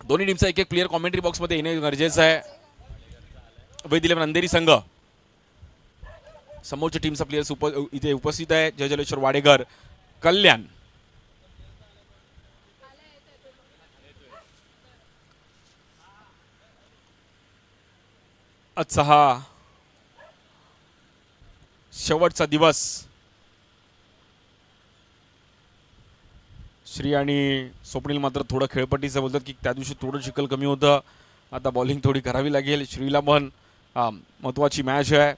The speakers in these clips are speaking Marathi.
दोन्ही टीमचा एक एक प्लेअर कॉमेंट्री बॉक्समध्ये येणे गरजेचं आहे. वैद इलेव्हन अंधेरी संघ समोरच्या टीमचा प्लेयर्स इथे उपस्थित आहे. जयजलेश्वर वाडेकर, कल्याण. आजचा हा शेवटचा दिवस. श्री आणि स्वप्नील मात्र थोडं खेळपट्टीचं बोलतात की त्या दिवशी थोडं चिखल कमी होतं, आता बॉलिंग थोडी करावी लागेल. श्रीला पण महत्त्वाची मॅच आहे.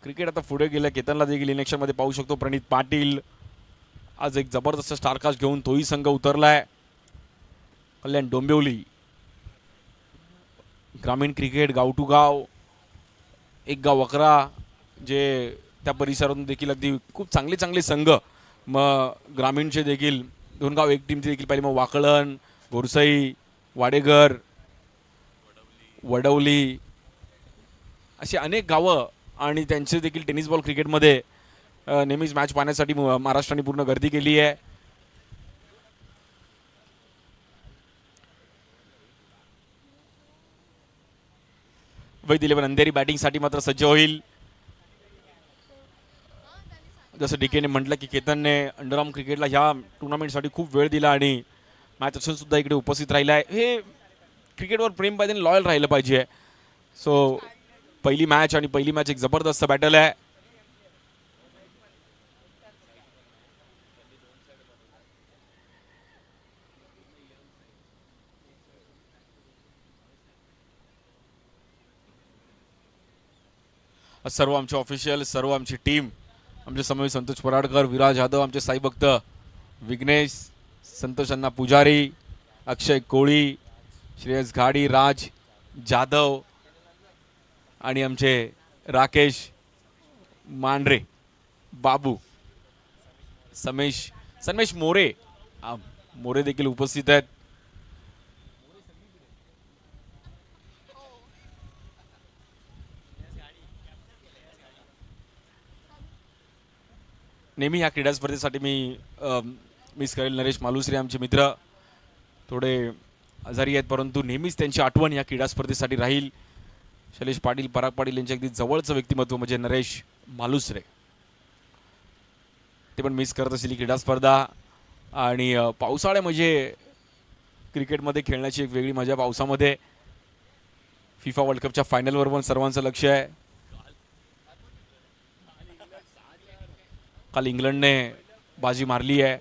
क्रिकेट आता पुढे गेलं. केतनला देखील इलेक्शनमध्ये पाहू शकतो. प्रणित पाटील आज एक जबरदस्त स्टारकास्ट घेऊन तोही संघ उतरलाय. कल्याण डोंबिवली ग्रामीण क्रिकेट गाव टू गाव, एक गाव अकरा, जे त्या परिसरातून देखील अगदी खूप चांगले चांगले संघ. मग ग्रामीणचे देखील दोन गाव एक टीमचे देखील पाहिले. मग वाकळण, गोरसई, वाडेघर, वडवली अशी अनेक गावं आणि त्यांचे देखील टेनिस बॉल क्रिकेटमध्ये नेहमीच मॅच पाहण्यासाठी महाराष्ट्राने पूर्ण गर्दी केली आहे. वैद इलेव्हन अंधेरी बॅटिंगसाठी मात्र सज्ज होईल. जसं डीकेने म्हटलं की केतनने अंडरआर्म क्रिकेटला ह्या टुर्नामेंटसाठी खूप वेळ दिला आणि मॅच असून सुद्धा इकडे उपस्थित राहिला आहे. हे क्रिकेटवर प्रेम पाहिजे, लॉयल राहिलं पाहिजे. सो पहिली मॅच आणि पहिली मॅच एक जबरदस्त बॅटल आहे. सर्व आमचे ऑफिशियल, सर्व आमची टीम, आमचे समोर संतोष पराडकर, विराज यादव, आमचे साई भक्त विघ्नेश, संतोष अण्णा पुजारी, अक्षय कोळी, श्रेयस घाडी, राज जाधव आणि आमचे राकेश मांढरे, बाबू, समेश मोरे. मोरे देखील उपस्थित आहेत. नेहमी ह्या क्रीडा स्पर्धेसाठी मी मिस करेल नरेश मालुसरे, आमचे मित्र थोडे आजारी आहेत, परंतु नेहमीच त्यांची आठवण या क्रीडा स्पर्धेसाठी राहील. शैलेश पाटील, पराग पाटील यांचे अगदी जवळचं व्यक्तिमत्व म्हणजे नरेश मालुसरे. ते पण मिस करत असलेली क्रीडा स्पर्धा. आणि पावसाळ्या म्हणजे क्रिकेटमध्ये खेळण्याची एक वेगळी मजा. पावसामध्ये फिफा वर्ल्ड कपच्या फायनलवर पण सर्वांचं लक्ष आहे. काल इंग्लंडने बाजी मारली आहे,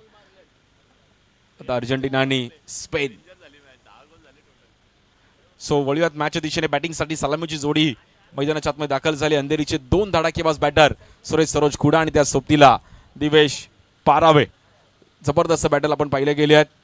आता अर्जेंटिना आणि स्पेन. सो वळूयात मॅचच्या दिशेने. बॅटिंगसाठी सलामीची जोडी मैदानाच्या आतमध्ये दाखल झाली. अंधेरीचे दोन धडाकेबाज बॅटर सुरेश सरोज खुडा आणि त्या सोबतीला दिवेश पारावे. जबरदस्त बॅटल आपण पाहिले गेले आहेत.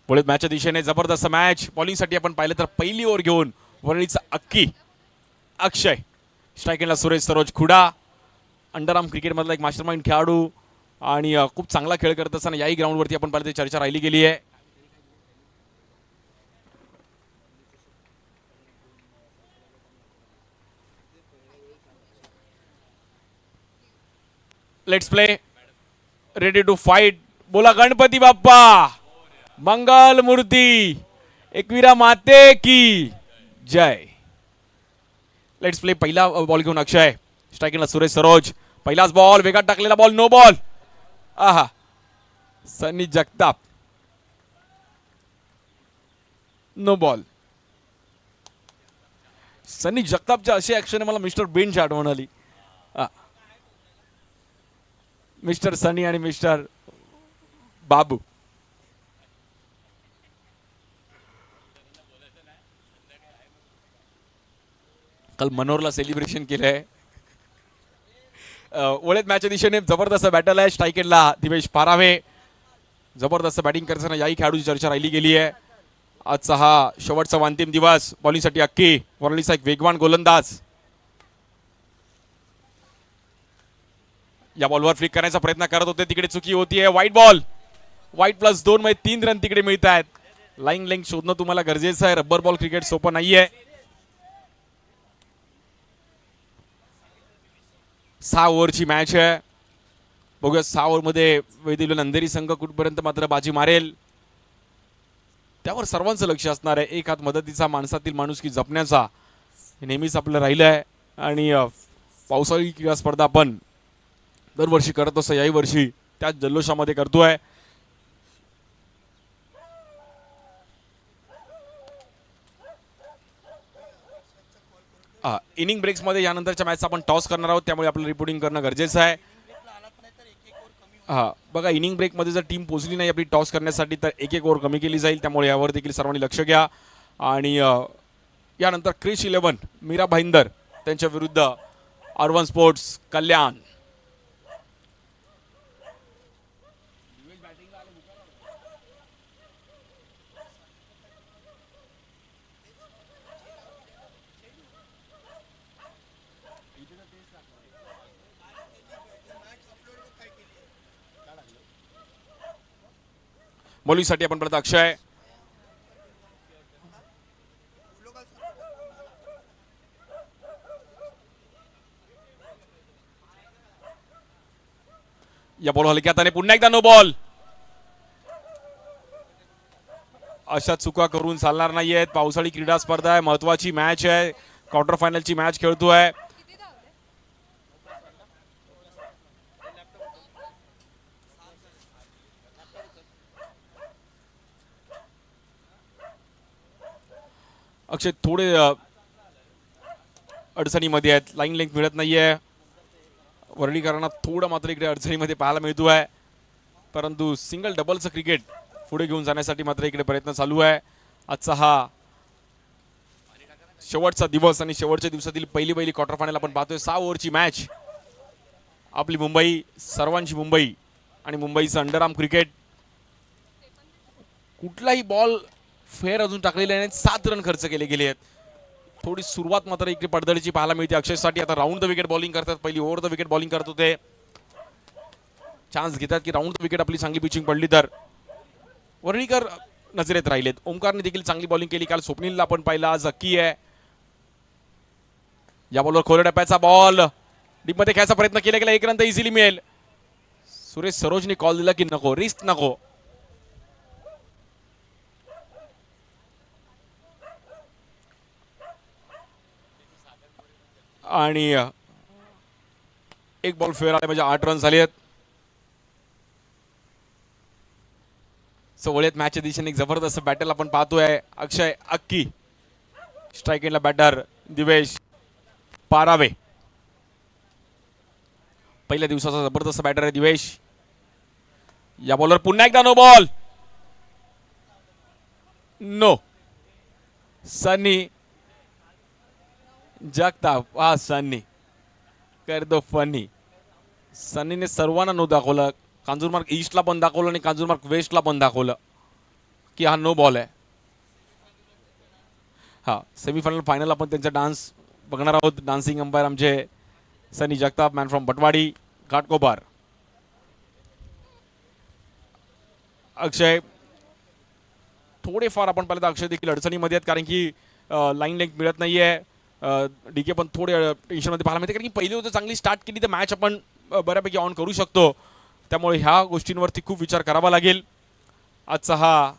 पुढे मॅचच्या दिशेने जबरदस्त मॅच. बॉलिंगसाठी आपण पाहिलं तर पहिली ओव्हर घेऊन वरळीचा अक्की अक्षय, स्ट्रायकिंगला सुरेश सरोज खुडा, अंडरआर्म क्रिकेटमधला एक मास्टरमाइंड खेळाडू आणि खूप चांगला खेळ करत असताना याही ग्राउंडवरती आपण पाहिलं चर्चा राहिली गेली आहे. Let's play, ready to fight. बोला गणपती बाप्पा, मंगल मूर्ती, एकविरा माते की जय. Let's play. पहिला बॉल घेऊन अक्षय, स्ट्रायकिंगला सुरेश सरोज. पहिलाच बॉल, वेगात टाकलेला बॉल, नो बॉल. आहा, सनी जगताप, नो बॉल. सनी जगतापच्या अशी ऍक्शन मला मिस्टर बीनची आठवण आली. मिस्टर सनी आणि मिस्टर बाबू. काल मनोरला सेलिब्रेशन केलंय. वळेत मॅचच्या दिशेने जबरदस्त बॅटल आहे. स्ट्राईक एंडला दिवेश पारावे जबरदस्त बॅटिंग करताना याही खेळाडूची चर्चा राहिली गेली आहे. आजचा हा शेवटचा अंतिम दिवस. बॉलिंगसाठी अक्की वरळीचा एक वेगवान गोलंदाज. या बॉलवर फ्लिक करण्याचा प्रयत्न करत होते, तिकडे चुकी होतीये. वाईट बॉल. वाईट +2 मध्ये 3 रन तिकडे मिळत आहेत. लाईन लेंथ शोधणं तुम्हाला गरजेचं आहे. रब्बर बॉल क्रिकेट सोपं नाहीये. 6 ओव्हरची मॅच आहे. बघूया 6 ओव्हरमध्ये वैदिक अंधेरी संघ कुठपर्यंत मात्र बाजी मारेल त्यावर सर्वांचं लक्ष असणार आहे. एक हात मदतीचा, माणसातील माणुसकी जपण्याचा हे नेहमीच आपलं राहिलं आहे. आणि पावसाळी क्रीडा स्पर्धा आपण दरवर्षी करत असं याही वर्षी त्याच जल्लोषामध्ये करतोय. इनिंग ब्रेक्समध्ये यानंतरच्या मॅचचा आपण टॉस करणार आहोत, त्यामुळे आपलं रिपोर्टिंग करणं गरजेचं आहे. बघा, इनिंग ब्रेकमध्ये जर टीम पोहोचली नाही आपली टॉस करण्यासाठी तर 1-1 ओव्हर कमी केली जाईल, त्यामुळे यावर देखील सर्वांनी लक्ष घ्या. आणि यानंतर क्रिश 11 मीरा भाईंदर त्यांच्या विरुद्ध अर्बन स्पोर्ट्स कल्याण. बॉलिंगसाठी आपण परत अक्षय. या बॉल हलक्या हाताने पुन्हा एकदा नो बॉल. अशा चुका करून चालणार नाहीयेत. पावसाळी क्रीडा स्पर्धा आहे, महत्वाची मॅच आहे, क्वार्टर फायनलची मॅच खेळतोय. अक्षय थोडे अडचणीमध्ये आहेत, लाईन लेंथ मिळत नाहीये. वर्णीकरांना थोडं मात्र इकडे अडचणीमध्ये पाहायला मिळतो आहे, परंतु सिंगल डबलचं क्रिकेट पुढे घेऊन जाण्यासाठी मात्र इकडे प्रयत्न चालू आहे. आजचा हा शेवटचा दिवस आणि शेवटच्या दिवसातील पहिली क्वार्टर फायनल आपण पाहतोय. 6 ओव्हरची मॅच. आपली मुंबई, सर्वांची मुंबई आणि मुंबईचं अंडरआर्म क्रिकेट. कुठलाही बॉल फेअर अजून टाकलेले नाही. 7 रन खर्च केले गेले आहेत. थोडी सुरुवात मात्र इकडे पडदडीची पाहायला मिळते अक्षयसाठी. आता राऊंड द विकेट बॉलिंग करतात, पहिली ओव्हर द विकेट बॉलिंग करत होते. चान्स घेतात की राऊंड द विकेट आपली चांगली पिचिंग पडली तर. वर्णीकर नजरेत राहिलेत. ओमकारने देखील चांगली बॉलिंग केली. काल स्वप्नीलला आपण पाहिलं, आज अक्की आहे. या बॉलवर खोल्या टप्प्याचा बॉल डीपमध्ये खेळायचा प्रयत्न केला गेला. 1 रन तर इझिली मिळेल. सुरेश सरोजने कॉल दिला की नको, रिस्क नको. आणि एक बॉल फेअर आले म्हणजे 8 रन झाले आहेत. वळेत मॅचच्या दिशेने एक जबरदस्त बॅटल आपण पाहतोय. अक्षय अक्की, स्ट्राईक एंडला बॅटर दिवेश पारावे. पहिल्या दिवसाचा जबरदस्त बॅटर आहे दिवेश. या बॉलवर पुन्हा एकदा नो बॉल. नो. सनी जगताप, हा सन्नी कर दो फनी. सन्नीने सर्वांना नो दाखवलं. कांजूरमार्ग ईस्टला पण दाखवलं आणि कांजूरमार्ग वेस्टला पण दाखवलं की हा नो बॉल आहे. हा सेमीफायनल फायनल आपण त्यांचा डान्स बघणार आहोत. डान्सिंग अंपायर आमचे सनी जगताप, मॅन फ्रॉम बटवाडी घाटकोपर. अक्षय थोडेफार आपण पाहिलं तर अक्षय देखील अडचणीमध्ये आहेत, कारण की लाईन लेंथ मिळत नाहीये. डीके पण थोडे टेन्शनमध्ये पाहायला मिळते, कारण की पहिली होतं चांगली स्टार्ट केली तर मॅच आपण बऱ्यापैकी ऑन करू शकतो. त्यामुळे ह्या गोष्टींवरती खूप विचार करावा लागेल. आजचा हा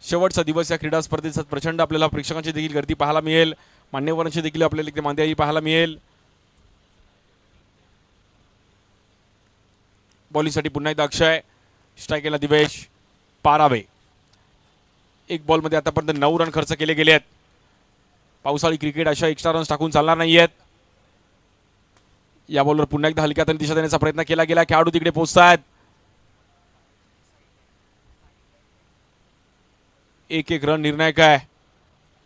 शेवटचा दिवस या क्रीडा स्पर्धेचा प्रचंड आपल्याला प्रेक्षकांची देखील गर्दी पाहायला मिळेल. मान्यवरांची देखील आपल्याला इकडे मांदियाळी पाहायला मिळेल. बॉलिंगसाठी पुन्हा एकदा अक्षय, स्ट्राईक केला दिवेश पारावे. एक बॉलमध्ये आतापर्यंत 9 रन खर्च केले गेले आहेत. पावसाळी क्रिकेट अशा एक्स्ट्रा रन्स टाकून चालणार नाहीयेत. या बॉलवर पुन्हा एकदा हलक्या हाताने दिशा देण्याचा प्रयत्न केला गेला. खेळाडू तिकडे पोहोचतात. 1-1 रन निर्णायक आहे.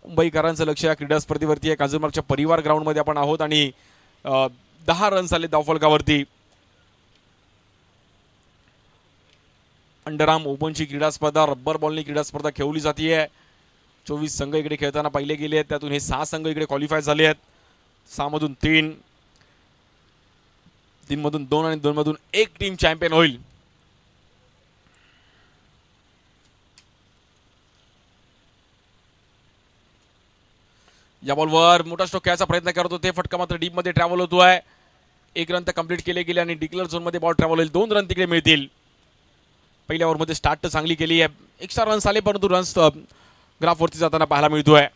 मुंबईकरांचं लक्ष या क्रीडा स्पर्धेवरती आहे. कांजूरमार्गच्या परिवार ग्राउंडमध्ये आपण आहोत आणि 10 रन्स आले धावफलकावरती. अंडरआर्म ओपनची क्रीडा स्पर्धा, रब्बर बॉलनी क्रीडा स्पर्धा खेळवली जाते. 24 संघ इकडे खेळताना पाहिले गेले आहेत. त्यातून हे 6 संघ इकडे क्वालिफाय झाले आहेत. 6 मधून 3, 3 मधून 2 आणि 2 मधून 1 टीम चॅम्पियन होईल. या बॉलवर मोठा स्ट्रोक खेळायचा प्रयत्न करत होते. फटका मात्र डीप मध्ये ट्रॅव्हल होतोय. 1 रन तर कंप्लीट केले गेले आणि डिक्लेअर झोन मध्ये बॉल ट्रॅव्हल होईल. 2 रन तिकडे मिळतील. पहिल्या ओव्हरमध्ये स्टार्ट तर चांगली केली आहे. एक्स्ट्रा रन्स आले परंतु रन्स ग्राफवरती जाताना पाहायला मिळतोय.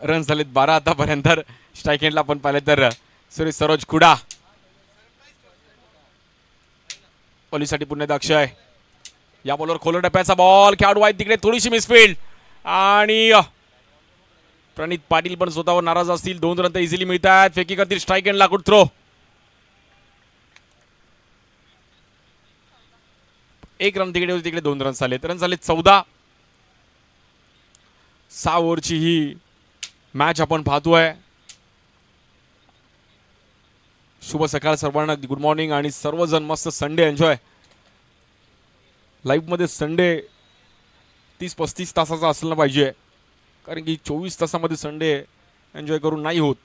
रन झालेत 12 आतापर्यंत. स्ट्राईक एंडला आपण पाहिलं तर सुरेश सरोज कुडा. पोलिससाठी पुन्हा एकदा अक्षय. या बॉलवर खोल टप्प्याचा बॉल, खेळाडू वाईट तिकडे, थोडीशी मिसफील्ड आणि प्रणित पाटील पण स्वतःवर नाराज असतील. 2 रन तर इझिली मिळतात. फेकी करतील स्ट्राईक एंडला. Good throw. 1 रन तिकडे होती, तिकडे 2 रन्स आले. रन झाले 14. 6 ओव्हरची ही मॅच आपण पाहतोय. शुभ सकाळ सर्वांना, गुड मॉर्निंग. आणि सर्वजण मस्त संडे एन्जॉय. लाईव्ह मध्ये संडे 30-35 तासाचा असला पाहिजे, कारण की 24 तासामध्ये संडे एन्जॉय करून नाही होत.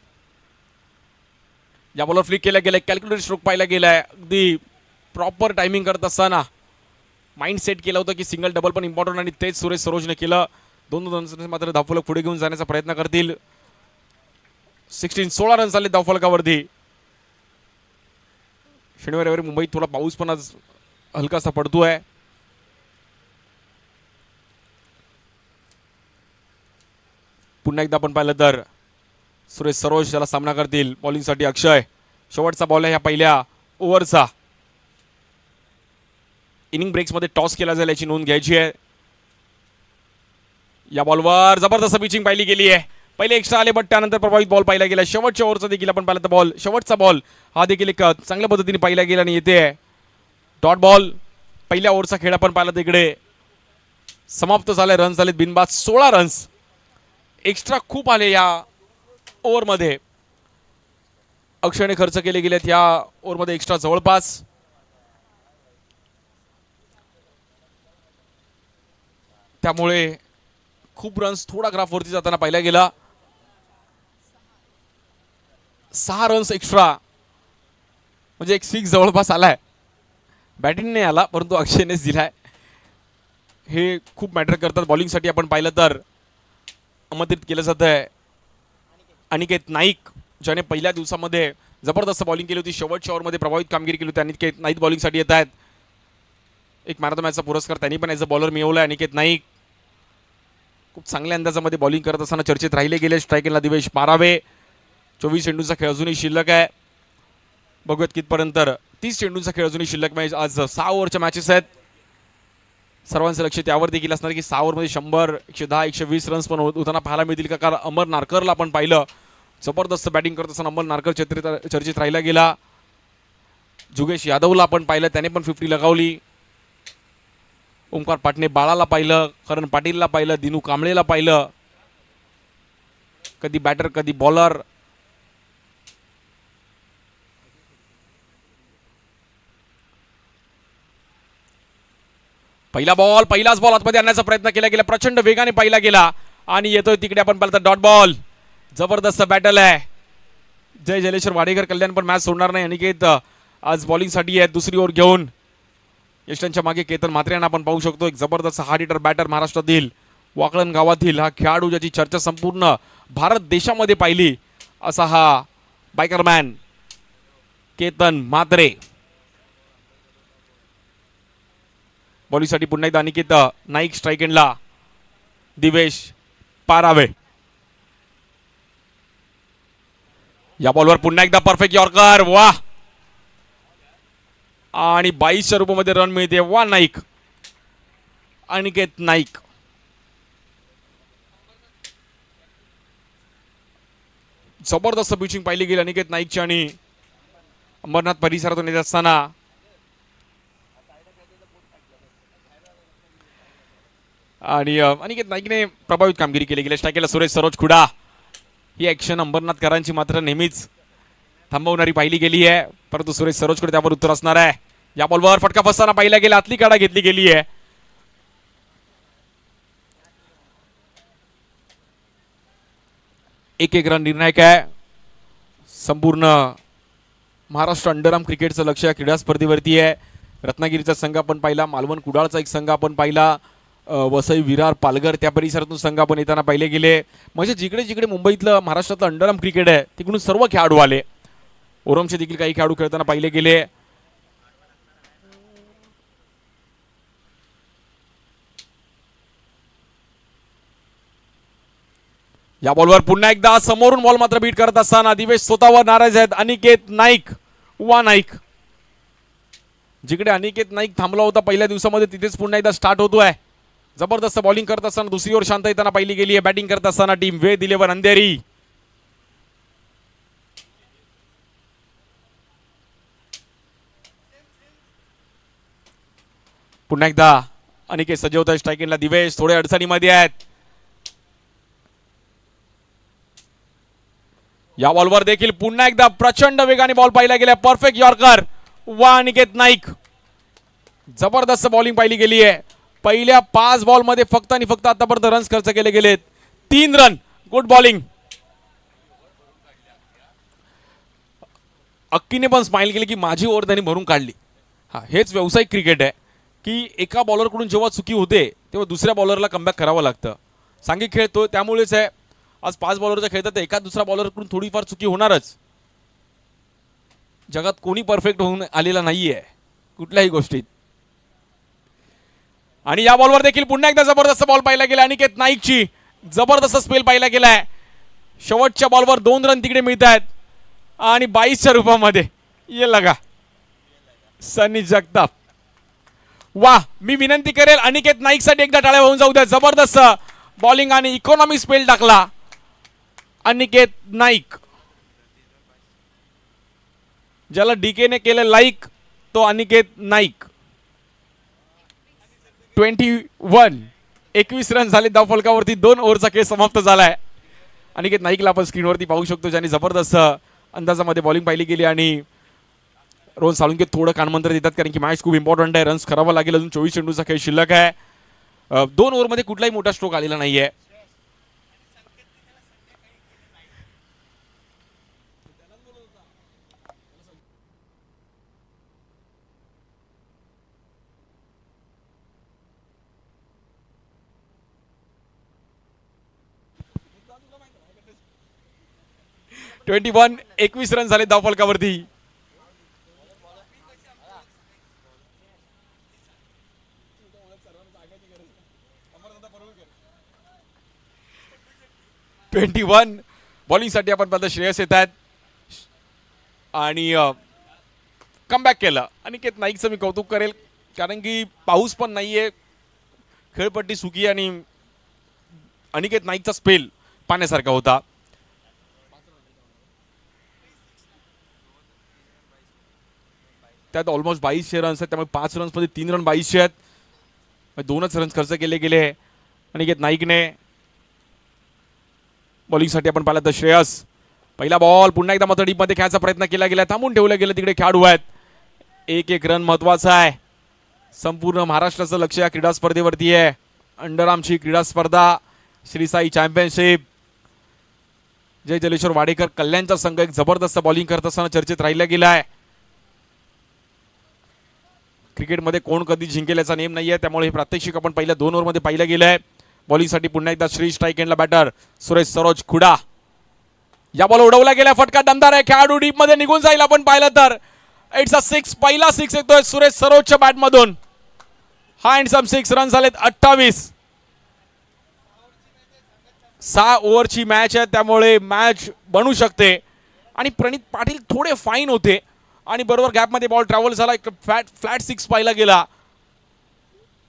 या बॉलर फ्लिक केला गेला, कॅल्क्युलेटेड स्ट्रोक पाहिला गेलाय. अगदी प्रॉपर टायमिंग करत असताना माइंड सेट केलं होतं की सिंगल डबल पण इम्पॉर्टंट, आणि तेच सुरेश सरोजने केलं. 2 रन्स मात्र धावफलक पुढे घेऊन जाण्याचा प्रयत्न करतील. 16 रन्स आले धावफलकावरती. शनिवारी रविवारी मुंबईत थोडा पाऊस पण आज हलकासा पडतोय. पुन्हा एकदा आपण पाहिलं तर सुरेश सरोज याला सामना करतील. बॉलिंगसाठी अक्षय. शेवटचा बॉल आहे ह्या पहिल्या ओव्हरचा. इनिंग ब्रेक्समध्ये टॉस केला जाईल याची नोंद घ्यायची आहे. या बॉलवर जबरदस्त पिचिंग पाहिली गेली आहे. पहिले एक्स्ट्रा आले, बट त्यानंतर प्रभावित बॉल पाहिला गेला. शेवटच्या ओव्हरचा देखील आपण पाहिलं तर बॉल, शेवटचा बॉल हा देखील एक चांगल्या पद्धतीने पाहिला गेला आणि येते डॉट बॉल. पहिल्या ओव्हरचा खेळ आपण पाहिला तिकडे समाप्त झाले. रन्स झालेत बिनबाद 16 रन्स. एक्स्ट्रा खूप आले या ओव्हरमध्ये. अक्षयने खर्च केले गेलेत या ओव्हरमध्ये एक्स्ट्रा जवळपास. त्यामुळे खूप रन्स थोडा ग्राफवरती जाताना पाहिला गेला. 6 रन्स एक्स्ट्रा म्हणजे एक 6 जवळपास आलाय. बॅटिंग नाही आला परंतु अक्षयनेच दिलाय. हे खूप मॅटर करतात. बॉलिंगसाठी आपण पाहिलं तर आमंत्रित केलं जात आहे अनिकेत नाईक, ज्याने पहिल्या दिवसामध्ये जबरदस्त बॉलिंग केली होती. शेवटच्या ओव्हरमध्ये प्रभावित कामगिरी केली होती. अनिकेत नाईक बॉलिंगसाठी येत आहेत. एक मॅन ऑफ द मॅचचा पुरस्कार त्यांनी पण ॲज अ बॉलर मिळवला. अनिकेत नाईक खूप चांगल्या अंदाजामध्ये बॉलिंग करत असताना चर्चेत राहिले गेले. स्ट्राईकला दिवेश पारावे. 24 चेंडूंचा खेळ अजूनही शिल्लक आहे. बघूयात कितपर्यंत 30 चेंडूंचा खेळ अजूनही शिल्लक. मॅच आज 6 ओव्हरच्या मॅचेस आहेत. सर्वांचं लक्ष त्यावर देखील असणार की 6 ओव्हरमध्ये 100, 110, 120 रन्स पण होताना पाहायला मिळतील का. कारण अमर नारकरला आपण पाहिलं जबरदस्त बॅटिंग करत असताना अमर नारकर चर्चेत राहिला गेला. जुगेश यादवला आपण पाहिलं, त्याने पण 50 लगावली. ओमकार पाटणे बाळाला पाहिलं, करण पाटीलला पाहिलं, दिनू कांबळेला पाहिलं. कधी बॅटर कधी बॉलर. पहिला बॉल, पहिलाच बॉल आतमध्ये आणण्याचा प्रयत्न केला गेला. प्रचंड वेगाने पाहिला गेला आणि येतोय तिकडे आपण पाहिलं डॉट बॉल. जबरदस्त बॅटल आहे. जय जलेश्वर वाडेकर कल्याण पण मॅच सोडणार नाही. अनिकेत आज बॉलिंगसाठी आहे. दुसरी ओव्हर घेऊन यष्टांच्या मागे केतन म्हात्रे यांना आपण पाहू शकतो. एक जबरदस्त हार्ड हिटर बॅटर महाराष्ट्रातील वाकळण गावातील हा खेळाडू, ज्याची चर्चा संपूर्ण भारत देशामध्ये पाहिली असा हा बायकरमॅन केतन म्हात्रे. बॉलिंगसाठी पुन्हा एकदा अनिकेत नाईक. स्ट्राईक एंडला दिवेश पारावे. या बॉलवर पुन्हा एकदा परफेक्ट यॉर्कर. वा, आणि 22च्या रूपामध्ये रन मिळते. वा नाईक. अनिकेत नाईक. जबरदस्त पिचिंग पाहिली गेली अनिकेत नाईकची आणि अंबरनाथ परिसरातून येत असताना आणि अनिकेत नाईकने प्रभावित कामगिरी केली गेली. स्ट्रायकेला सुरेश सरोज खुडा. ही ॲक्शन अंबरनाथकरांची मात्र नेहमीच थांबवणारी पाहिली गेली आहे, परंतु सुरेश सरोजकडे त्यावर उत्तर असणार आहे. या बॉलवर फटका फसताना पाहिला गेला, आतली काढा घेतली गेली आहे. एक रन निर्णायक आहे. संपूर्ण महाराष्ट्र अंडरआर्म क्रिकेटचं लक्ष या क्रीडा स्पर्धेवरती आहे. रत्नागिरीचा संघ आपण पाहिला, मालवण कुडाळचा एक संघ आपण पाहिला, वसई विरार पालघर त्या परिसरातून संघ आपण येताना पाहिले गेले. म्हणजे जिकडे जिकडे मुंबईतलं महाराष्ट्रातलं अंडरआर्म क्रिकेट आहे तिकडून सर्व खेळाडू आले. ओरमचे देखील काही खेळाडू खेळताना पाहिले गेले. या बॉलवर पुन्हा एकदा समोरून बॉल मात्र बीट करत असताना दिवेश स्वतःवर नाराज आहेत. अनिकेत नाईक वा नाईक. जिकडे अनिकेत नाईक थांबला होता पहिल्या दिवसामध्ये तिथेच पुन्हा एकदा स्टार्ट होतोय. जबरदस्त बॉलिंग करत असताना दुसरी ओव्हर शांत येताना पाहिली गेली आहे. बॅटिंग करत असताना टीम वेद 11 अंधेरी. पुन्हा एकदा अनिकेत सजवतोय. स्ट्रायकिंगला दिवेश थोडे अडचणीमध्ये आहेत. या बॉलवर देखील पुन्हा एकदा प्रचंड वेगाने बॉल पाहिला गेला. परफेक्ट यॉर्कर वा अनिकेत नाईक. जबरदस्त बॉलिंग पाहिली गेली आहे. पहिल्या 5 बॉलमध्ये फक्त आणि फक्त आतापर्यंत रन्स खर्च केले गेलेत 3 रन. Good bowling. अक्कीने पण स्माइल केली की माझी ओव्हर त्यांनी भरून काढली. हा, हेच व्यावसायिक क्रिकेट आहे की एका बॉलरकडून जेव्हा चुकी होते तेव्हा दुसऱ्या बॉलरला कमबॅक करावं लागतं. सांघिक खेळतो त्यामुळेच आहे. आज 5 बॉलरचा खेळतात, एका दुसरा बॉलरकडून थोडीफार चुकी होणारच. जगात कोणी परफेक्ट होऊन आलेला नाहीये कुठल्याही गोष्टीत. आणि या बॉलवर देखील पुन्हा एकदा जबरदस्त बॉल पाहिला गेला. अनिकेत नाईकची जबरदस्त स्पेल पाहिला गेलाय. शेवटच्या बॉलवर 2 रन तिकडे मिळत आहेत आणि 22च्या रूपामध्ये ये लगा सनी जगताप. वा, मी विनंती करेल अनिकेत नाईकसाठी एकदा टाळ्या होऊन जाऊ द्या. जबरदस्त बॉलिंग आणि इकॉनॉमी स्पेल टाकला अनिकेत नाईक. ज्याला डीकेने केलं लाईक तो अनिकेत नाईक. 21 रन झाले धावफलकावरती. 2 ओव्हरचा खेळ समाप्त झालाय. अनिकेत नाईकला आपण स्क्रीनवरती पाहू शकतो ज्यांनी जबरदस्त अंदाजामध्ये बॉलिंग पाहिली गेली. आणि रोहन साळुंके थोडं कानमंत्र देतात कारण की मॅच खूप इम्पॉर्टंट आहे. रन्स करावा लागेल. अजून 24 चेंडूचा खेळ शिल्लक आहे. 2 ओव्हरमध्ये कुठलाही मोठा स्ट्रोक आलेला नाहीये. ट्वेंटी 21 रन झाले धावफलकावरती. बॉलिंगसाठी आपण पाहता श्रेयस येत आहेत आणि कमबॅक केलं. अनिकेत नाईकचं मी कौतुक करेल कारण की पाऊस पण नाहीये, खेळपट्टी सुकी आणि अनिकेत नाईकचा स्पेल पाहण्यासारखा होता. त्यात ऑलमोस्ट 2200 रन्स आहेत. त्यामुळे 5 रन्समध्ये 3 रन 2200 आहेत. 2च रन्स खर्च केले गेले अनिकेत नाईकने. बॉलिंगसाठी आपण पाहिलं तर श्रेयस. पहिला बॉल पुन्हा एकदा मात्र डीपमध्ये खेळायचा प्रयत्न केला गेला. थांबून ठेवलं गेलं. तिकडे खेळाडू आहेत. 1 रन महत्वाचा आहे. संपूर्ण महाराष्ट्राचं लक्ष या क्रीडा स्पर्धेवरती आहे. अंडरआर्मची क्रीडा स्पर्धा, श्री साई चॅम्पियनशिप. जय जलेश्वर वाडेकर कल्याणचा संघ एक जबरदस्त बॉलिंग करत असताना चर्चेत राहिला गेला आहे. क्रिकेटमध्ये कोण कधी जिंकेल याचा नेम नाहीये, त्यामुळे हे प्रात्यक्षिक आपण पहिल्या 2 ओव्हरमध्ये पाहिलं गेलं आहे. बॉलिंगसाठी पुन्हा एकदा श्री स्ट्राईक एंडला बॅटर सुरेश सरोज खुडा. या बॉल उडवला गेला. फटका दमदार आहे. खेळाडू डीप मध्ये निघून जाईल. आपण पाहिलं तर इट्स अ 6. पहिला 6 येतोय सुरेश सरोजच्या बॅटमधून. हँडसम 6 रन झालेत. 28. 6 ओव्हरची मॅच आहे त्यामुळे मॅच बनू शकते. आणि प्रणित पाटील थोडे फाईन होते आणि बरोबर गॅपमध्ये बॉल ट्रॅव्हल झाला. एक फ्लॅट 6 पाहिला गेला.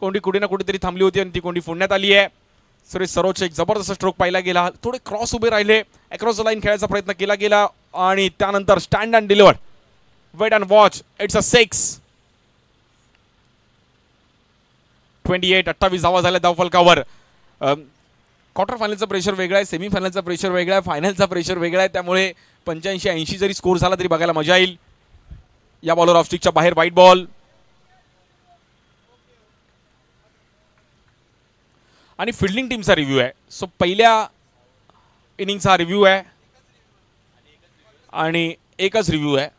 कोंडी कुठे ना कुठेतरी थांबली होती आणि ती कोंडी फोडण्यात आली आहे. सुरेश सरोजचा एक जबरदस्त स्ट्रोक पाहिला गेला. थोडे क्रॉस उभे राहिले, अक्रॉस द लाईन खेळायचा प्रयत्न केला गेला आणि त्यानंतर stand and deliver. Wait and watch, it's a 6. 28 धावा झाल्या धावफलकावर. क्वार्टर फायनलचा प्रेशर वेगळा आहे, सेमीफायनलचा प्रेशर वेगळा आहे, फायनलचा प्रेशर वेगळा आहे. त्यामुळे 85-80 जरी स्कोर झाला तरी बघायला मजा येईल. या बॉलवर ऑफस्टिकच्या बाहेर व्हाईट बॉल. आणि फिल्डिंग टीमचा रिव्ह्यू आहे. सो पहिल्या इनिंगचा रिव्ह्यू आहे आणि एकच रिव्ह्यू आहे.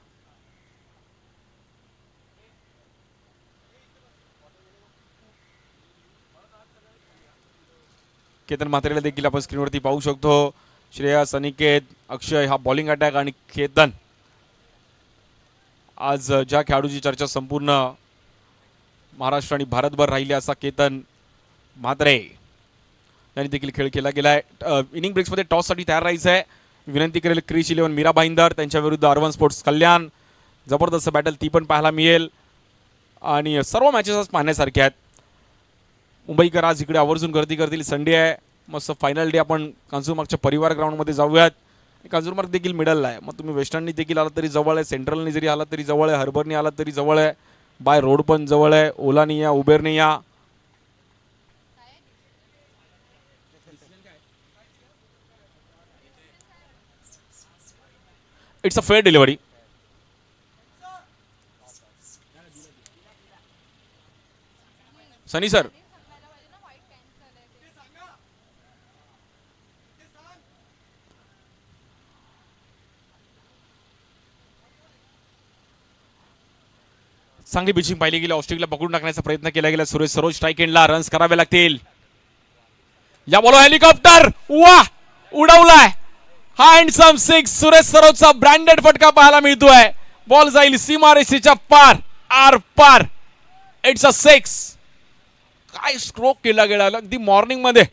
केतन म्हात्रेला देखील आपण स्क्रीनवरती पाहू शकतो. श्रेयस, अनिकेत, अक्षय हा बॉलिंग अटॅक आणि केतन. आज ज्या खेळाडूची चर्चा संपूर्ण महाराष्ट्र आणि भारतभर राहिली असा केतन म्हात्रे यांनी देखील खेळ केला गेला आहे. इनिंग ब्रेक्समध्ये टॉससाठी तयार राहायचं आहे. विनंती करेल क्रिश 11 मीरा भाईंदर त्यांच्या विरुद्ध अर्बन स्पोर्ट्स कल्याण. जबरदस्त बॅटल ती पण पाहायला मिळेल आणि सर्व मॅचेस आज पाहण्यासारख्या आहेत. मुंबईकर आज इकडे आवर्जून गर्दी करतील. संडे आहे, मस्त फायनल डे. आपण कांजूरमार्गच्या परिवार ग्राउंडमध्ये जाऊयात. कांजूरमार्ग देखील मिडलला आहे. मग तुम्ही वेस्टर्ननी देखील आलात तरी जवळ आहे, सेंट्रलनी जरी आलात तरी जवळ आहे, हार्बरनी आलात तरी जवळ आहे, बाय रोड पण जवळ आहे. ओलानी या, उबेरने या. It's a fair delivery. Sunny sir, चांगली पिचिंग पाहिली गेली. ऑस्ट्रेलियाला पकडून टाकण्याचा प्रयत्न केला गेला. सुरेश सरोज स्ट्राईक एंडला. रन्स करावे लागतील. या बॉल हेलिकॉप्टर, वा, उडवलाय. हँडसम 6. सुरेश सरोजचा ब्रँडेड फटका पाहायला मिळतोय. बॉल जाईल सीमारेषेच्या पार, आर पार. It's a 6. काय स्ट्रोक केला गेला. अगदी मॉर्निंग मध्ये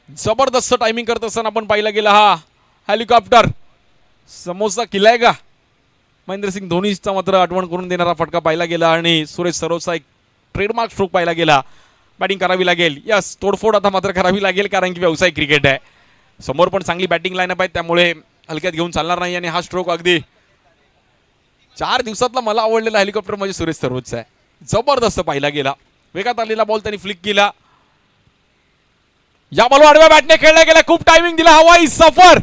जबरदस्त टायमिंग करत असताना आपण पाहिला गेला हा हेलिकॉप्टर. समोसा किल्लाय का. महेंद्रसिंग धोनीचा मात्र आठवण करून देणारा फटका पाहिला गेला आणि सुरेश सरोजचा एक ट्रेडमार्क स्ट्रोक पाहिला गेला. बॅटिंग करावी लागेल. यस, तोडफोड आता मात्र करावी लागेल कारण की व्यावसायिक क्रिकेट आहे. समोर पण चांगली बॅटिंग लाईनअप आहे त्यामुळे हलक्यात घेऊन चालणार नाही. आणि हा स्ट्रोक अगदी 4 दिवसातला मला आवडलेला हेलिकॉप्टर म्हणजे सुरेश सरोजचा आहे. जबरदस्त पाहिला गेला. वेगात आलेला बॉल त्यांनी फ्लिक केला. या बॉल आडव्या बॅटने खेळला गेला. खूप टायमिंग दिला. हवाई सफर,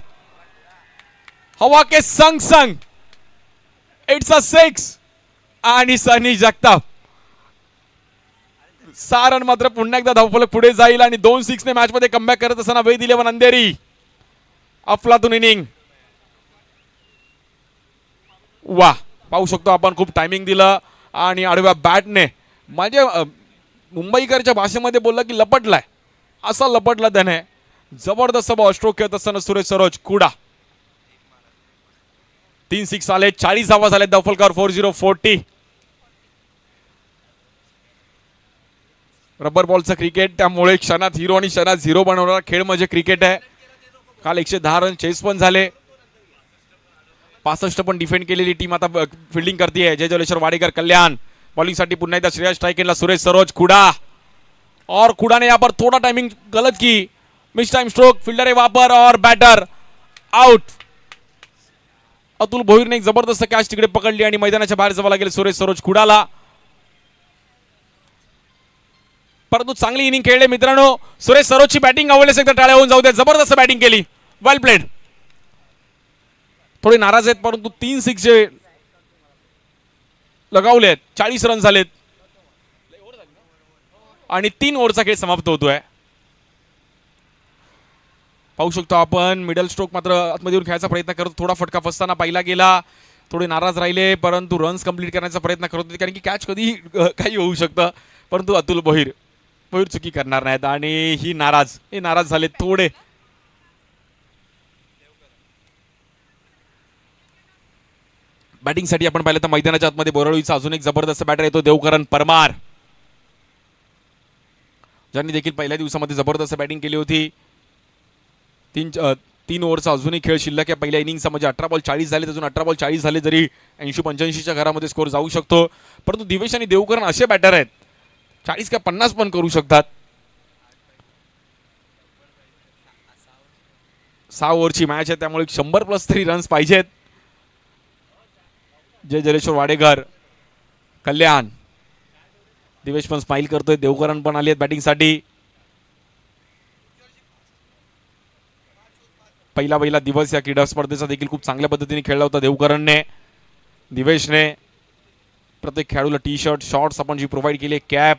हवा के संग संग. It's a 6. आणि सनी जगताप 6 रन मात्र पुन्हा एकदा धावफलक पुढे जाईल आणि 2 6 ने मॅच मध्ये कमबॅक करत असताना वेद 11 अंधेरी. अफलातून इनिंग. वा, पाहू शकतो आपण खूप टायमिंग दिलं आणि आडव्या बॅटने म्हणजे मुंबईकरच्या भाषेमध्ये बोलला की लपटलाय, असा लपटला त्याने. जबरदस्त बॉल स्ट्रोक खेळत असताना सुरेश सरोज कुडा. 3 6 आले. 40 धावा झाले धावफलकावर. 40-40. रबर बॉलचं क्रिकेट, त्यामुळे क्षणात हिरो आणि क्षणात झिरो बनवणारा खेळ म्हणजे क्रिकेट आहे. काल 110 रन चेस पण झाले. 65 पण डिफेंड केलेली टीम आता फिल्डिंग करते. जय जलेश्वर वाडेकर कल्याण. बॉलिंग साठी पुन्हा एकदा श्रेयस स्ट्राइक एंडला. सुरेश सरोज खुडा. और खुडा ने यहाँ पर थोड़ा टाइमिंग गलत की. Miss time stroke. फील्डर है वापर और बैटर आउट. अतुल भोईर ने एक जबरदस्त कॅच तिकडे पकडली आणि मैदानाच्या बाहेर जावं लागेल सुरेश सरोज खुडाला. परंतु चांगली इनिंग खेळले मित्रांनो. सुरेश सरोजची बॅटिंग आवडली असेल तर टाळ्या होऊन जाऊ द्या. जबरदस्त बॅटिंग केली. वेल प्लेड. थोडे नाराज आहेत परंतु 3 6 लगावलेत. 40 रन झालेत आणि 3 ओव्हरचा खेळ समाप्त होतोय. पाहू शकतो आपण मिडल स्ट्रोक मात्र आतमध्ये येऊन खेळायचा प्रयत्न करतो. थोडा फटका फसताना पाहिला गेला. थोडे नाराज राहिले परंतु रन्स कंप्लीट करण्याचा प्रयत्न करत होते कारण की कॅच कधी काही होऊ शकतं. परंतु अतुल भोईर चुकी करणार नाहीत आणि ही नाराज झाले थोडे. बॅटिंगसाठी आपण पाहिलं तर मैदानाच्या आतमध्ये बोरळीचा अजून एक जबरदस्त बॅटर येतो देवकरण परमार, ज्यांनी देखील पहिल्या दिवसामध्ये जबरदस्त बॅटिंग केली होती. 3 ओव्हरचा अजूनही खेळ शिल्लक आहे पहिल्या इनिंगचा. म्हणजे 18 बॉल 40 झाले. अजून 18 बॉल 40 झाले जरी 80-85च्या घरामध्ये स्कोर जाऊ शकतो. परंतु दिवेश आणि देवकरण असे बॅटर आहेत 40 का 50 पण करू शकतात. 6 ओव्हरची मॅच आहे त्यामुळे 100+ तरी रन्स पाहिजेत. जय जलेश्वर वाडेकर, कल्याण, दिवेश पण स्माइल करतोय, देवकरण पण आले आहेत बॅटिंगसाठी. पहिला दिवस या क्रीडा स्पर्धेचा देखील खूप चांगल्या पद्धतीने खेळला होता देवकरणने, दिवेशने. प्रत्येक खेळाडूला टी शर्ट, शॉर्ट्स आपण जी प्रोव्हाइड केली, कॅप.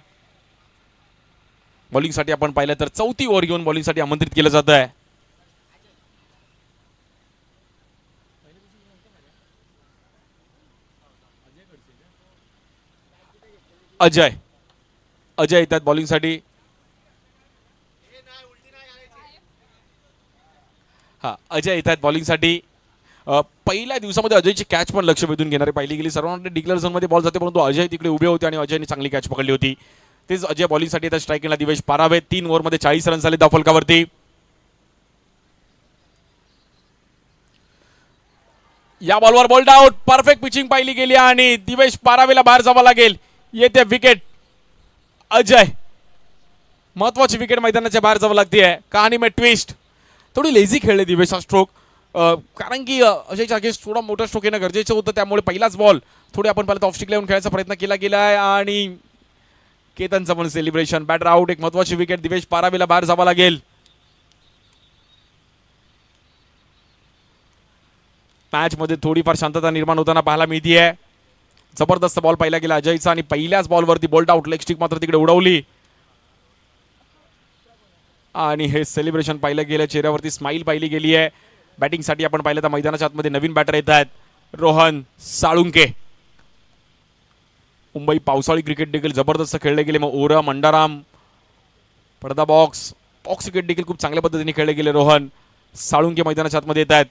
बॉलिंगसाठी आपण पाहिलं तर 4थी ओव्हर घेऊन बॉलिंगसाठी आमंत्रित केलं जात आहे. अजय येतात बॉलिंगसाठी. हा, अजय येतात बॉलिंगसाठी. पहिल्या दिवसामध्ये अजयची कॅच पण लक्ष वेधून घेणारी पाहिली गेली. सर्वांना डिक्लेअर झोनमध्ये बॉल जाते परंतु अजय तिकडे उभे होते आणि अजयने चांगली कॅच पकडली होती. तेच अजय बॉलिंगसाठी येतात. स्ट्रायकिंगला दिवेश पारावे. 3 ओव्हरमध्ये 40 रन झाले धावफलकावरती. या बॉलवर बोल्ड आउट. परफेक्ट पिचिंग पाहिली गेली आणि दिवेश पारावेला बाहेर जावं लागेल. येते विकेट. अजय, महत्वाची विकेट मैदानाच्या बाहेर जावं लागते. कहाणी में ट्विस्ट. थोडी लेझी खेळले दिवेश हा स्ट्रोक, कारण की अजयच्या अगेन्स्ट थोडा मोठा स्ट्रोक येणं गरजेचं होतं. त्यामुळे पहिलाच बॉल थोडी आपण पहिला ऑफ स्टिक लावून खेळायचा प्रयत्न केला गेला आहे आणि केतनचं पण सेलिब्रेशन. Batter out. एक महत्वाची विकेट. दिवेश पारावेला बाहेर जावं लागेल. मॅच मध्ये थोडीफार शांतता निर्माण होताना पाहायला मिळतीये. जबरदस्त बॉल पाहिला गेला अजयचा आणि पहिल्याच बॉलवरती बोल्ड आउट. लेग स्टिक मात्र तिकडे उडवली आणि हे सेलिब्रेशन पाहिलं गेलं. चेहऱ्यावरती स्माइल पाहिली गेली आहे. बॅटिंगसाठी आपण पाहिलं तर मैदानाच्या आतमध्ये नवीन बॅटर येत आहेत. रोहन साळुंके. मुंबई पावसाळी क्रिकेट देखील जबरदस्त खेळले गेले. मग ओरा, मंडाराम, पडदा बॉक्स क्रिकेट देखील खूप चांगल्या पद्धतीने खेळले गेले. रोहन साळुंके मैदानाच्या आतमध्ये येत आहेत.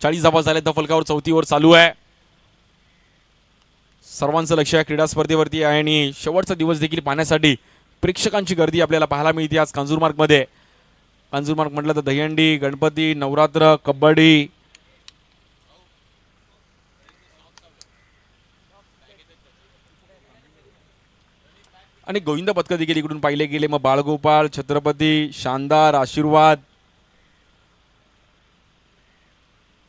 40 धावा झाल्या त्या फलकावर. 4थी ओव्हर चालू आहे. सर्वांचं लक्ष या क्रीडा स्पर्धेवरती आहे आणि शेवटचा दिवस देखील पाहण्यासाठी प्रेक्षकांची गर्दी आपल्याला पाहायला मिळते आज कांजूरमार्गमध्ये. कांजूरमार्ग म्हटलं तर दहीहंडी, गणपती, नवरात्र, कबड्डी, आणि गोविंद पथक देखील इकडून पाहिले गेले. मग बाळगोपाळ, छत्रपती, शानदार, आशीर्वाद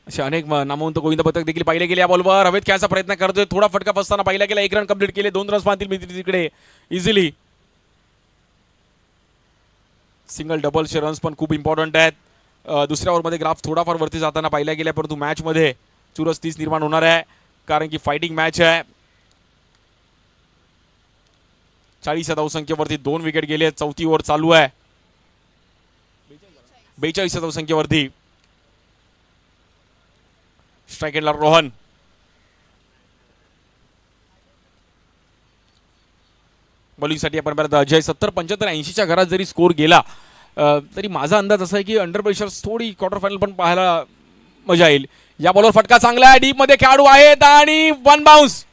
असे अनेक नामवंत गोविंद पथक देखील पाहिले गेले. या बॉलवर हवेत खेळायचा प्रयत्न करतोय. थोडा फटका फसताना पाहिला गेला. 1 रन कंप्लीट केले. 2 रन्स मारतील मित्र तिकडे इझिली. सिंगल डबलचे रन्स पण खूप इम्पॉर्टंट आहेत. दुसऱ्या ओव्हरमध्ये ग्राफ थोडाफार वरती जाताना पाहिला गेला परंतु मॅचमध्ये चुरस निर्माण होणार आहे कारण की फायटिंग मॅच आहे. 40 धावसंख्येवरती 2 विकेट गेले. 4थी ओव्हर चालू आहे. 42 धावसंख्येवरती. स्ट्राइक एंडला रोहन. बॉलिंगसाठी आपण पाहिलं अजय. 70, 75, 80च्या घरात जरी स्कोर गेला तरी माझा अंदाज असा आहे की अंडर प्रेशर थोडी क्वार्टर फायनल पण पाहायला मजा येईल. या बॉलवर फटका चांगला आहे. डीप मध्ये खेळाडू आहेत आणि 1 बाउन्स.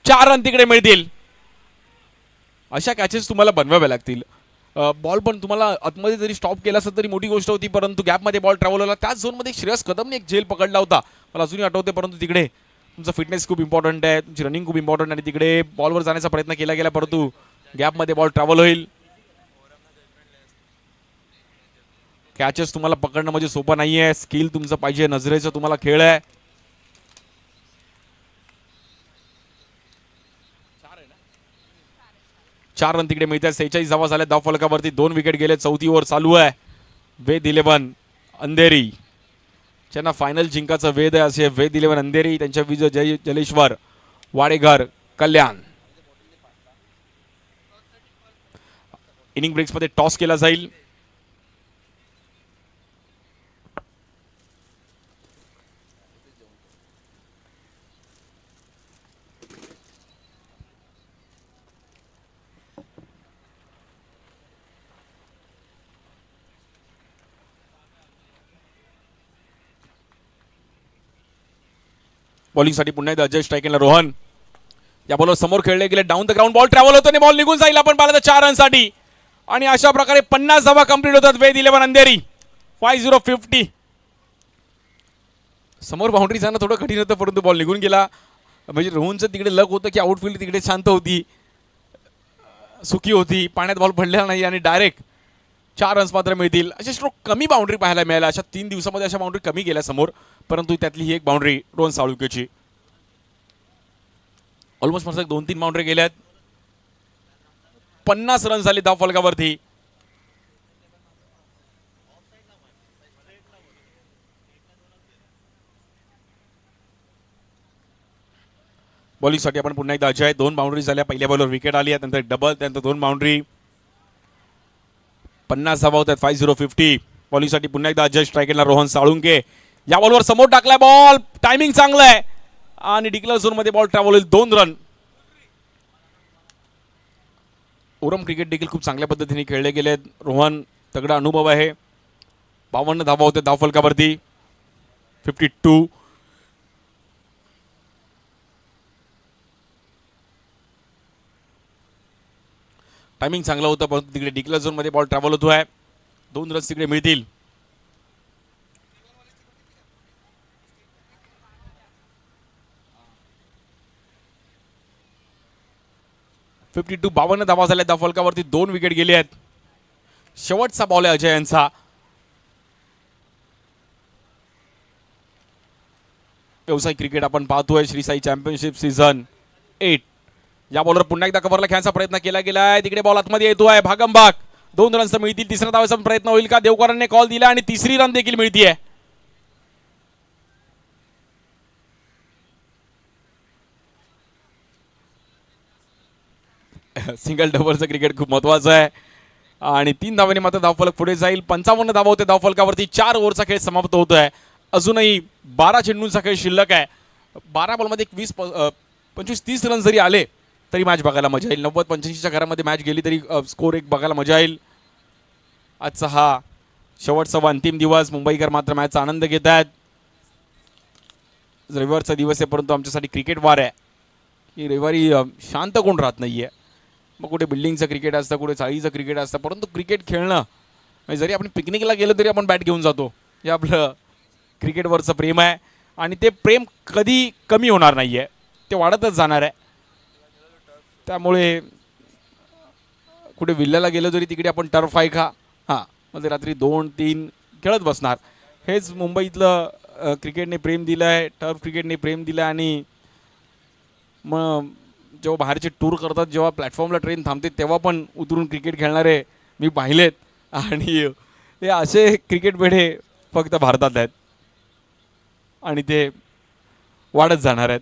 4 रन तिकडे मिळतील. अशा कॅचेस तुम्हाला बनवाव्या लागतील. बॉल पण तुम्हाला आतमध्ये जरी स्टॉप केला असत तरी मोठी गोष्ट होती परंतु गॅपमध्ये बॉल ट्रॅव्हल होला. त्याच झोनमध्ये श्रेयस कदमने एक झेल पकडला होता मला अजूनही आठवते. परंतु तिकडे तुमचा फिटनेस खूप इम्पॉर्टंट आहे, तुमची रनिंग खूप इम्पॉर्टंट आहे आणि तिकडे बॉलवर जाण्याचा प्रयत्न केला गेला परंतु गॅपमध्ये बॉल ट्रॅव्हल होईल. कॅचेस तुम्हाला पकडणं म्हणजे सोपं नाही आहे. स्किल तुमचं पाहिजे. नजरेचं तुम्हाला खेळ आहे. चार रन तिकडे मिळतात. 46 धावा झाल्या धाव फलकावरती. 2 विकेट गेले. 4थी ओव्हर चालू आहे. वेद 11 अंधेरी ज्यांना फायनल जिंकायचं वेद आहे असे वेद 11 अंधेरी. त्यांच्या विजय जय जलेश्वर वाडेघर कल्याण. इनिंग ब्रेक्स मध्ये टॉस केला जाईल. बॉलिंगसाठी पुन्हा एकदा अजय. स्ट्राइक एंडला रोहन. या बॉलवर समोर खेळले गेले. Down the ground ball travel होतो आणि बॉल निघून जाईल. आपण पाहिलं तर 4 रनसाठी आणि अशा प्रकारे 50 धावा कंप्लीट होतात. वेद 11 अंधेरी 5050. समोर बाउंड्री जाणं थोडं कठीण होतं, परंतु बॉल निघून गेला. म्हणजे रोहनचं तिकडे लक होतं की आउटफील्ड तिकडे शांत होती, सुखी होती, पाण्यात बॉल पडलेला नाही आणि डायरेक्ट 4 रन्स मात्र मिळतील. असे स्ट्रोक कमी बाउंड्री पाहायला मिळाल्या अशा 3 दिवसामध्ये, अशा बाउंड्री कमी गेल्या समोर, परंतु त्यातली ही एक बाउंड्री रोहन साळुंकेची. ऑलमोस्ट मला 2-3 बाउंड्री गेल्यात. 50 रन झाले धाव फलकावरती. बॉलिंगसाठी आपण पुन्हा एकदा अजय. 2 बाउंड्री झाल्या. पहिल्या बॉलवर विकेट आली, त्यानंतर डबल, त्यानंतर 2 बाउंड्री. 50 धावा होतात. 50-50. बॉलिंगसाठी पुन्हा एकदा अजय. स्ट्रायकेला रोहन साळुंके. या बॉलवर समोर टाकलाय बॉल. टायमिंग चांगलं आहे आणि डिक्लेअर झोन मध्ये बॉल ट्रॅव्हल होईल. 2 रन. ओरम क्रिकेट देखील खूप चांगल्या पद्धतीने खेळले गेले. रोहन तगडा अनुभव आहे. 52 धावा होते धाव फलकावरती. 52. टायमिंग चांगलं होतं, परंतु तिकडे डिक्लेअर झोन मध्ये बॉल ट्रॅव्हल होतोय. 2 रन्स तिकडे मिळतील. 52. 52 धावा झाल्या धाव फलकावरती. 2 विकेट गेले आहेत. शेवटचा बॉल आहे अजय यांचा. व्यावसायिक क्रिकेट आपण पाहतोय. Shri Sai championship season 8. या बॉलवर पुन्हा एकदा कव्हरला खेळण्याचा प्रयत्न केला गेलाय. तिकडे बॉल आतमध्ये येतोय. भागमभाग. 2 रन्स मिळतील. तिसरा धावाचा प्रयत्न होईल का? देवकरांनी कॉल दिला आणि तिसरी रन देखील मिळतीये. सिंगल डबलचं क्रिकेट खूप महत्वाचं आहे आणि 3 धावांनी मात्र धावफलक पुढे जाईल. 55 धावा होते धावफलकावरती. 4 ओव्हरचा खेळ समाप्त होतोय. अजूनही 12 चेंडूंचा खेळ शिल्लक आहे. 12 बॉलमध्ये 25-30 रन जरी आले तरी मॅच बघायला मजा येईल. 90-85च्या घरामध्ये मॅच गेली तरी स्कोर एक बघायला मजा येईल. आजचा हा शेवटचा व अंतिम दिवस. मुंबईकर मात्र मॅचचा आनंद घेत आहेत. रविवारचा दिवस आहे, परंतु आमच्यासाठी क्रिकेट वार आहे की रविवारी शांत कोण राहत नाहीये. मग कुठे बिल्डिंगचं क्रिकेट असतं, कुठे चाळीचं क्रिकेट असतं, परंतु क्रिकेट खेळणं म्हणजे जरी आपण पिकनिकला गेलो तरी आपण बॅट घेऊन जातो. हे आपलं क्रिकेटवरचं प्रेम आहे आणि ते प्रेम कधी कमी होणार नाही आहे, ते वाढतच जाणार आहे. त्यामुळे कुठे विल्ल्याला गेलो तरी तिकडे आपण टर्फ आहे का, हां, मग रात्री 2-3 खेळत बसणार. हेच मुंबईतलं क्रिकेटने प्रेम दिलं आहे, टर्फ क्रिकेटने प्रेम दिलं आहे. आणि मग जेव्हा बाहेरचे टूर करतात, जेव्हा प्लॅटफॉर्मला ट्रेन थांबते, तेव्हा पण उतरून क्रिकेट खेळणारे मी पाहिलेत. आणि हे असे क्रिकेट वेडे फक्त भारतात आहेत आणि ते वाढत जाणार आहेत.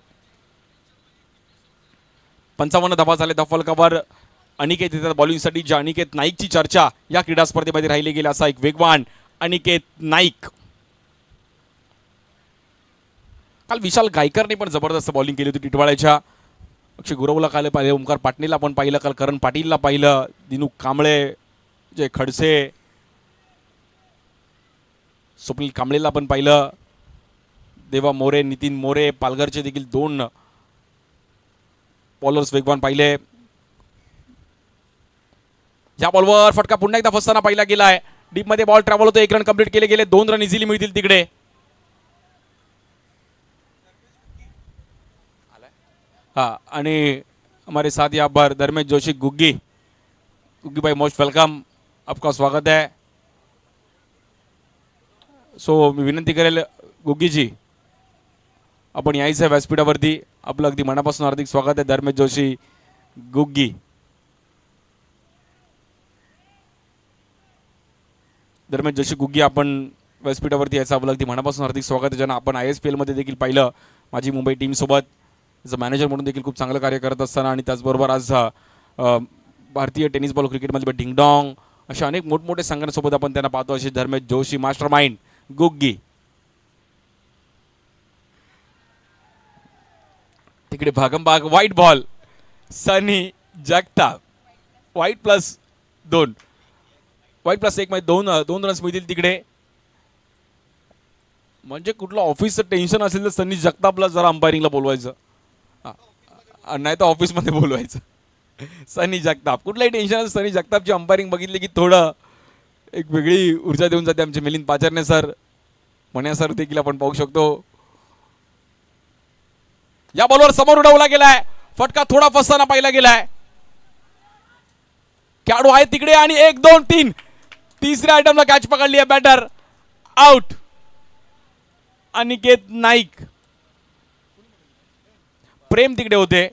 55 धावा झाले धावफलकावर. अनिकेत येतात बॉलिंगसाठी. ज्या अनिकेत नाईकची चर्चा या क्रीडा स्पर्धेमध्ये राहिली गेली, असा एक वेगवान अनिकेत नाईक. काल विशाल गायकरने पण जबरदस्त बॉलिंग केली होती टिटवाळ्याच्या. अक्षय गुरवला काल पाहिलं, ओमकार पाटणीला पण पाहिलं, काल करण पाटीलला पाहिलं, दिनू कांबळे, जय खडसे, स्वप्नील कांबळेला पण पाहिलं, देवा मोरे, नितीन मोरे, पालघरचे देखील 2 बॉलर्स वेगवान पाहिले. या बॉलवर फटका पुन्हा एकदा फसताना पाहिला गेलाय. डीप मध्ये बॉल ट्रॅव्हल होतो. 1 रन कंप्लीट केले गेले. 2 रन इझिली मिळतील तिकडे. हाँ, आणि हमारे साथ यहाँ पर धर्मेश जोशी गुग्गी भाई, मोस्ट वेलकम, आपका स्वागत है. सो मी विनंती करेल गुग्गीजी, आपण यायचं आहे व्यासपीठावरती. आपलं अगदी मनापासून हार्दिक स्वागत आहे धर्मेश जोशी गुग्गी. धर्मेश जोशी गुग्गी, आपण व्यासपीठावरती यायचं आपलं अगदी मनापासून हार्दिक स्वागत आहे. ज्यांना आपण ISPL मध्ये देखील पाहिलं, माझी मुंबई टीमसोबत मॅनेजर म्हणून देखील खूप चांगलं कार्य करत असताना, आणि त्याचबरोबर आज भारतीय टेनिस बॉल क्रिकेटमध्ये डिंगडॉंग अशा अनेक मोठमोठे संघांसोबत आपण त्यांना पाहतो. असे धर्मेश जोशी मास्टर माइंड गुग्गी. तिकडे भागमभाग व्हाईट बॉल. सनी जगताप व्हाईट +2, व्हाईट +1 मध्ये 2 रन्स मिळतील तिकडे. म्हणजे कुठलं ऑफिसचं टेन्शन असेल तर सनी जगतापला जरा अंपायरिंगला बोलवायचं, नाही तर ऑफिसमध्ये बोलवायचं. सनी जगताप, कुठलंही टेन्शन असेल सनी जगतापची अंपायरिंग बघितली की थोडं एक वेगळी ऊर्जा देऊन जाते. आमचे मिलिंद पाचरणे सर, मण्या सर देखील आपण पाहू शकतो. या बॉलवर समोर उडवला गेलाय, फटका थोडा फसताना पाहिला गेलाय. खेळाडू आहे तिकडे आणि 1 2 3 तिसऱ्या आयटमला कॅच पकडली आहे. Batter out. अनिकेत नाईक. प्रेम तिकडे होते.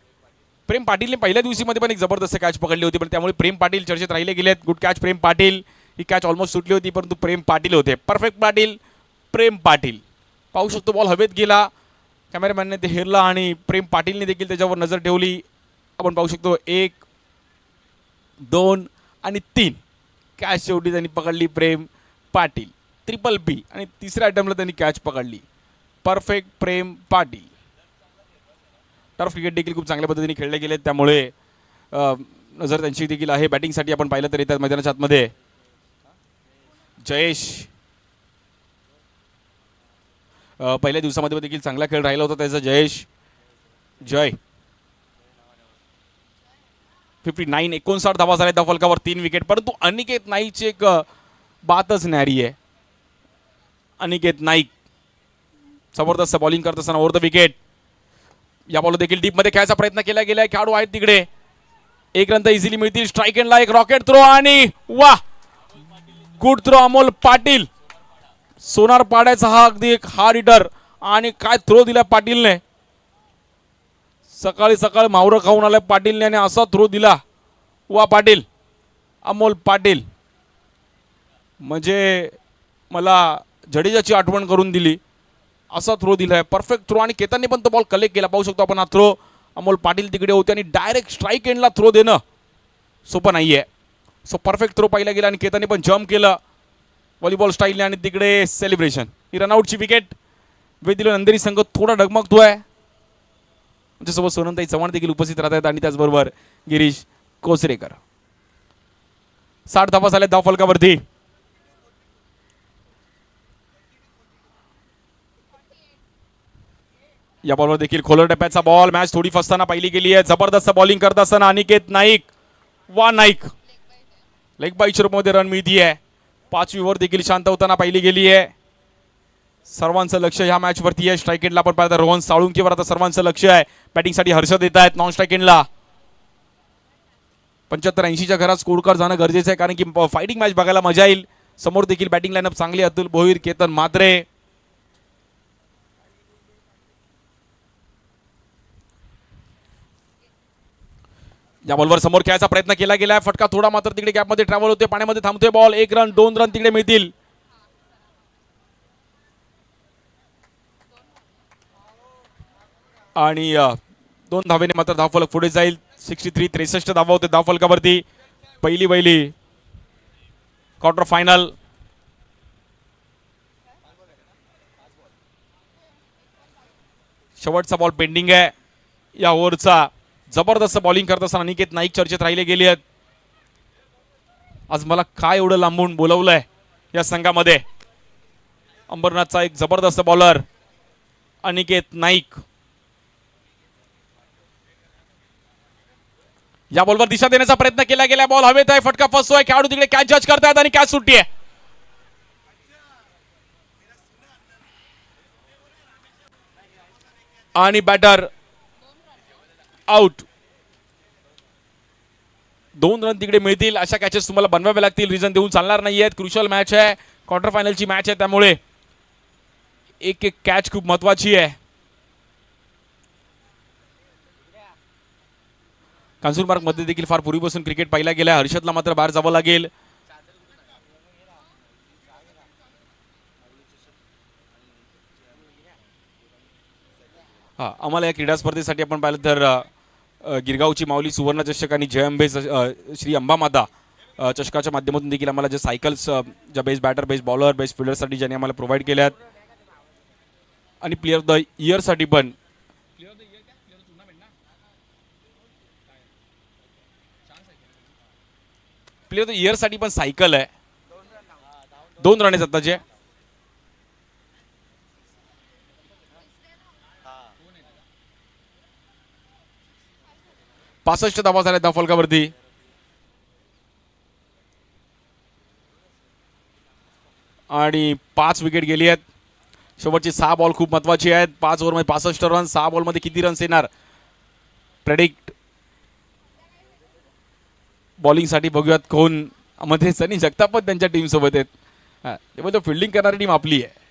प्रेम पाटीलने पहिल्या दिवशीमध्ये पण एक जबरदस्त कॅच पकडली होती, पण त्यामुळे प्रेम पाटील चर्चेत राहिले गेलेत. गुड कॅच प्रेम पाटील. ही कॅच ऑलमोस्ट सुटली होती, परंतु प्रेम पाटील होते. परफेक्ट पाटील, प्रेम पाटील. पाहू शकतो बॉल हवेत गेला, कॅमेरामॅनने ते हेरला आणि प्रेम पाटीलने देखील त्याच्यावर नजर ठेवली. आपण पाहू शकतो 1 2 आणि 3 कॅच शेवटी त्यांनी पकडली प्रेम पाटील. ट्रिपल बी आणि तिसऱ्या आयटमला त्यांनी कॅच पकडली. परफेक्ट प्रेम पाटील. टर्फ क्रिकेट देखील खूप चांगल्या पद्धतीने खेळले गेले, त्यामुळे नजर त्यांची देखील आहे. बॅटिंगसाठी आपण पाहिलं तर येतात मैदानाच्या आतमध्ये जयेश. पहिल्या दिवसामध्ये देखील चांगला खेळ राहिला होता त्याचा जयेश. जय 59 59 धावा झाल्या त्या फलकावर 3 विकेट. परंतु अनिकेत नाईकची एक बातच न्यारी आहे. अनिकेत नाईक जबरदस्त बॉलिंग करत असताना ओव्हर द विकेट. या बॉल देखील डीप मध्ये खेळायचा प्रयत्न केला गेलाय. खेळाडू आहेत तिकडे. 1 रन तर इझिली मिळतील. स्ट्राईक एंडला एक रॉकेट थ्रो आणि वा, गुड थ्रो अमोल पाटील. सोनार पाड्याचा हा अगदी एक हार्ड हिटर आणि काय थ्रो दिला पाटीलने. सकाळी सकाळी मावरं खाऊन आलाय पाटीलने आणि असा थ्रो दिला. वा पाटील, अमोल पाटील. म्हणजे मला जडेजाची आठवण करून दिली. असा थ्रो दिलाय, परफेक्ट थ्रो. आणि केतनने पण तो बॉल कलेक्ट केला. पाहू शकतो आपण हा थ्रो. अमोल पाटील तिकडे होते आणि डायरेक्ट स्ट्राईक एंडला थ्रो देणं सोपं नाहीये. सो परफेक्ट थ्रो पाहिला गेला आणि केतनने पण जम्प केलं व्हॉलीबॉल स्टाईलने आणि तिकडे सेलिब्रेशन. ही रनआउटची विकेट. वेदिलो नंदेरी संघ थोडा डगमगतोय. त्याच्यासोबत सोनमताई चव्हाण देखील उपस्थित राहत आहेत आणि त्याचबरोबर गिरीश कोसरेकर. 60 धावा झाल्या धाव फलकावरती. या बॉलवर देखील खोलर टप्प्याचा बॉल. मॅच थोडी फसताना पाहिली गेली आहे. जबरदस्त बॉलिंग करत असताना अनिकेत नाईक. वा नाईक. लेग बाईच्या रूपमध्ये रन मिळती आहे. 5वी ओव्हर देखील शांत होताना पाहिली गेली आहे. सर्वांचं लक्ष ह्या मॅच वरती आहे. स्ट्राईक एंडला आपण पाहता रोहन साळुंकेवर आता सर्वांचं लक्ष आहे. बॅटिंगसाठी हर्षद येत आहेत नॉन स्ट्राईक एंडला. 75-80च्या घरात स्कोर कार्ड जाणं गरजेचं आहे, कारण की फायटिंग मॅच बघायला मजा येईल. समोर देखील बॅटिंग लाईनअप चांगली. अतुल भोईर, केतन म्हात्रे. या बॉलवर समोर खेळायचा प्रयत्न केला गेलाय. फटका थोडा मात्र तिकडे गॅपमध्ये ट्रॅव्हल होते, पाण्यामध्ये थांबतोय बॉल. 1 रन 2 रन तिकडे मिळतील. आणि 2 धावेने मात्र धावफलक पुढे जाईल. 63 धावा होते धावफलकावरती. पहिली क्वार्टर फायनल. शेवटचा बॉल पेंडिंग आहे या ओव्हरचा. जबरदस्त बॉलिंग करत असताना अनिकेत नाईक चर्चेत राहिले गेले आहेत. आज मला काय एवढं लांबून बोलवलंय या संघामध्ये. अंबरनाथचा एक जबरदस्त बॉलर अनिकेत नाईक. या बॉलवर दिशा देण्याचा प्रयत्न केला गेला. बॉल हवेत आहे, फटका फसतोय. खेळाडू तिकडे कॅच जज करतायत आणि कॅच सुटतीये. आणि बॅटर आउट. 2 रन तिकडे मिळतील. अशा कॅचेस तुम्हाला बनवावे लागतील. रिझन देऊन चालणार नाहीयेत. क्रुशियल मॅच आहे, क्वार्टर फायनलची मॅच आहे, त्यामुळे एक एक कॅच खूप महत्वाची आहे. कांजूरमार्ग मध्ये देखील फार पूर्वीपासून क्रिकेट पाहिला गेला. हर्षदला मात्र बाहेर जावं लागेल. आम्हाला या क्रीडा स्पर्धेसाठी आपण पाहिलं तर गिरगावची माऊली सुवर्ण चषक आणि जय अंबे श्री अंबामाता चषकाच्या माध्यमातून देखील आम्हाला जे सायकल्स ज्या best batter, best bowler, best फिल्डरसाठी ज्यांनी आम्हाला प्रोव्हाइड केल्यात आणि प्लेअर ऑफ द इयरसाठी पण प्लेअर ऑफ द इयरसाठी पण सायकल आहे. 2 रन आहेत आताचे. पासष्ट धावा झाल्या त्या फलकावरती. आणि 5 विकेट गेली आहेत. शेवटचे 6 बॉल खूप महत्वाचे आहेत. 5 ओव्हरमध्ये 65 रन. 6 बॉलमध्ये किती रन्स येणार प्रेडिक्ट बॉलिंगसाठी बघूयात कोण. मध्ये सनी जगताप पण त्यांच्या टीम सोबत आहेत. तेव्हा तो फिल्डिंग करणारी टीम आपली आहे.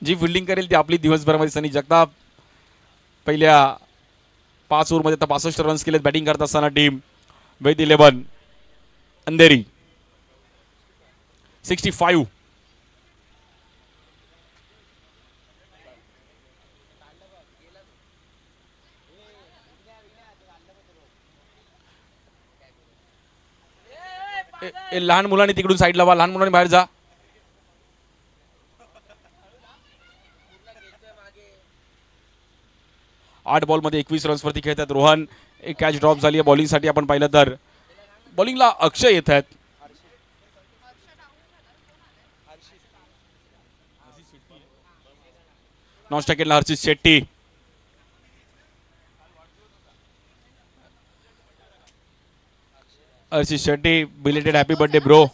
जी फिल्डिंग करेल ती आपली. दिवसभरामध्ये सनी जगताप पहिल्या 5 ओव्हरमध्ये आता 65 रन्स केलेत बॅटिंग करत असताना टीम. विथ 11 अंधेरी 65. लहान मुलांनी तिकडून साईडला व्हा. लहान मुलांनी बाहेर जा. आठ बॉलमध्ये 21 रन्सवरती खेळतात रोहन. एक कॅच ड्रॉप झाली आहे बॉलिंगसाठी. आपण पाहिलं तर बॉलिंगला अक्षय येत आहेत. Non Harshit Shetty. Harshit Shetty belated happy birthday bro.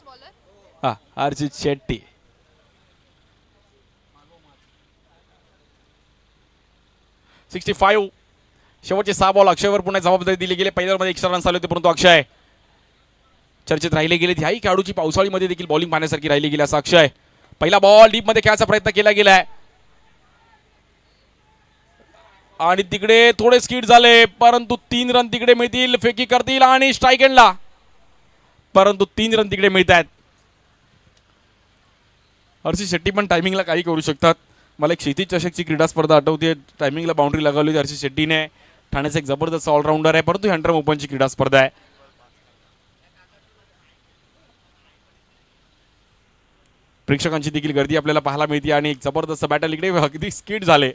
हा हर्षित शेट्टी. शेवटचे 6 बॉल अक्षयवर पुन्हा जबाबदारी दिली गेली. पहिल्या मध्ये 100 रन्स आले होते परंतु अक्षय चर्चेत राहिले गेले. ह्याही खेळाडूची पावसाळीमध्ये देखील बॉलिंग पाहण्यासारखी राहिली गेली. असा अक्षय पहिला बॉल डीप मध्ये खेळायचा प्रयत्न केला गेलाय आणि तिकडे थोडे स्किड झाले परंतु 3 रन तिकडे मिळतील. फेकी करतील आणि स्ट्राईक एंडला परंतु 3 रन तिकडे मिळत आहेत. हर्षित शेट्टी पण टायमिंगला काही करू शकतात. मला एक क्षितिज चषकची क्रीडा स्पर्धा आठवते. टायमिंगला बाउंड्री लगावली होती हर्षित शेट्टीने. ठाण्याचा एक जबरदस्त ऑलराऊंडर आहे परंतु हंड्रम ओपनची क्रीडा स्पर्धा आहे. प्रेक्षकांची देखील गर्दी आपल्याला पाहायला मिळते आणि एक जबरदस्त बॅटल इकडे अगदी स्किड झाले.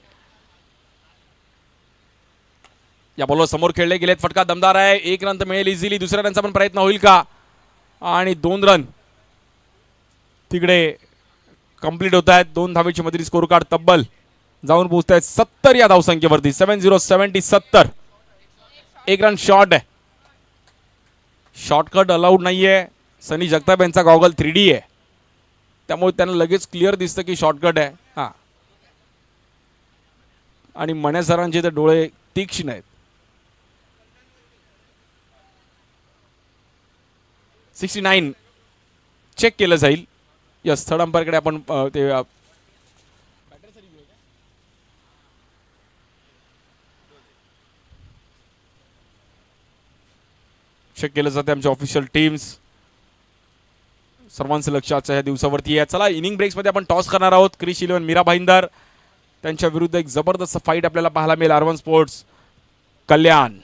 या बॉलवर समोर खेळले गेलेत. फटका दमदार आहे. 1 रन तर मिळेल इझिली. दुसऱ्या रनचा पण प्रयत्न होईल का आणि 2 रन तिकडे कंप्लीट होत आहेत. 2 धावेची मधली स्कोर कार्ड तब्बल जाऊन पोहोचत आहेत 70 या धावसंख्येवरती. 70. 1 रन शॉर्ट आहे. शॉर्टकट अलाउड नाहीये. सनी जगताप यांचा गॉगल 3D आहे त्यामुळे त्यांना लगेच क्लिअर दिसतं की शॉर्टकट आहे. हा आणि मण्या सरांचे तर डोळे तीक्ष्ण आहेत. 69 चेक केलं जाईल. यस थर्ड अंपायरकडे आपण ते चेक केलं जाते. आमच्या ऑफिशियल टीम्स सर्वांचं लक्ष आजच्या ह्या दिवसावरती आहे. चला इनिंग ब्रेक्समध्ये आपण टॉस करणार आहोत. क्रिश 11 मीरा भाईंदर त्यांच्या विरुद्ध एक जबरदस्त फाईट आपल्याला पाहायला मिळेल. R1 स्पोर्ट्स कल्याण.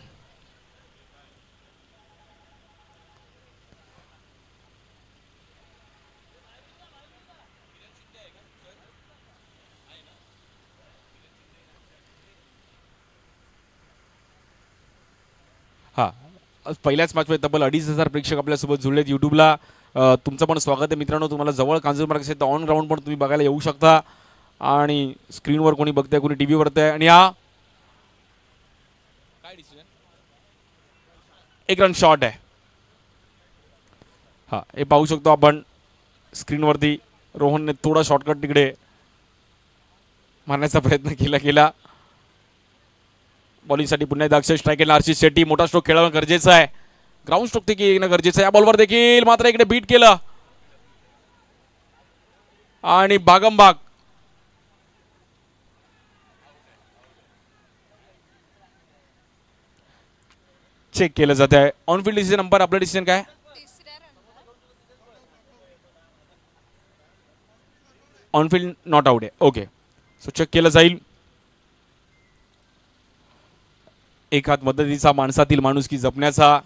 हा पहिल्याच मॅचमध्ये तब्बल 2,500 प्रेक्षक आपल्यासोबत जुळलेत युट्यूबला. तुमचं पण स्वागत आहे मित्रांनो. तुम्हाला जवळ कांजूरमार्ग असेल तर ऑन ग्राउंड पण तुम्ही बघायला येऊ शकता आणि स्क्रीनवर कोणी बघताय कोणी टीव्ही वरती आहे. आणि हा 1 रन शॉट आहे. हा हे पाहू शकतो आपण स्क्रीनवरती. रोहनने थोडा शॉर्टकट तिकडे मारण्याचा प्रयत्न केला. बॉलिंगसाठी पुन्हा एकदा अक्षय स्ट्राईक केला. हर्षित शेट्टी मोठा स्ट्रोक खेळणं गरजेचं आहे. ग्राउंड स्ट्रोक देखील येणं गरजेचं आहे. या बॉलवर देखील मात्र इकडे बीट केलं आणि भागमभाग चेक केलं जात आहे. ऑनफिल्ड डिसिजन अंपायर आपलं डिसिजन काय? ऑनफिल्ड नॉट आउट आहे. ओके सो चेक केलं जाईल. एक हात मदतीचा माणसातील माणुसकी जपण्याचा.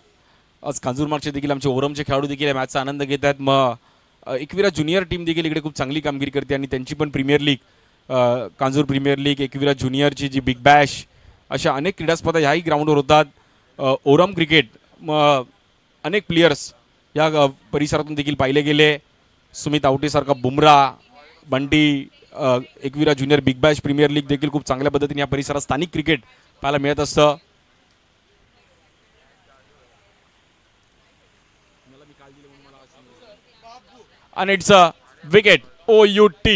आज कांजूरमार्गचे देखील आमचे ओरमचे खेळाडू देखील या मॅचचा आनंद घेत आहेत. मग एकविरा ज्युनियर टीम देखील इकडे खूप चांगली कामगिरी करते आणि त्यांची पण premier league Kanjur premier league Ekvira ज्युनियरची जी बिग बॅश अशा अनेक क्रीडा स्पर्धा ह्याही ग्राउंडवर होतात. ओरम क्रिकेट अनेक प्लेयर्स या परिसरातून देखील पाहिले गेले. सुमित आवटेसारखा Bumrah Bunty Ekvira junior big bash premier league देखील खूप चांगल्या पद्धतीने या परिसरात स्थानिक क्रिकेट पाहायला मिळत असतं. आणि it's a wicket. OUT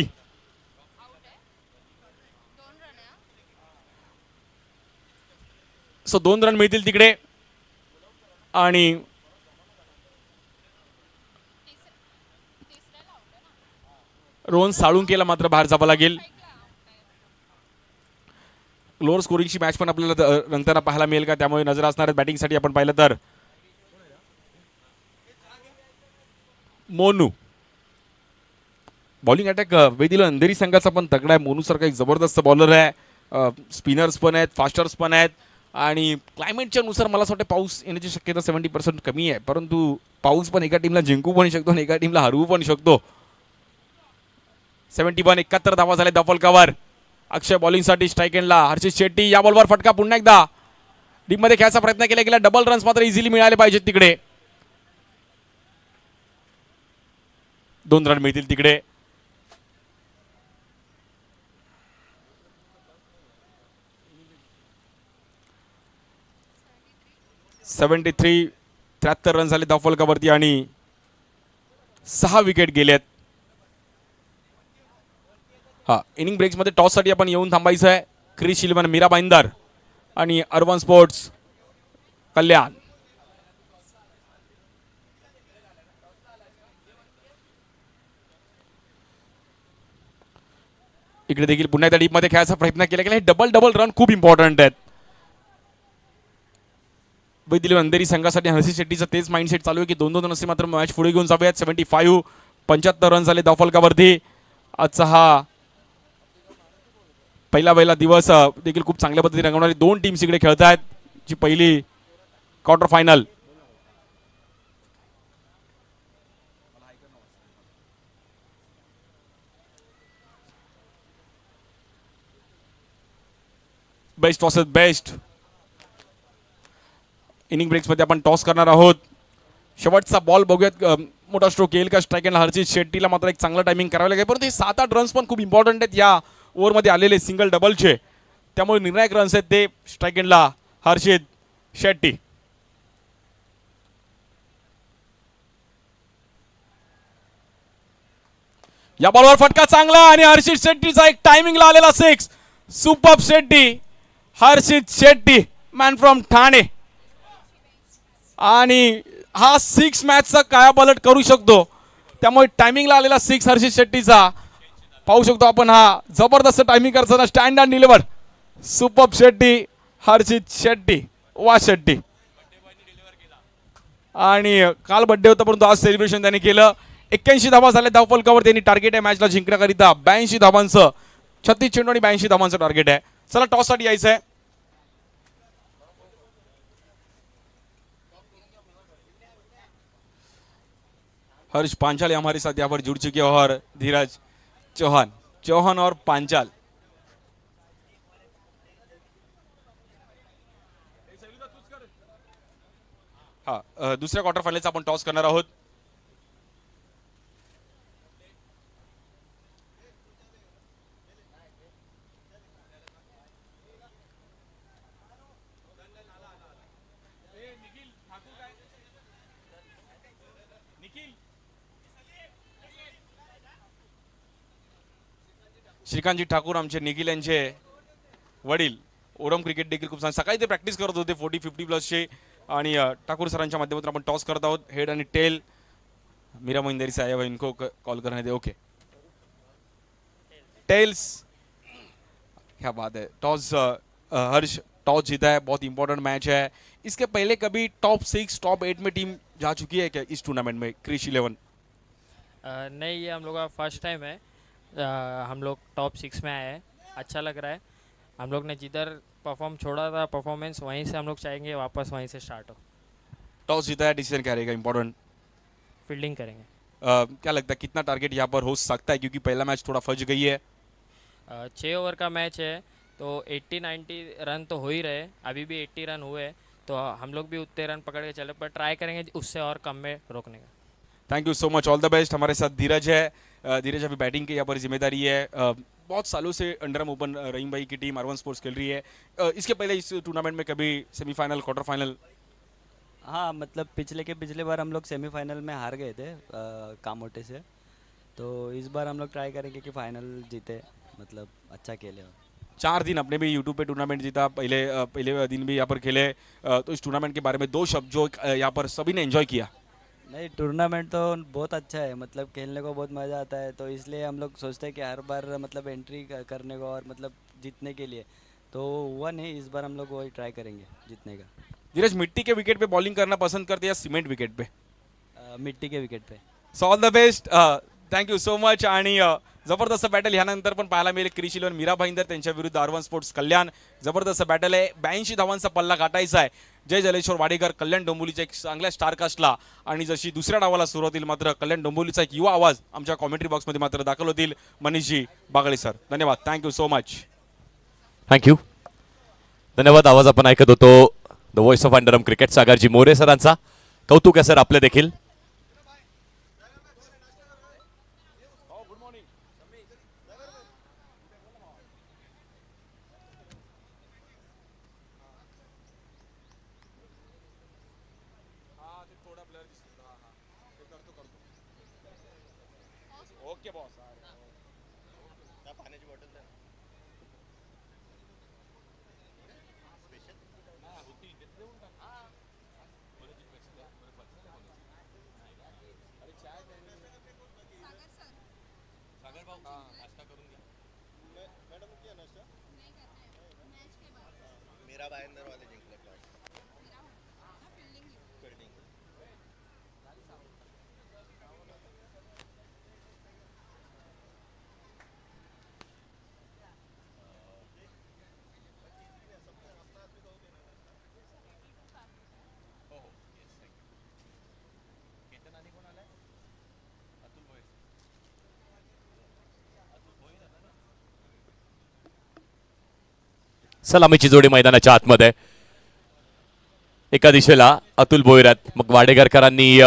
so 2 run मिळतील तिकडे. आणि रोहन साळुंकेला मात्र बाहेर जावं लागेल. लोअर स्कोरिंगची मॅच पण आपल्याला रंगताना पाहायला मिळेल का, त्यामुळे नजर असणार आहेत बॅटिंगसाठी. आपण पाहिलं तर मोनू बॉलिंग अटॅक वेदिला अंधेरी संघाचा पण तगडा आहे. मोनू सारखा एक जबरदस्त बॉलर आहे. स्पिनर्स पण आहेत, फास्टर्स पण आहेत. आणि क्लायमेटच्या नुसार मला असं वाटतं पाऊस येण्याची शक्यता 70% कमी आहे, परंतु पाऊस पण एका टीमला जिंकू पण शकतो आणि एका टीमला हरवू पण शकतो. 71 71 धावा झाले दफलकावर. अक्षय बॉलिंगसाठी स्ट्राईक एंडला. हर्षित शेट्टी या बॉलवर फटका पुन्हा एकदा डीप मध्ये खेळायचा प्रयत्न केला गेला. डबल रन्स मात्र इझिली मिळाले पाहिजेत तिकडे. 2 रन मिळतील तिकडे. सेव्हन्टी 73 रन झाले दफलकावरती आणि 6 विकेट गेलेत. हा इनिंग ब्रेक्समध्ये टॉससाठी आपण येऊन थांबायचं आहे. क्रिस 11 मीरा भाईंदर आणि अर्बन स्पोर्ट्स कल्याण. इकडे देखील पुन्हा एकदा डीप मध्ये खेळायचा प्रयत्न केला गेला. हे डबल रन खूप इम्पॉर्टंट आहेत. वैदिली अंधेरी संघासाठी हर्षित शेट्टीचं तेच माइंडसेट चालू आहे की 2-2 रन मात्र मॅच पुढे घेऊन जाऊयात. 75 75 रन झाले दफलकावरती. आजचा हा पहिला दिवस देखील खूप चांगल्या पद्धतीने रंगवणारी 2 टीम्स इकडे खेळत आहेत. जी पहिली quarter final. Best versus best. Inning ब्रेक्समध्ये आपण टॉस करणार आहोत. शेवटचा बॉल बघूयात मोठा स्ट्रोक येईल का. स्ट्राईक एंड हर्षित शेट्टीला मात्र एक चांगला टायमिंग करावं लागेल, परंतु 7-8 रन्स पण खूप इम्पॉर्टंट आहेत या ओव्हरमध्ये आलेले सिंगल डबलचे. त्यामुळे निर्णायक रन्स आहेत ते स्ट्राईक एंडला हर्षित शेट्टी. या बॉलवर फटका चांगला आणि हर्षित शेट्टीचा एक टायमिंगला आलेला 6. Super Shetty, Harshit Shetty man from Thane. आणि हा 6 मॅचचा कायापालट करू शकतो. त्यामुळे टायमिंगला आलेला 6 हर्षित शेट्टीचा पाहू शकतो आपण. हा जबरदस्त टायमिंग करताना stand and deliver. Super Shetty, Harshit Shetty, वा शेट्टी. आणि काल बर्थडे होता परंतु आज सेलिब्रेशन त्याने केलं. 81 धावा झाले धावफलकावर. त्यांनी टार्गेट आहे मॅचला जिंकण्याकरिता 82 धावांचं. 36 चेंडू आणि 82 धावांचं टार्गेट आहे. चला टॉस साठी यायचं आहे. हर्ष पांचाल हमारे साथ यहाँ पर जुड़ चुके हैं और धीरज चौहान और पांचाल. हा दुसऱ्या क्वार्टर फायनलचा आपण टॉस करणार आहोत. श्रीकांतजी ठाकूर आमचे निखिल यांचे वडील ओडम क्रिकेट देखील खूप सकाळी ते प्रॅक्टिस करत होते 40-50 प्लसचे. आणि ठाकूर सरांच्या माध्यमातून आपण टॉस करत आहोत. हेड आणि टेल. मीरा मोहिंदरी साहेब इनको कॉल करने दे. Okay tails. क्या बात है. टॉस हर्ष टॉस जीता है. बहुत इंपॉर्टेंट मैच है. इसके पहले कभी टॉप 6 टॉप 8 में टीम जा चुकी है क्या इस टूर्नामेंट में क्रिश 11? नहीं, ये हम लोग का फर्स्ट टाइम है. हम लोग टॉप 6 में आए हैं. अच्छा लग रहा है. हम लोग ने जिधर परफॉर्म छोड़ा था परफॉर्मेंस वहीं से हम लोग चाहेंगे वापस वहीं से स्टार्ट हो. टॉस जीता है, डिसीजन क्या रहेगा इंपॉर्टेंट? फील्डिंग करेंगे. क्या लगता है कितना टारगेट यहाँ पर हो सकता है, क्योंकि पहला मैच थोड़ा फंस गई है. 6 ओवर का मैच है तो 80-90 रन तो हो ही रहे. अभी भी 80 रन हुए तो हम लोग भी उतने रन पकड़ के चले, पर ट्राई करेंगे उससे और कम में रोकने का. Thank you so much, all the best. हमारे साथ धीरज है. धीरज अभी बैटिंग की यहाँ पर जिम्मेदारी है. बहुत सालों से अंडरम ओपन रहीम भाई की टीम अर्बन स्पोर्ट्स खेल रही है. इसके पहले इस टूर्नामेंट में कभी सेमीफाइनल क्वार्टर फाइनल? हाँ, मतलब पिछले बार हम लोग सेमीफाइनल में हार गए थे कामोटे से. तो इस बार हम लोग ट्राई करेंगे कि फाइनल जीते, मतलब अच्छा खेले. 4 दिन आपने भी यूट्यूब पे टूर्नामेंट जीता, पहले दिन भी यहाँ पर खेले, तो इस टूर्नामेंट के बारे में 2 शब्द जो यहाँ पर सभी ने एंजॉय किया। नहीं, टूर्नामेंट तो बहुत अच्छा है, मतलब खेलने को बहुत मज़ा आता है, तो इसलिए हम लोग सोचते हैं कि हर बार मतलब एंट्री करने को और मतलब जीतने के लिए, तो हुआ नहीं, इस बार हम लोग वही ट्राई करेंगे जीतने का। धीरज, मिट्टी के विकेट पे बॉलिंग करना पसंद करते या cement wicket pay? Mitti K wicket pay. So all the best, thank you so much. आणि जबरदस्त बॅटल ह्यानंतर पण पाहायला मिळेल. क्रिश इलेव्हन मीरा भाईंदर त्यांच्या विरुद्ध आर1 स्पोर्ट्स कल्याण. जबरदस्त बॅटल आहे. 82 धावांचा पल्ला गाठायचा आहे. जय जलेश्वर वाडेकर कल्याण डोंबिवलीच्या एक चांगल्या स्टारकास्टला, आणि जशी दुसऱ्या डावाला सुरू होतील मात्र कल्याण डोंबिवलीचा एक युवा आवाज आमच्या कॉमेंट्री बॉक्समध्ये मात्र दाखल होतील. मनीषजी बागळे सर, धन्यवाद. Thank you so much. थँक्यू, धन्यवाद. आवाज आपण ऐकत होतो द व्हॉइस ऑफ अंडरम क्रिकेट सागरजी मोरे सरांचा. कौतुक आहे सर आपले देखील. Okay boss. मीरा भाईंदर वाले जिंकले टॉस. सलामीची जोडी मैदानाच्या आतमध्ये. एका दिशेला अतुल भोईरात, मग वाडेकरांनी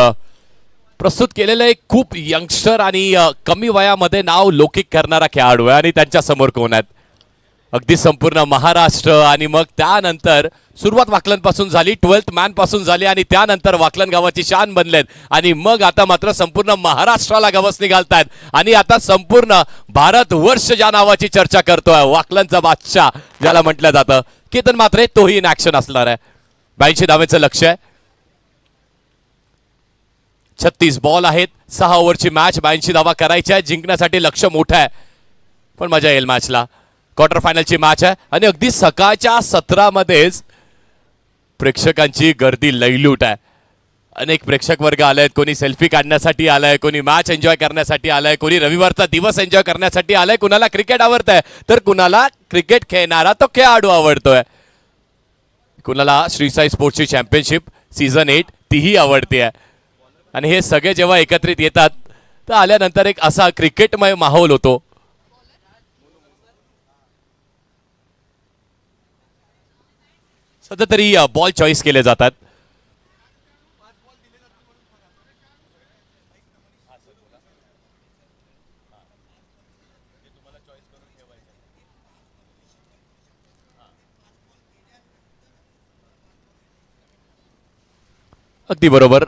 प्रस्तुत केलेलं एक खूप यंगस्टर आणि कमी वयामध्ये नाव लौकिक करणारा खेळाडू आहे. आणि त्यांच्या समोर कोण आहेत? अगदी संपूर्ण महाराष्ट्र. आणि मग त्यानंतर सुरुवात वाकलनपासून झाली, 12th मॅन पासून झाली, आणि त्यानंतर वाकलन गावाची शान बनलेत. आणि मग आता मात्र संपूर्ण महाराष्ट्राला गवसणी घालतायत. आणि आता संपूर्ण भारतवर्ष ज्या नावाची चर्चा करतोय, वाकलनचा बादशाह ज्याला म्हटलं जातं, केतन मात्रे, तोही इन ऍक्शन असणार आहे. 82 धावेचं लक्ष्य आहे. 36 बॉल आहेत, 6 ओव्हरची मॅच. 82 धावा करायच्या, जिंकण्यासाठी लक्ष्य मोठं आहे. पण मजा येईल मॅचला. क्वार्टर फायनलची मॅच आहे आणि अगदी सकाळच्या सत्रामध्येच प्रेक्षकांची गर्दी लईलूट आहे. अनेक प्रेक्षक वर्ग आलेत. कोणी सेल्फी काढण्यासाठी आलाय, कोणी मॅच एन्जॉय करण्यासाठी आलाय, कोणी रविवारचा दिवस एन्जॉय करण्यासाठी आलाय. कुणाला क्रिकेट आवडतंय तर कुणाला क्रिकेट खेळणारा तो खेळाडू आवडतोय. कुणाला श्री साई स्पोर्ट्सची चॅम्पियनशिप सीझन 8 तीही आवडते आहे. आणि हे सगळे जेव्हा एकत्रित येतात तर आल्यानंतर एक असा क्रिकेटमय माहोल होतो. सध्या तरी बॉल चॉईस केले जातात. अगदी बरोबर.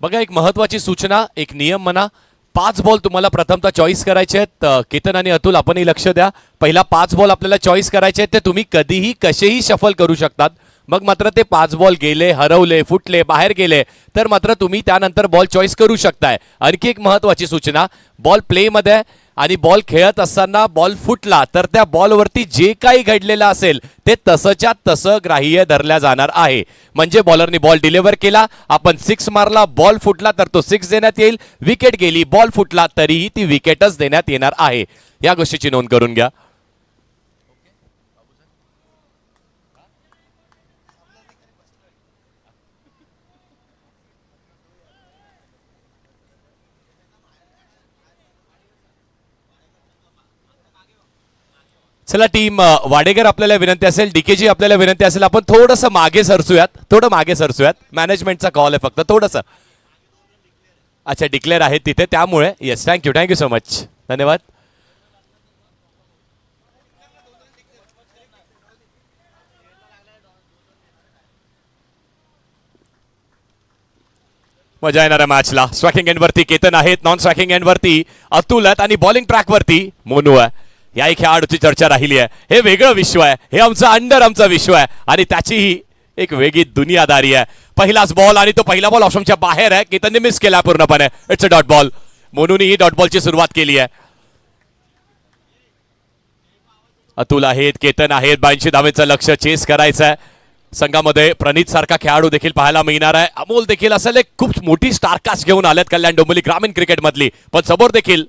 बघा, एक महत्वाची सूचना, एक नियम म्हणा. 5 बॉल तुम्हाला प्रथमतः चॉईस करायचे आहेत. केतन आणि अतुल, आपणही लक्ष द्या. पहिला 5 बॉल आपल्याला चॉईस करायचे आहेत. ते तुम्ही कधीही कसेही शफल करू शकतात. मग मात्र ते 5 बॉल गेले, हरवले, फुटले, बाहेर गेले तर मात्र तुम्ही त्यानंतर बॉल चॉईस करू शकताय. आणखी एक महत्वाची सूचना, बॉल प्लेमध्ये आणि बॉल खेळत असताना बॉल फुटला तर त्या बॉलवरती जे काही घडलेलं असेल ते तसंच्या तसं ग्राह्य धरल्या जाणार आहे. म्हणजे बॉलरनी बॉल डिलिव्हर केला, आपण 6 मारला, बॉल फुटला तर तो 6 देण्यात येईल. विकेट गेली, बॉल फुटला तरीही ती विकेटच देण्यात येणार आहे. या गोष्टीची नोंद करून घ्या. चला टीम वाडेकर, आपल्याला विनंती असेल, डीकेजी आपल्याला विनंती असेल, आपण थोडंसं मागे सरसूयात, थोडं मागे सरसूयात. मॅनेजमेंटचा कॉल आहे फक्त, थोडंसं. अच्छा, डिक्लेअर आहे तिथे, त्यामुळे येस. थँक्यू सो मच, धन्यवाद. मजा येणाऱ्या मॅचला. स्ट्रायकिंग एंड वरती केतन आहेत, नॉन स्ट्रायकिंग एंड वरती अतुल आहेत आणि बॉलिंग ट्रॅक वरती मोनू आहे. याही खेळाडूची चर्चा राहिली आहे. हे वेगळं विश्व आहे, हे आमचं विश्व आहे आणि त्याचीही एक वेगळी दुनियादारी आहे. पहिलाच बॉल आणि तो पहिला बॉल ऑप्शनच्या बाहेर आहे. केतनने मिस केला पूर्णपणे. It's a dot ball. मोनूने ही डॉट बॉलची सुरुवात केली आहे. अतुल आहेत, केतन आहेत, 82 धावेचं लक्ष चेस करायचं आहे. संघामध्ये प्रणित सारखा खेळाडू देखील पाहायला मिळणार आहे. अमोल देखील असेल एक खूप मोठी स्टारकास्ट घेऊन आलेत कल्याण डोंबिवली ग्रामीण क्रिकेट मधली. पण समोर देखील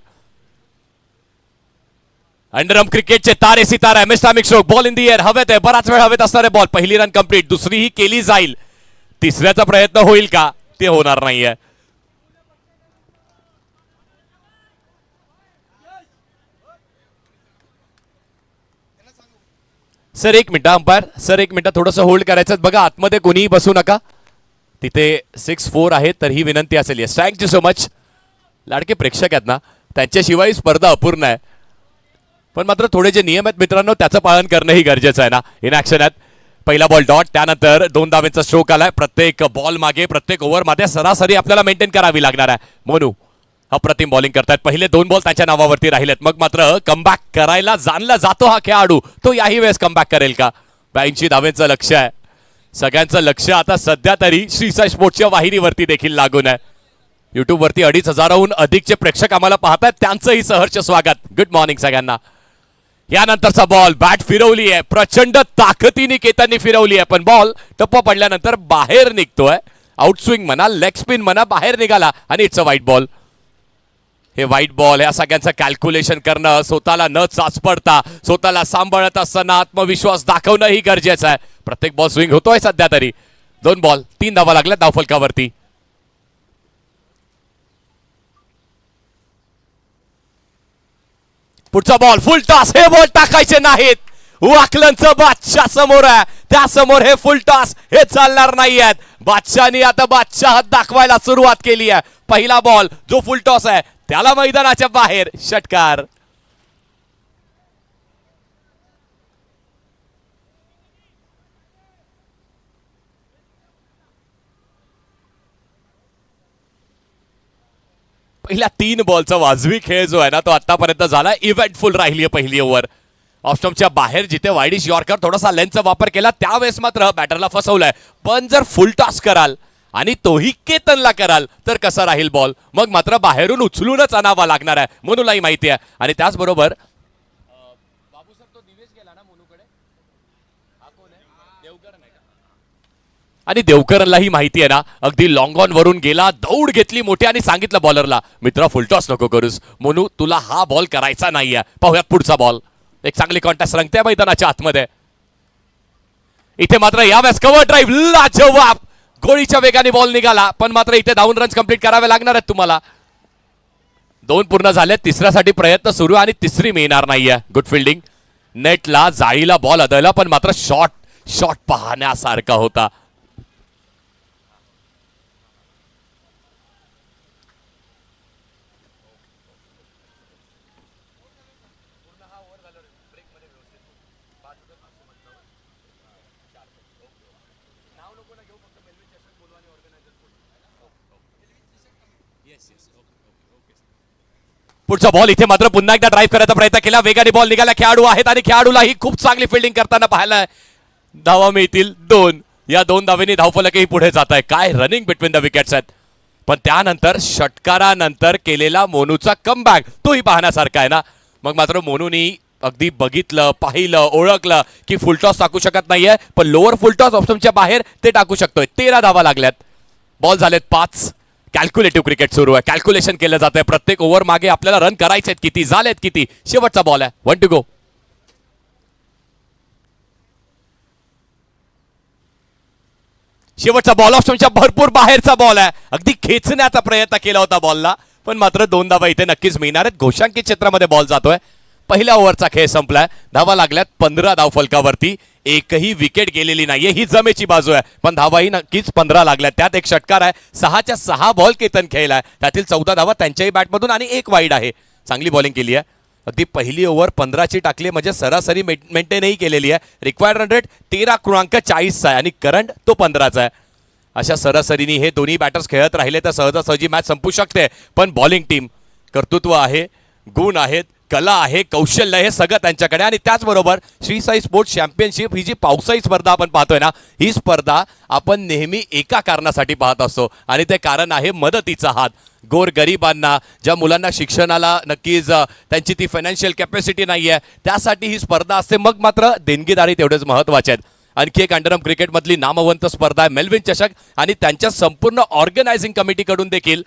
अंडरम क्रिकेटचे तारे सितारे mister stroke. Ball in the air, हवेत आहे, बराच वेळ हवेत असणारे बॉल. पहिली रन कंप्लीट, दुसरीही केली जाईल. तिसऱ्याचा प्रयत्न होईल का? ते होणार नाहीये. सर एक मिनिट अंपायर, सर एक मिनिट थोडंसं होल्ड करायचं. बघा आतमध्ये कोणीही बसू नका. तिथे 6-4 आहे तर ही विनंती असेल. Yes, thank you so much. लाडके प्रेक्षक आहेत ना, त्यांच्याशिवाय स्पर्धा अपूर्ण आहे. पण मात्र थोडे जे नियम आहेत मित्रांनो, त्याचं पालन करणंही गरजेचं आहे ना. इन ऍक्शन आहेत. पहिला बॉल डॉट, त्यानंतर 2 धावेचा स्ट्रोक आलाय. प्रत्येक बॉल मागे, प्रत्येक ओव्हर मध्ये सरासरी आपल्याला मेंटेन करावी लागणार आहे. मोनू अप्रतिम बॉलिंग करतायत. पहिले 2 बॉल त्याच्या नावावरती राहिलेत. मग मात्र कमबॅक करायला जाणला जातो हा खेळाडू. तो याही वेळेस कमबॅक करेल का? 82 धावेचं लक्ष आहे. सगळ्यांचं लक्ष आता सध्या तरी श्रीसाई स्पोर्ट्सच्या वाहिनीवरती देखील लागून आहे. युट्यूब वरती 2,500हून अधिकचे प्रेक्षक आम्हाला पाहतात. त्यांचंही सहर्ष स्वागत. गुड मॉर्निंग सगळ्यांना. यानंतरचा बॉल बॅट फिरवली आहे. प्रचंड ताकदीने केतनने फिरवली आहे. पण बॉल टप्पा पडल्यानंतर बाहेर निघतोय. आउटस्विंग म्हणा, लेग स्पिन म्हणा, बाहेर निघाला आणि इट्स अ वाईट बॉल. हे वाईट बॉल, या सगळ्यांचं कॅल्क्युलेशन करणं, स्वतःला न चाचपडता, स्वतःला सांभाळत असताना आत्मविश्वास दाखवणंही गरजेचं आहे. प्रत्येक बॉल स्विंग होतोय सध्या तरी. 2 बॉल 3 धावा लागल्या धावफलकावरती. पुढचा बॉल फुल टॉस. हे बॉल टाकायचे नाहीत. वाकलनचं बादशाह समोर आहे, त्या समोर हे फुल टॉस हे चालणार नाहीयेत. बादशाहनी आता बादशाह दाखवायला सुरुवात केली आहे. पहिला बॉल जो फुल टॉस आहे त्याला मैदानाच्या बाहेर षटकार. पहिल्या 3 बॉलचा वाजवी खेळ जो आहे ना, तो आतापर्यंत झाला. इव्हेंटफुल राहिली आहे पहिली ओव्हर. ऑफस्टम्पच्या बाहेर जिथे वाईडिश यॉर्कर थोडासा लेंथचा वापर केला त्यावेळेस मात्र बॅटरला फसवलंय. पण जर फुल टॉस कराल आणि तोही केतनला कराल तर कसा राहील बॉल? मग मात्र बाहेरून उचलूनच आणावा लागणार आहे. मोनूलाही माहिती आहे. आणि त्याचबरोबर बाबू सर, तो दिवेश गेला ना मोनूकडे, हा कोण आहे? देवकर नाही का? आणि देवकरलाही माहिती आहे ना, अगदी लॉंग ऑन वरून गेला, दौड घेतली मोठी आणि सांगितलं बॉलरला, मित्रा फुल टॉस नको करूस. मोनू तुला हा बॉल करायचा नाहीये. पाहूयात पुढचा बॉल. एक चांगली कॉन्टेस्ट रंगते मैदानाच्या आतमध्ये. इथे मात्र यावेळेस कव्हर ड्राईव्ह लाजवाब. गोळीच्या वेगाने बॉल निघाला. पण मात्र इथे 2 रन्स कंप्लीट करावे लागणार आहेत तुम्हाला. 2 पूर्ण झाले. तिसऱ्यासाठी प्रयत्न सुरू आणि तिसरी मिळणार नाहीये. Good fielding. नेटला जाळीला बॉल अदळला पण मात्र शॉट पाहण्यासारखा होता. पुढचा बॉल इथे मात्र पुन्हा एकदा ड्राईव्ह करायचा प्रयत्न केला. वेगाने बॉल निघाला. खेळाडू आहेत आणि खेळाडूलाही खूप चांगली फिल्डिंग करताना पाहायला. धावा मिळतील 2. या 2 धावेनी धावफलकही पुढे जात आहे. काय रनिंग बिटवीन द विकेट्स आहेत. पण त्यानंतर षटकारानंतर केलेला मोनूचा कमबॅक तोही पाहण्यासारखा आहे ना. मग मात्र मोनूनी अगदी बघितलं, पाहिलं, ओळखलं की फुलटॉस टाकू शकत नाहीये. पण लोअर फुलटॉस ऑप्शनच्या बाहेर ते टाकू शकतोय. 13 धावा लागल्यात. बॉल झालेत 5. कॅल्क्युलेटिव्ह क्रिकेट सुरू आहे. कॅल्क्युलेशन केलं जात आहे. प्रत्येक ओव्हर मागे आपल्याला रन करायचे आहेत किती, झालेत किती. शेवटचा बॉल आहे. 1 टू गो. शेवटचा बॉल ऑप्शनच्या भरपूर बाहेरचा बॉल आहे. अगदी खेचण्याचा प्रयत्न केला होता बॉलला. पण मात्र 2 धावा इथे नक्कीच मिळणार आहेत. घोषांकित क्षेत्रामध्ये बॉल जातोय. पहिल्या ओव्हरचा खेळ संपलाय. धावा लागल्यात 15 धावफलकावरती. एकही विकेट गेलेली नाहीये. ही जमेची बाजू आहे. पण धावाही नक्कीच 15 लागल्यात. त्यात एक षटकार आहे. 6च्या 6 बॉल केतन खेळलाय. त्यातील 14 धावा त्यांच्याही बॅटमधून आणि 1 वाईड आहे. चांगली बॉलिंग केली आहे. अगदी पहिली ओव्हर 15ची टाकली म्हणजे सरासरी मेंटेनही केलेली आहे. रिक्वायर्ड रन रेट 13.40 आहे आणि करंट तो 15चा आहे. अशा सरासरीने हे दोन्ही बॅटर्स खेळत राहिले तर सहजासहजी मॅच संपू शकते. पण बॉलिंग टीम, कर्तृत्व आहे, गुण आहेत, कला आहे, कौशल्य हे सगळं त्यांच्याकडे. आणि त्याचबरोबर श्री साई स्पोर्ट्स चॅम्पियनशिप ही जी पावसाळी स्पर्धा आपण पाहतोय ना, ही स्पर्धा आपण नेहमी एका कारणासाठी पाहत असतो आणि ते कारण आहे मदतीचा हात. गोरगरिबांना, ज्या मुलांना शिक्षणाला नक्कीच त्यांची ती फायनान्शियल कॅपॅसिटी नाही आहे, त्यासाठी ही स्पर्धा असते. मग मात्र देणगीदारी तेवढेच महत्त्वाचे आहेत. आणखी एक अंडरआर्म क्रिकेटमधली नामवंत स्पर्धा आहे मेलविन चषक आणि त्यांच्या संपूर्ण ऑर्गनायझिंग कमिटीकडून देखील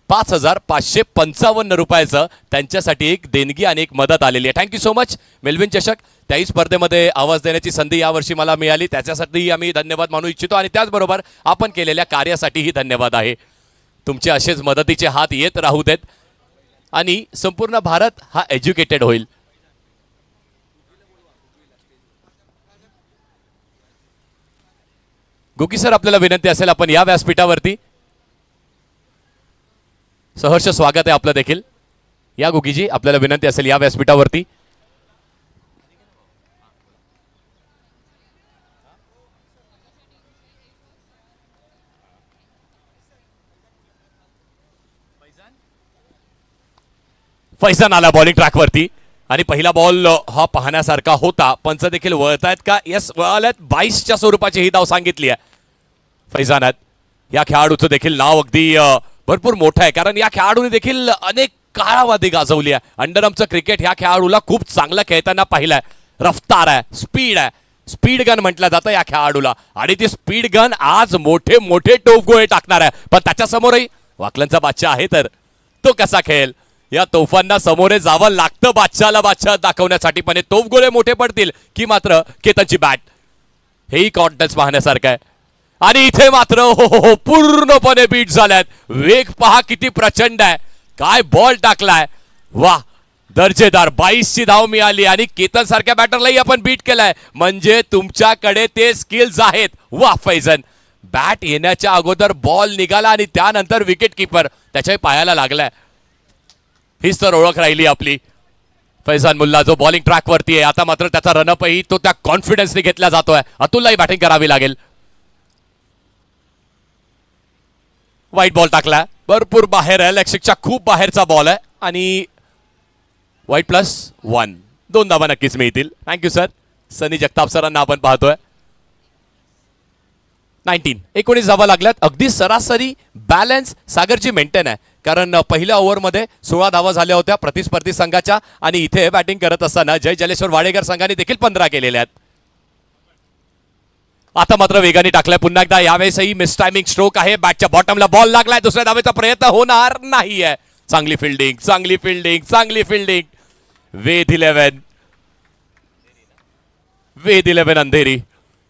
5,555 रुपयाचं त्यांच्यासाठी एक देणगी आणि एक मदत आलेली आहे. थँक्यू सो मच मेलविन चषक. त्याही स्पर्धेमध्ये आवाज देण्याची संधी यावर्षी मला मिळाली, त्याच्यासाठीही आम्ही धन्यवाद मानू इच्छितो आणि त्याचबरोबर आपण केलेल्या कार्यासाठीही धन्यवाद आहे. तुमचे असेच मदतीचे हात येत राहू देत आणि संपूर्ण भारत हा एज्युकेटेड होईल. गुकी सर, आपल्याला विनंती असेल आपण या व्यासपीठावरती. सहर्ष स्वागत आहे आपलं देखील. या गुकीजी, आपल्याला विनंती असेल या व्यासपीठावरती. फैजान आला बॉलिंग ट्रॅकवरती आणि पहिला बॉल हा पाहण्यासारखा होता. पंच देखील वळतायत का? यस, वळाल्यात. 22च्या स्वरूपाची ही धाव सांगितली आहे फैजानात. या खेळाडूचं देखील नाव अगदी भरपूर मोठं आहे, कारण या खेळाडूने देखील अनेक काळावधी गाजवली आहे. अंडरआर्मचं क्रिकेट ह्या खेळाडूला खूप चांगलं खेळताना पाहिलंय. रफ्तार आहे, स्पीड आहे, स्पीड गन म्हटलं जातं या खेळाडूला आणि ती स्पीड गन आज मोठे मोठे टोपगोळे टाकणार आहे. पण त्याच्यासमोरही वाकलनचा बादशाह आहे, तर तो कसा खेळेल? या तोफांना समोरे जावं लागतं बादशाहला बादशाह दाखवण्यासाठी. पण हे तोफगोळे मोठे पडतील की मात्र केतनची बॅट, हेही कॉन्टेस्ट पाहण्यासारखं आहे. आणि इथे मात्र हो पूर्णपणे बीट झाल्यात. वेग पहा किती प्रचंड आहे, काय बॉल टाकलाय, वा दर्जेदार. 22ची धाव मिळाली आणि केतन सारख्या बॅटरलाही आपण बीट केलाय, म्हणजे तुमच्याकडे ते स्किल्स आहेत. वा फैजन, बॅट येण्याच्या अगोदर बॉल निघाला आणि त्यानंतर विकेट किपर त्याच्याही पायाला लागलाय. हीच तर ओळख राहिली आपली. फैजान मुल्ला जो बॉलिंग ट्रॅकवरती आहे, आता मात्र त्याचा रनअपही तो त्या कॉन्फिडन्सने घेतला जातोय. अतुललाही बॅटिंग करावी लागेल. वाईट बॉल टाकला, भरपूर बाहेर आहे, लेग खूप बाहेरचा बॉल आहे आणि वाईट +1. 2 धावा नक्कीच मिळतील. Thank you sir. सनी जगताप सरांना आपण पाहतोय. 19 धावा लागल्यात. अगदी सरासरी बॅलन्स सागरची मेंटेन आहे, कारण पहिल्या ओव्हरमध्ये 16 धावा झाल्या होत्या प्रतिस्पर्धी संघाच्या आणि इथे बॅटिंग करत असताना जय जलेश्वर वाडेकर संघाने देखील 15 केलेल्या आहेत. आता मात्र वेगाने टाकलाय पुन्हा एकदा. यावेळेसही मिस टायमिंग स्ट्रोक आहे. बॅटच्या बॉटमला बॉल लागलाय. दुसऱ्या धावेचा प्रयत्न होणार नाहीये. चांगली फिल्डिंग, चांगली फिल्डिंग, चांगली फिल्डिंग. वेद 11 अंधेरी.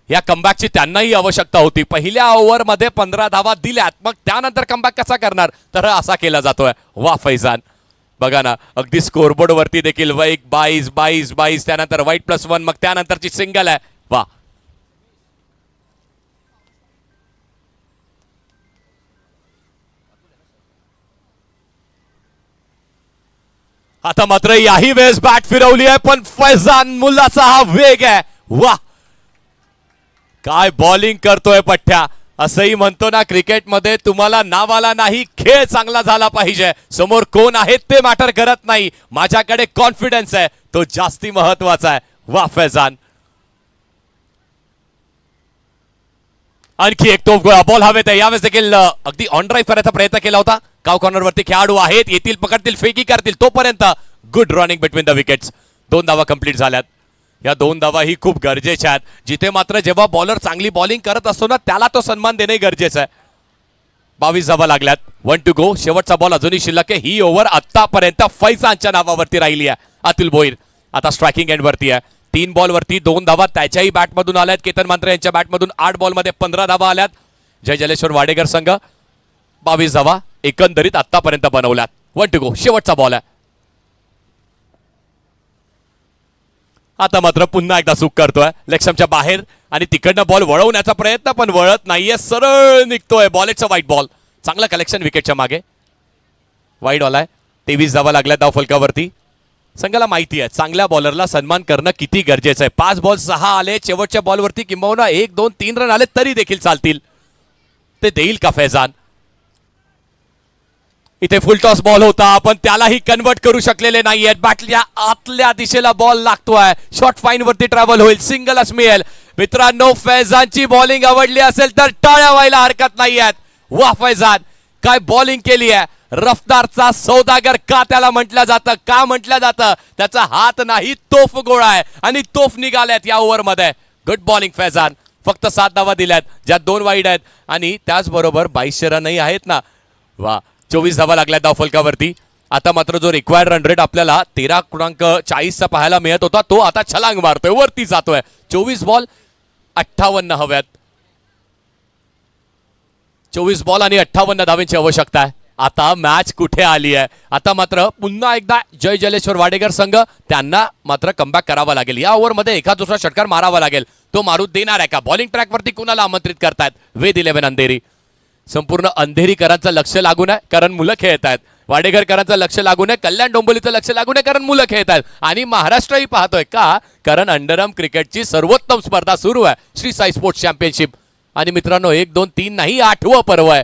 या कमबॅकची त्यांनाही आवश्यकता होती. पहिल्या ओव्हरमध्ये 15 धावा दिल्यात, मग त्यानंतर कमबॅक कसा करणार? तर असा केला जातोय. वा फैजान, बघा ना, अगदी स्कोरबोर्ड वरती देखील 22 त्यानंतर वाईट +1, मग त्यानंतरची सिंगल आहे. वा, आता मात्र याही वेळेस बॅट फिरवली आहे, पण फैजान मुल्लाचा हा वेग आहे. वा, काय बॉलिंग करतोय पठ्ठ्या. असंही म्हणतो ना क्रिकेटमध्ये, तुम्हाला नावाला नाही, खेळ चांगला झाला पाहिजे. समोर कोण आहेत ते मॅटर करत नाही, माझ्याकडे कॉन्फिडन्स आहे, तो जास्ती महत्वाचा आहे. वा फैजान, आणखी एक तोफ गोळा. बॉल हवेत आहे. यावेळेस देखील अगदी ऑन ड्राईव्ह करायचा प्रयत्न केला होता. काव कॉर्नरवरती खेळाडू आहेत, येतील, पकडतील, फेकी करतील, तोपर्यंत good running between the wickets. 2 धावा कंप्लीट झाल्यात. या 2 धावा ही खूप गरजेच्या आहेत. जिथे मात्र जेव्हा बॉलर चांगली बॉलिंग करत असतो ना, त्याला तो सन्मान देणे गरजेचं आहे. 22 धावा लागल्यात. 1 टू गो. शेवटचा बॉल अजूनही शिल्लक आहे. ही ओव्हर आतापर्यंत फैजानच्या नावावरती राहिली आहे. अतुल भोईर आता स्ट्रायकिंग एंडवरती आहे. 3 बॉलवरती 2 धावा त्याच्याही बॅटमधून आल्यात. केतन मांत्रे यांच्या बॅटमधून 8 बॉलमध्ये 15 धावा आल्यात. जय जलेश्वर वाडेकर संघ 22 धावा एकंदरीत आतापर्यंत बनवल्यात. 1 टू गो. शेवटचा बॉल आहे. आता मात्र पुन्हा एकदा चूक करतोय लेगस्टंपच्या बाहेर आणि तिकडनं बॉल वळवण्याचा प्रयत्न, पण वळत नाहीये, सरळ निघतोय. बॉलेटचा वाईट बॉल. चांगलं कलेक्शन विकेटच्या मागे. वाईट बॉल आहे. 23 धावा लागल्या धाव फलकावरती. संघाला माहिती आहे चांगल्या बॉलरला सन्मान करणं किती गरजेचं आहे. 5 बॉल 6 आले. शेवटच्या बॉलवरती किंबहुना 1, 2, 3 रन आले तरी देखील चालतील. ते देईल का फैजान? इथे फुल टॉस बॉल होता पण त्यालाही कन्वर्ट करू शकलेले नाहीयेत. बॅटच्या आतल्या दिशेला बॉल लागतोय. शॉर्ट फाईन वरती ट्रॅव्हल होईल, सिंगलच मिळेल. मित्रांनो, फैजानची बॉलिंग आवडली असेल तर टाळ्या व्हायला हरकत नाहीयेत. वा फैजान, काय बॉलिंग केली आहे. रफ्तारचा सौदागर का त्याला म्हटलं जातं, का म्हटलं जातं? त्याचा हात नाही, तोफ गोळा आहे आणि तोफ निघाल्यात या ओव्हरमध्ये. Good bowling Faizan. फक्त 7 धावा दिल्यात, ज्यात 2 वाईड आहेत आणि त्याचबरोबर 22 रनही आहेत ना. वा, 24 धावा लागल्या धावफलकावरती. आता मात्र जो रिक्वायर्ड रन रेट आपल्याला 13.40 चा पाहायला मिळत होता, तो आता छलांग मारतोय, वरती जातोय. 24 बॉल 58 हव्यात. 24 बॉल आणि 58 धावांची आवश्यकता आहे. आता मॅच कुठे आली आहे? आता मात्र पुन्हा एकदा जय जलेश्वर वाडेकर संघ, त्यांना मात्र कमबॅक करावा लागेल. या ओव्हरमध्ये एका दुसरा षटकार मारावा लागेल. तो मारू देणार आहे का? बॉलिंग ट्रॅकवरती कुणाला आमंत्रित करतायत? वेद 11 अंधेरी. संपूर्ण अंधेरीकरांचं लक्ष लागून आहे कारण मुलं खेळत आहेत. वाडेकरकरांचं लक्ष लागून आहे, कल्याण डोंबिवलीचं लक्ष लागून आहे कारण मुलं खेळत आहेत. आणि महाराष्ट्रही पाहतोय का? कारण अंडरआर्म क्रिकेटची सर्वोत्तम स्पर्धा सुरू आहे, श्री साई स्पोर्ट्स चॅम्पियनशिप. आणि मित्रांनो, 1 2 3 नाही, 8वं पर्व आहे.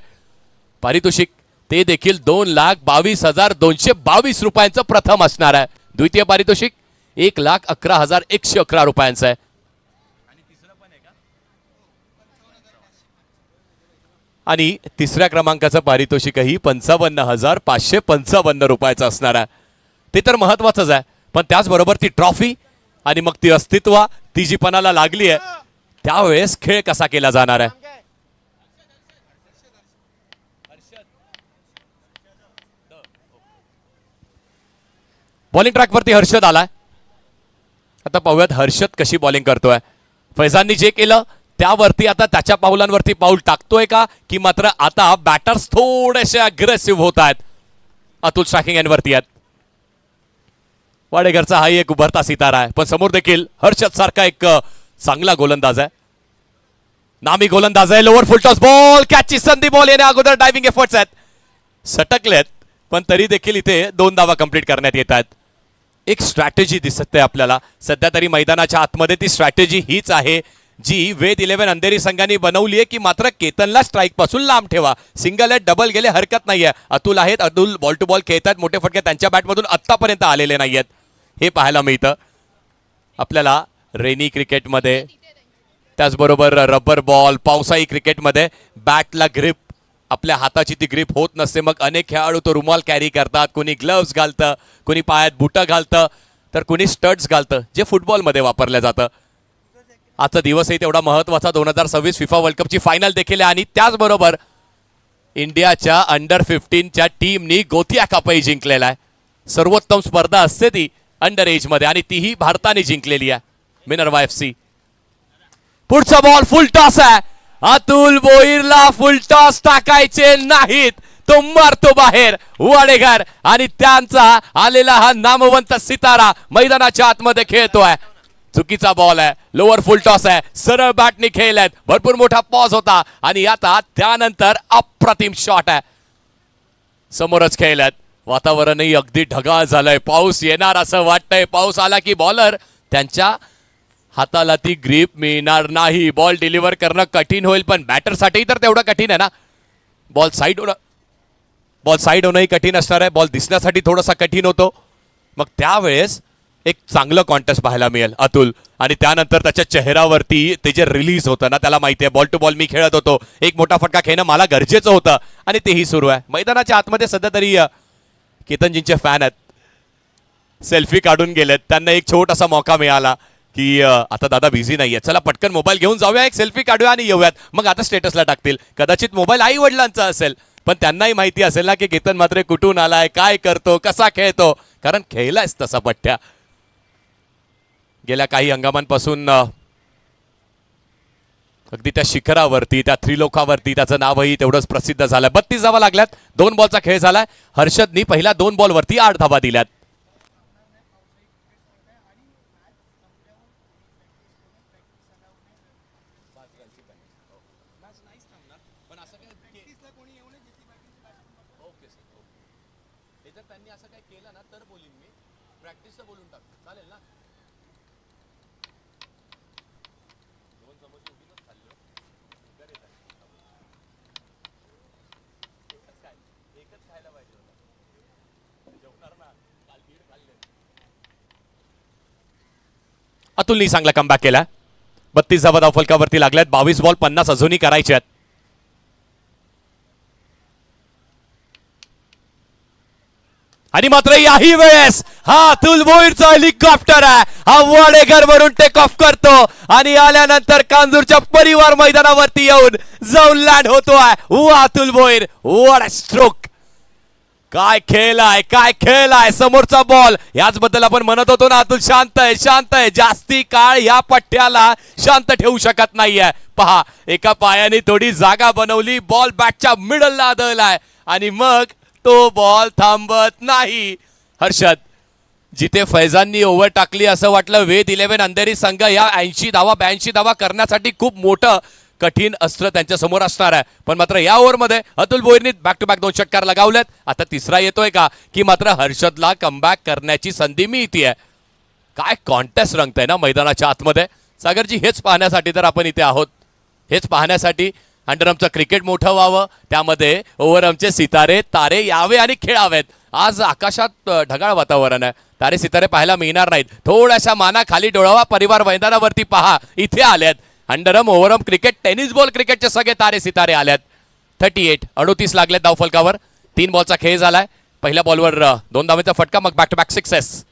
पारितोषिक ते देखील 2,22,222 रुपयांचं प्रथम असणार आहे. द्वितीय पारितोषिक 1,11,111 रुपयांचं आहे. आणि तिसऱ्या क्रमांकाचं पारितोषिकही 55,555 रुपयाचं असणार आहे. ते तर महत्वाचंच आहे, पण त्याचबरोबर ती ट्रॉफी आणि मग ती अस्तित्व, ती जी पणाला लागली आहे, त्यावेळेस खेळ कसा केला जाणार आहे? बॉलिंग ट्रॅकवरती हर्षद आलाय. आता पाहूयात हर्षद कशी बॉलिंग करतोय. फैजाननी जे केलं त्यावरती आता त्याच्या पाऊलांवरती पाऊल टाकतोय का, की मात्र आता बॅटर्स थोडेसे अग्रेसिव्ह होत आहेत. अतुल स्ट्रायकिंग एंडवरती आहेत. वाडेकरचा हाही एक उभरता सितारा आहे, पण समोर देखील हर्षद सारखा एक चांगला गोलंदाज आहे, नामी गोलंदाज आहे. लोअर फुलटॉस बॉल, कॅचची संधी, बॉल येण्या अगोदर डायव्हिंग एफर्ट्स आहेत, सटकलेत, पण तरी देखील इथे 2 धावा कंप्लीट करण्यात येत आहेत. एक स्ट्रॅटेजी दिसते आपल्याला सध्या तरी मैदानाच्या आतमध्ये. ती स्ट्रॅटेजी हीच आहे जी वेद 11 अंधेरी संघाने बनवली आहे, की मात्र केतनला स्ट्राईक पासून लांब ठेवा. सिंगल आहेत, डबल गेले हरकत नाहीये. अतुल आहेत, अतुल बॉल टू बॉल खेळतात, मोठे फटके त्यांच्या बॅटमधून आत्तापर्यंत आलेले नाहीयेत, हे पाहायला मिळतं आपल्याला रेनी क्रिकेटमध्ये. त्याचबरोबर रबर बॉल, पावसाळी क्रिकेटमध्ये बॅटला ग्रिप, आपल्या हाताची ती ग्रिप होत नसते. मग अनेक खेळाडू तो रुमाल कॅरी करतात, कोणी ग्लव्स घालतं, कोणी पायात बुटं घालतं, तर कोणी स्टड्स घालतं, जे फुटबॉलमध्ये वापरलं जातं. आजचा दिवसही तेवढा महत्वाचा. 2026 फिफा वर्ल्ड कपची फायनल देखील आहे आणि त्याचबरोबर इंडियाच्या अंडर 15च्या टीमनी गोथिया कपही जिंकलेला आहे. सर्वोत्तम स्पर्धा असते ती अंडर एज मध्ये आणि तीही भारताने जिंकलेली आहे, मिनर्वा FC. पुढचा बॉल फुल टॉस आहे. अतुल भोईरला फुल टॉस टाकायचे नाहीत, तो मारतो बाहेर वाडेकर आणि त्यांचा आलेला हा नामवंत सितारा मैदानाच्या आतमध्ये खेळतोय. चुकीचा बॉल आहे, लोअर फुल टॉस आहे, सरळ बॅटने खेळल्यात, भरपूर मोठा पॉज होता आणि आता त्यानंतर अप्रतिम शॉट आहे. समोरच खेळल्यात, वातावरणही अगदी ढगाळ झालंय, पाऊस येणार असं वाटतंय. पाऊस आला की बॉलर त्यांच्या हाताला ती ग्रीप मिळणार नाही, बॉल डिलिव्हर करणं कठीण होईल. पण बॅटरसाठी तर तेवढं कठीण आहे ना. बॉल साईड होणंही कठीण असणार आहे, बॉल दिसण्यासाठी थोडासा कठीण होतो. मग त्यावेळेस एक चांगलं कॉन्टेस्ट पाहायला मिळेल अतुल. आणि त्यानंतर त्याच्या चेहऱ्यावरती ते जे रिलीज होतं ना, त्याला माहिती आहे बॉल टू बॉल मी खेळत होतो, एक मोठा फटका खेळणं मला गरजेचं होतं आणि तेही सुरू आहे. मैदानाच्या आतमध्ये सध्या तरी केतनजींचे फॅन आहेत, सेल्फी काढून गेलेत. त्यांना एक छोटासा मौका मिळाला की आता दादा बिझी नाहीये, चला पटकन मोबाईल घेऊन जाऊया, एक सेल्फी काढूया आणि येऊयात. मग आता स्टेटसला टाकतील. कदाचित मोबाईल आई वडिलांचा असेल, पण त्यांनाही माहिती असेल ना की केतन मात्र कुठून आलाय, काय करतो, कसा खेळतो, कारण खेळलायच तसा पट्ट्या. गेल्या काही हंगामांपासून अगदी त्या शिखरावरती, त्या त्रिलोकावरती त्याचं नावही तेवढंच प्रसिद्ध झालं. 32 धावा लागल्यात, 2 बॉलचा खेळ झालाय. हर्षदनी पहिल्या 2 बॉलवरती 8 धावा दिल्यात. अतुलनी चांगला कमबॅक केला. 32 धावा धावफलकावरती लागल्यात. 22 बॉल 50 अजूनही करायचे आहेत. आणि मात्र याही वेळेस हा अतुल भोईरचा हेलिकॉप्टर आहे. हा वाडेघर वरून टेक ऑफ करतो आणि आल्यानंतर कांजूरच्या परिवार मैदानावरती येऊन जाऊन लँड होतोय. वा Atul Bhoir, what a stroke. काय खेळ आहे, काय खेळ आहे. समोरचा बॉल, याच बद्दल आपण म्हणत होतो ना, अतुल शांत आहे, शांत आहे. जास्ती काळ या पट्ट्याला शांत ठेवू शकत नाहीये. पहा, एका पायाने थोडी जागा बनवली, बॉल बॅटच्या मिडलला आदळलाय आणि मग तो बॉल थांबत नाही. हर्षद, जिथे फैजाननी ओव्हर टाकली असं वाटलं वेद 11 अंधेरी संघ या 80 धावा 82 धावा करण्यासाठी खूप मोठं कठीण अस्त्र त्यांच्या समोर असणार आहे. पण मात्र या ओव्हरमध्ये अतुल भोईरनी बॅक टू बॅक 2 षटकार लगावलेत. आता तिसरा येतोय का, की मात्र हर्षदला कमबॅक करण्याची संधी मिळतीये. काय कॉन्टेस्ट रंगतंय ना मैदानाच्या आतमध्ये. सागरजी, हेच पाहण्यासाठी तर आपण इथे आहोत. हेच पाहण्यासाठी अंडरआर्मचं क्रिकेट मोठं व्हावं, त्यामध्ये ओव्हरआर्मचे सितारे तारे यावे आणि खेळावेत. आज आकाशात ढगाळ वातावरण आहे, तारे सितारे पाहायला मिळणार नाहीत. थोड्याशा माना खाली डोळावा, परिवार मैदानावरती पहा, इथे आल्यात underarm overarm cricket, tennis ball क्रिकेटचे सगळे तारे सितारे आल्यात. 38 लागलेत धावफलकावर. 3 बॉलचा खेळ झालाय. पहिल्या बॉलवर 2 धावेचा फटका, मग बॅक टू बॅक सिक्सेस.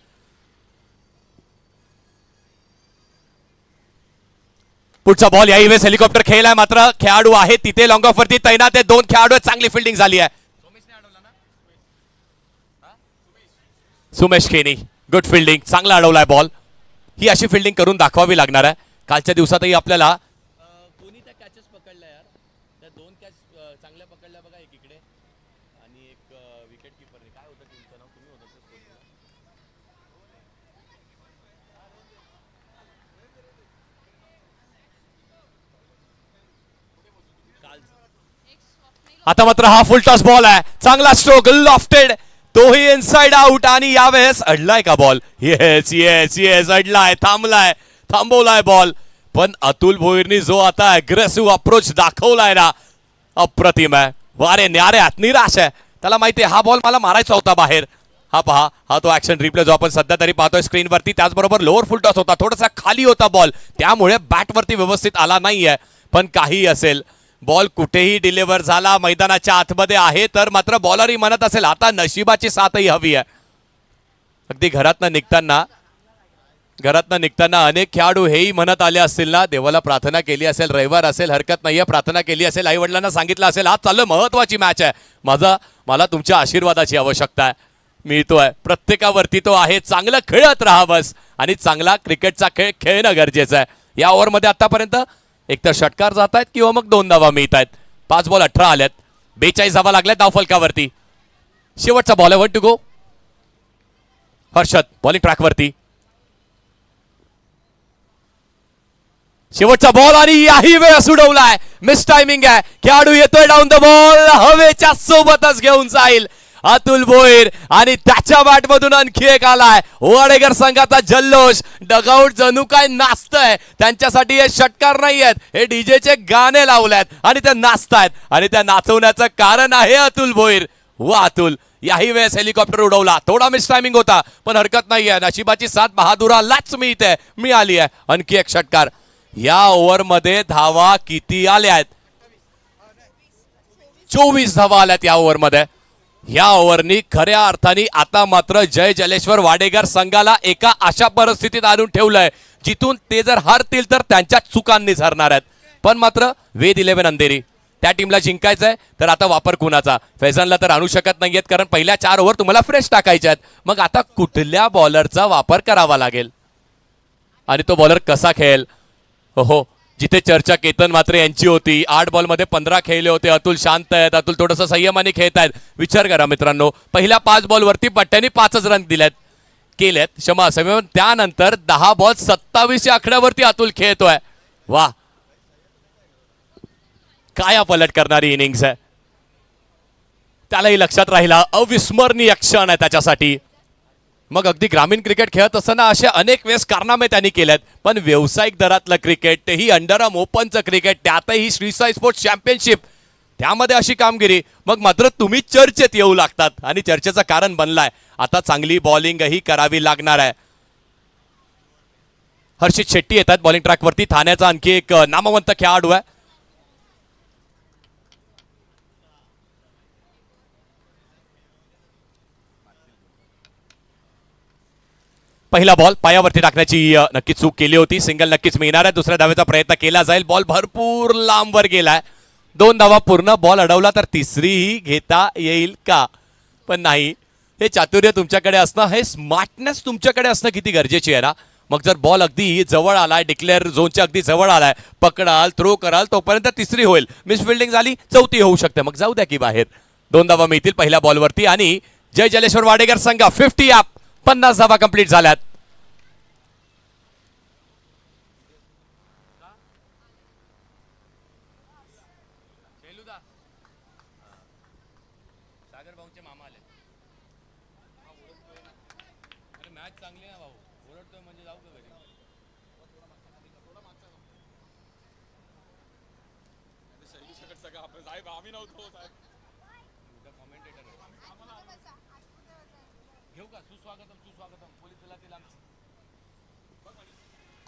पुढचा बॉल याही वेळेस हेलिकॉप्टर खेळलाय. मात्र खेळाडू आहे तिथे लॉंग ऑफ वरती तैनात आहे. 2 खेळाडू आहेत. चांगली फिल्डिंग झाली आहे. सुमेश खेनी, गुड फिल्डिंग, चांगला अडवलाय बॉल. ही अशी फिल्डिंग करून दाखवावी लागणार आहे. कालच्या दिवसातही आपल्याला कोणी त्या कॅचेस पकडल्या यार, त्या 2 कॅच चांगल्या पकडल्या बघा, एक इकडे आणि एक विकेट किपरने. काय होतं टीमचं नाव, तुम्ही होतं आता मात्र हा फुल टॉस बॉल आहे. चांगला स्ट्रोक, लॉफ्टेड, तोही इनसाइड आउट. आणि यावेळेस अडलाय का बॉल. येस येस येस, अडलाय, थांबलाय, थांबवलाय बॉल. पण अतुल भोईरनी जो आता अग्रेसिव्ह अप्रोच दाखवलाय ना, अप्रतिम आहे. वारे न्याऱ्यात निराश आहे. त्याला माहिती आहे हा बॉल मला मारायचा होता बाहेर. हा पहा, हा तो ऍक्शन रिप्ले जो आपण सध्या तरी पाहतोय स्क्रीनवरती. त्याचबरोबर लोअर फुल टॉस होता, थोडासा खाली होता बॉल, त्यामुळे बॅटवरती व्यवस्थित आला नाहीये. पण काही असेल, बॉल कुठेही डिलिव्हर झाला, मैदानाच्या आतमध्ये आहे, तर मात्र बॉलरही म्हणत असेल आता नशिबाची साथही हवी आहे. अगदी घरातनं निघताना अनेक खेळाडू हेही म्हणत आले असतील ना, देवाला प्रार्थना केली असेल, रविवार असेल हरकत नाहीये, प्रार्थना केली असेल, आई वडिलांना सांगितलं असेल आज चाललं महत्वाची मॅच आहे, मला तुमच्या आशीर्वादाची आवश्यकता आहे. मिळतोय प्रत्येकावरती तो आहे. चांगलं खेळत राहा बस, आणि चांगला क्रिकेटचा खेळ खेळणं गरजेचं आहे. या ओव्हरमध्ये आतापर्यंत एकतर षटकार जात आहेत किंवा मग 2 धावा मिळत आहेत. 5 बॉल 18 आल्यात. 42 धावा लागल्यात धावफलकावरती. शेवटचा बॉल आहे, 1 टू गो. हर्षद बॉलिंग ट्रॅकवरती. शेवटचा बॉल आणि याही वेळ उडवलाय. मिस टायमिंग आहे. खेळाडू येतोय डाऊन द बॉल, हवेच्या सोबतच घेऊन जाईल अतुल भोईर, आणि त्याच्या बॅटमधून आणखी एक आलाय. वाडेगर संघाचा जल्लोष, डगआउट जणू काय नाचतंय. त्यांच्यासाठी हे षटकार नाही आहेत, हे डीजेचे गाणे लावल्यात आणि ते नाचतायत, आणि त्या नाचवण्याचं कारण आहे अतुल भोईर. वा अतुल, याही वेळेस हेलिकॉप्टर उडवला. थोडा मिस टायमिंग होता, पण हरकत नाहीये. नशिबाची साथ बहादुरालाच मिळाली आहे. आणखी एक षटकार. या ओव्हरमध्ये धावा किती आल्यात? 24 धावा आल्यात या ओव्हरमध्ये. या ओव्हरनी खऱ्या अर्थाने आता मात्र जय जलेश्वर वाडेगर संघाला एका अशा परिस्थितीत आणून ठेवलंय जिथून ते जर हारतील तर त्यांच्या चुकांनीच हरणार आहेत. पण मात्र वेद 11 अंधेरी त्या टीमला जिंकायचंय, तर आता वापर कुणाचा? फैजानला तर आणू शकत नाहीयेत, कारण पहिल्या 4 ओव्हर तुम्हाला फ्रेश टाकायच्या आहेत. मग आता कुठल्या बॉलरचा वापर करावा लागेल आणि तो बॉलर कसा खेळेल? हो, जिथे चर्चा केतन म्हात्रे यांची होती, 8 बॉलमध्ये 15 खेळले होते. अतुल शांत आहेत, अतुल थोडंसं संयमाने खेळत आहेत. विचार करा मित्रांनो, पहिल्या 5 बॉलवरती पट्ट्याने 5च रन केलेत, क्षमा असावी. त्यानंतर 10 बॉल 27 या आकड्यावरती अतुल खेळतोय. वा, काय पलट करणारी इनिंग्स आहे. त्यालाही लक्षात राहिला, अविस्मरणीय क्षण आहे त्याच्यासाठी. मग अगदी ग्रामीण क्रिकेट खेळत असताना असे अनेक वेळेस कारनामे त्यांनी केलेत, पण व्यावसायिक दरातलं क्रिकेट, तेही अंडरआर्म ओपनचं क्रिकेट, त्यातही श्री साई स्पोर्ट्स चॅम्पियनशिप, त्यामध्ये अशी कामगिरी. मग मात्र तुम्ही चर्चेत येऊ लागतात, आणि चर्चेचं कारण बनलाय. आता चांगली बॉलिंगही करावी लागणार आहे. हर्षित शेट्टी येतात बॉलिंग ट्रॅकवरती. ठाण्याचा आणखी एक नामवंत खेळाडू आहे. पहिला बॉल पायावरती टाकण्याची नक्कीच चूक केली होती. सिंगल नक्कीच मिळणार आहे. दुसऱ्या धावेचा प्रयत्न केला जाईल. बॉल भरपूर लांबवर गेलाय. 2 धावा पूर्ण. बॉल अडवला तर तिसरीही घेता येईल का, पण नाही. हे चातुर्य तुमच्याकडे असणं, हे स्मार्टनेस तुमच्याकडे असणं किती गरजेची आहे ना. मग जर बॉल अगदी जवळ आलाय, डिक्लेअर झोनच्या अगदी जवळ आलाय, पकडाल, थ्रो कराल, तोपर्यंत तिसरी होईल. मिस फिल्डिंग झाली, चौथी होऊ शकते. मग जाऊ द्या की बाहेर. 2 धावा मिळतील पहिल्या बॉलवरती आणि जय जलेश्वर वाडेकर संघ 50 अप. 50 धावा कंप्लीट झाल्यात.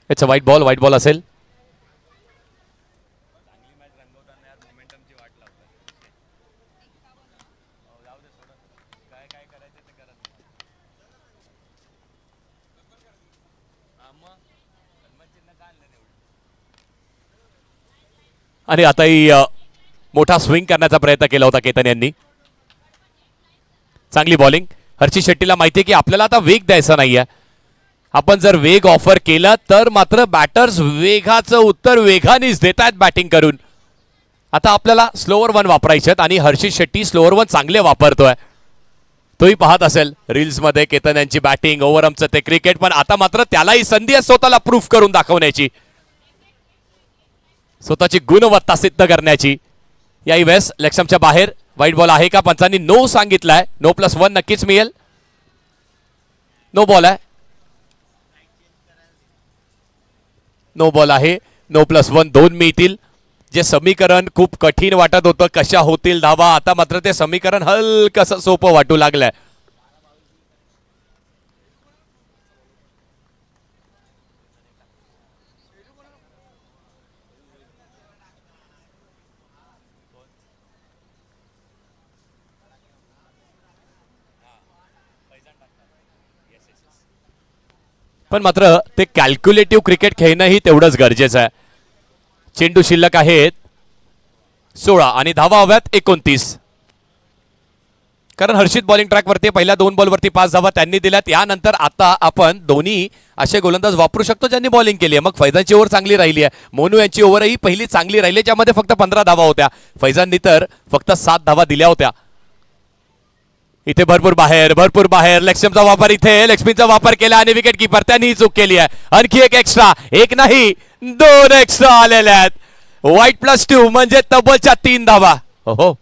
It's a white ball. White ball असेल. आणि आताही मोठा स्विंग करण्याचा प्रयत्न केला होता केतन यांनी. चांगली बॉलिंग. हर्षित शेट्टीला माहिती आहे की आपल्याला आता वेग द्यायचा नाहीये. आपण जर वेग ऑफर केला तर मात्र बॅटर्स वेगाचं उत्तर वेगानेच देत आहेत बॅटिंग करून. आता आपल्याला स्लोअर वन वापरायचे आणि हर्षित शेट्टी स्लोअर वन चांगले वापरतोय. तोही पाहत असेल रील्समध्ये केतन यांची बॅटिंग, ओव्हरआर्मचं ते क्रिकेट. पण आता मात्र त्यालाही संधी आहे स्वतःला प्रूफ करून दाखवण्याची, स्वतःची गुणवत्ता सिद्ध करण्याची. याही वेळेस लक्ष्मच्या बाहेर. व्हाईट बॉल आहे का? पंचांनी नो सांगितलाय. नो +1 नक्कीच मिळेल. नो बॉल आहे. नो बॉल आहे. नो +1 2 मिळतील. जे समीकरण खूप कठीण वाटत होतं, कशा होतील धावा, आता मात्र ते समीकरण हलकसं सोपं वाटू लागलंय. पण मात्र ते कॅल्क्युलेटिव्ह क्रिकेट खेळणंही तेवढंच गरजेचं आहे. चेंडू शिल्लक आहेत 16 आणि धावा हव्यात 29. कारण हर्षित बॉलिंग ट्रॅकवरती पहिल्या 2 बॉलवरती 5 धावा त्यांनी दिल्यात. यानंतर आता आपण दोन्ही असे गोलंदाज वापरू शकतो ज्यांनी बॉलिंग केली आहे. मग फैजानची ओव्हर चांगली राहिली आहे. मोनू यांची ओव्हरही पहिली चांगली राहिली, ज्यामध्ये फक्त 15 धावा होत्या. फैजाननी तर फक्त 7 धावा दिल्या होत्या. इथे भरपूर बाहेर लक्ष्मचा वापर, इथे लक्ष्मीचा वापर केला आणि विकेट किपर त्यांनी चूक केली आहे. आणखी एक एक्स्ट्रा, एक नाही 2 एक्स्ट्रा आलेल्या आहेत. व्हाईट +2 म्हणजे तब्बलच्या 3 धावा. हो,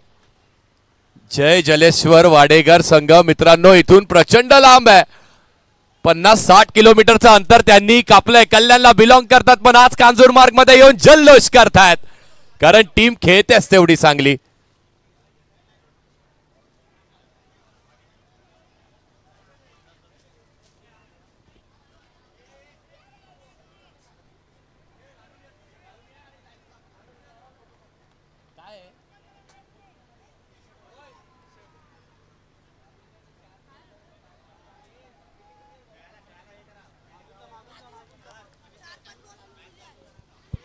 जय जलेश्वर वाडेकर संघ मित्रांनो इथून प्रचंड लांब आहे. 50-60 किलोमीटरचं अंतर त्यांनी कापलंय. कल्याणला बिलॉंग करतात, पण आज कांजूर मार्ग मध्ये येऊन जल्लोष करतायत, कारण टीम खेळतेच तेवढी चांगली.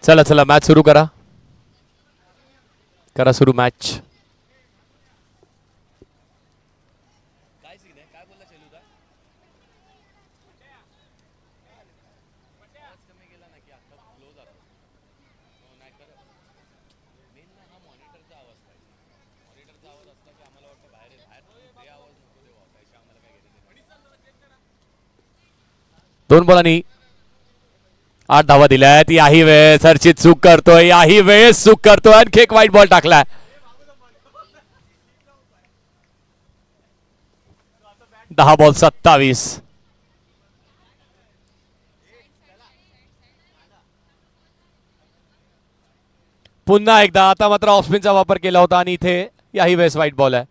चला चला मॅच सुरू करा. करा सुरू मॅच. दोन बॉलांनी 8 धावा दिल्या आहेत. याही वेळेस हर्षित चूक करतोय, याही वेळेस चूक करतोय. आणखी एक व्हाईट बॉल टाकलाय. 10 बॉल 27. पुन्हा एकदा आता मात्र ऑफस्पिनचा वापर केला होता आणि इथे याही वेळेस व्हाईट बॉल आहे.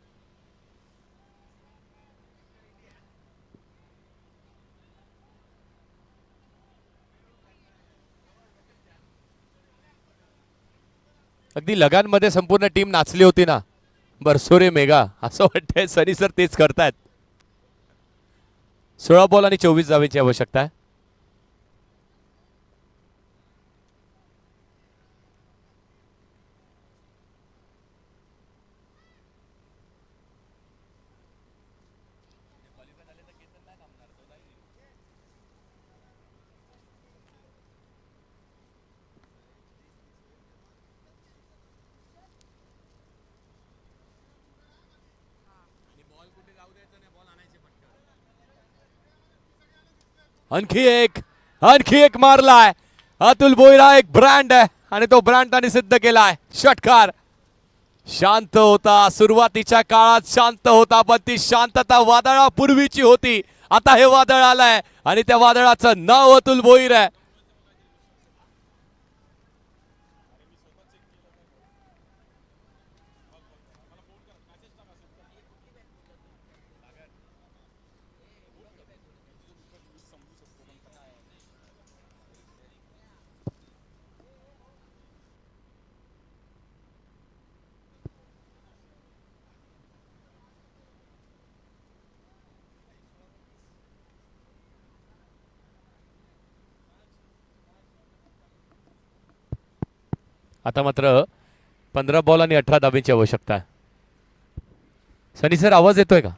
अगदी लगानमध्ये संपूर्ण टीम नाचली होती ना, बरसोरे मेगा, असं वाटतंय सनी सर तेच करतायत. 16 बॉल आणि 24 धावेची आवश्यकता आहे. आणखी एक मारलाय. अतुल भोईरा एक ब्रँड आहे आणि तो ब्रँड त्यांनी सिद्ध केलाय. षटकार. शांत होता सुरुवातीच्या काळात, शांत होता, पण ती शांतता वादळापूर्वीची होती. आता हे वादळ आलंय आणि त्या वादळाचं नाव अतुल भोईर आहे. आता मात्र 15 बॉल आणि 18 धावेची आवश्यकता आहे. सनी सर आवाज येतोय का?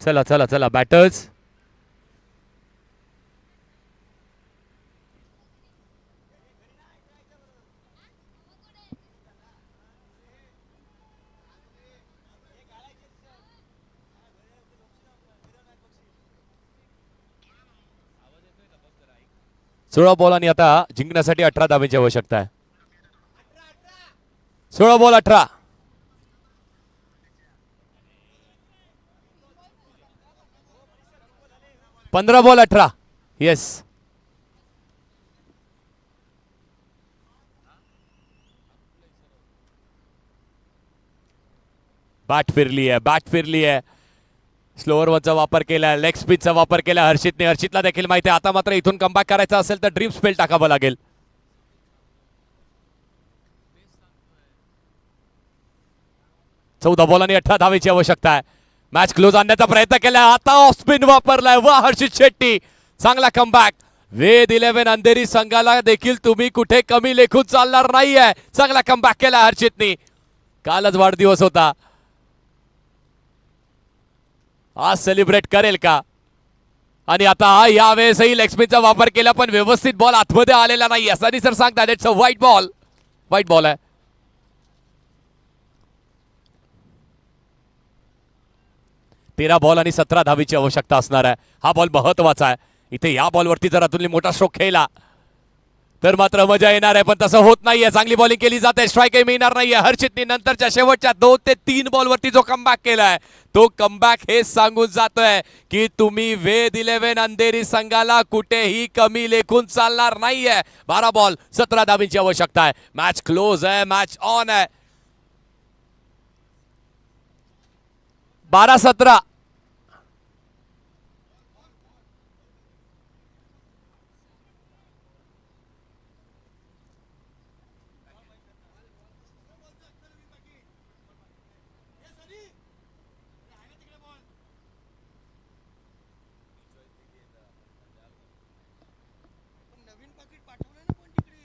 चला चला चला बॅटर्स. सोळा बॉल आणि आता जिंकण्यासाठी 18 धावेची आवश्यकता आहे. 16 बॉल 18. पंधरा बॉल 18. येस. बॅट फिरली आहे. स्लोअर वनचा वापर केलाय, लेग स्पिनचा वापर केला हर्षितने. हर्षितला देखील माहिती आहे आता मात्र इथून कमबॅक करायचा असेल तर ड्रीम स्पेल टाकावं लागेल. चौदा बॉल आणि 18 धावेची आवश्यकता आहे. मॅच क्लोज आणण्याचा प्रयत्न केला, आता ऑफ स्पिन वापरलाय. वा हर्षित शेट्टी, चांगला कमबॅक. वेद 11 अंधेरी संघाला देखील तुम्ही कुठे कमी लेखून चालणार नाहीये. चांगला कमबॅक केला हर्षितनी. कालच वाढदिवस होता, आज सेलिब्रेट करेल का? आणि आता यावेळेसही लेग स्पिनचा वापर केला पण व्यवस्थित बॉल आतमध्ये आलेला नाही. सनी सर सांगतात it's a white ball. White ball आहे. तेरा बॉल आणि 17 धावेची आवश्यकता असणार आहे. हा बॉल महत्वाचा आहे. इथे या बॉलवरती जर अतुलने मोठा स्ट्रोक खेळला तर मात्र मजा येणार आहे, पण तसं होत नाहीये. चांगली बॉलिंग केली जाते, स्ट्राईकही मिळणार नाहीये. हर्षितने नंतरच्या शेवटच्या 2 ते 3 बॉलवरती जो कमबॅक केलाय तो कमबॅक हे सांगून जातोय की तुम्ही वेद 11 अंधेरी संघाला कुठेही कमी लेखून चालणार नाहीये. 12 बॉल 17 धावेची आवश्यकता आहे. मॅच क्लोज आहे, मॅच ऑन आहे. 12-17. नवीन पाकिट पाठवलंय ना पण तिकडे.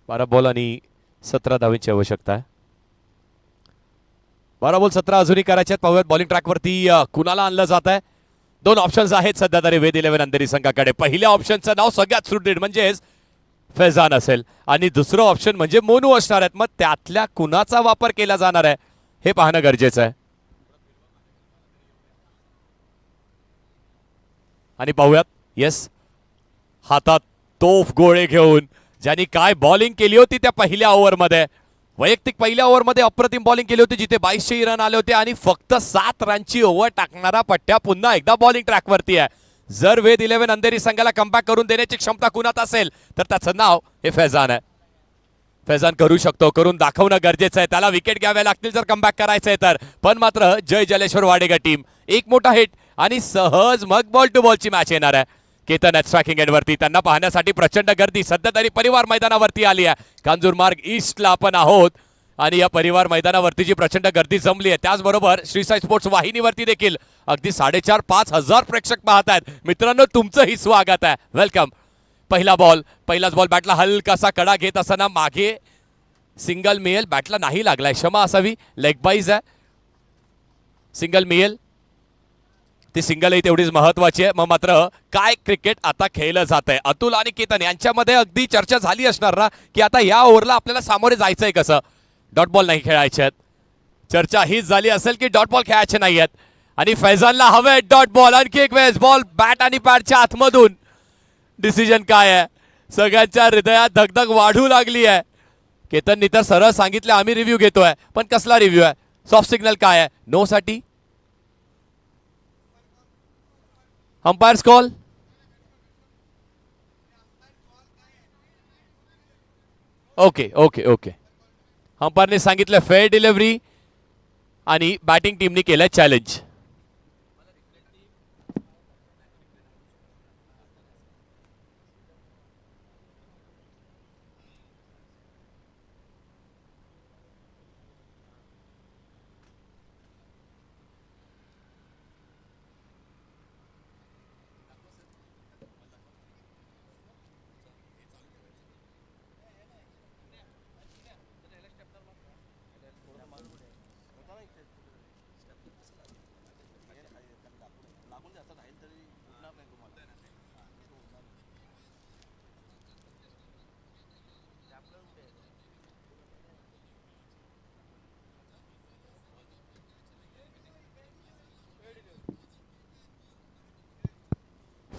बारा बॉल आणि 17 धावेची आवश्यकता आहे. 12 बॉल 17 अजूनही करायचे आहेत. पाहूयात बॉलिंग ट्रॅकवरती कुणाला आणलं जात आहे. 2 ऑप्शन्स आहेत सध्या तरी वेद 11 अंधेरी संघाकडे. पहिल्या ऑप्शनचं नाव सगळ्यात सुटेड म्हणजेच फैजान असेल आणि दुसरं ऑप्शन म्हणजे मोनू असणार आहेत. मग त्यातल्या कुणाचा वापर केला जाणार आहे हे पाहणं गरजेचं आहे. आणि पाहूयात. येस, हातात तोफ गोळे घेऊन ज्यांनी काय बॉलिंग केली होती त्या पहिल्या ओव्हरमध्ये. वैयक्तिक पहिल्या ओव्हरमध्ये अप्रतिम बॉलिंग केली होती जिथे 2200 रन आले होते आणि फक्त 7 रनची ओव्हर टाकणारा पट्ट्या पुन्हा एकदा बॉलिंग ट्रॅकवरती आहे. जर वेद 11 अंधेरी संघाला कमबॅक करून देण्याची क्षमता कुणात असेल तर त्याचं नाव हे फैजान आहे. फैजान करू शकतो, करून दाखवणं गरजेचं आहे. त्याला विकेट घ्याव्या लागतील जर कमबॅक करायचं आहे तर. पण मात्र जय जलेश्वर वाडेकर टीम एक मोठा हिट आणि सहज मग बॉल टू बॉलची मॅच येणार आहे. केतन स्ट्रायकिंग एंडवरती. त्यांना पाहण्यासाठी प्रचंड गर्दी सध्या तरी परिवार मैदानावरती आली आहे. कांजूरमार्ग ईस्टला आपण आहोत आणि या परिवार मैदानावरती जी प्रचंड गर्दी जमली आहे. त्याचबरोबर श्रीसाई स्पोर्ट्स वाहिनीवरती देखील अगदी 4,500-5,000 हजार प्रेक्षक पाहत आहेत. मित्रांनो, तुमचंही स्वागत आहे, वेलकम. पहिला बॉल, पहिलाच बॉल बॅटला हलकासा कडा घेत असताना मागे सिंगल मिळेल. बॅटला नाही लागलाय, क्षमा असावी, लेग बाईज आहे. सिंगल मिळेल, ती सिंगलही तेवढीच महत्वाची आहे. मग मात्र काय क्रिकेट आता खेळलं जात आहे. अतुल आणि केतन यांच्यामध्ये अगदी चर्चा झाली असणार ना की आता या ओव्हरला आपल्याला सामोरे जायचंय कसं. डॉट बॉल नाही खेळायचे आहेत. चर्चा हीच झाली असेल की डॉट बॉल खेळायचे नाही आहेत आणि फैजानला हवे डॉट बॉल. आणखी एक वेळेस बॉल बॅट आणि पॅडच्या आतमधून. डिसिजन काय आहे? सगळ्यांच्या हृदयात धगधग वाढू लागली आहे. केतननी तर सरळ सांगितलं आम्ही रिव्ह्यू घेतोय, पण कसला रिव्ह्यू आहे? सॉफ्ट सिग्नल काय आहे? नो साठी umpire's call. Okay okay okay. अंपायरने सांगितलं फेअर डिलिव्हरी आणि बॅटिंग टीमने केलं चॅलेंज.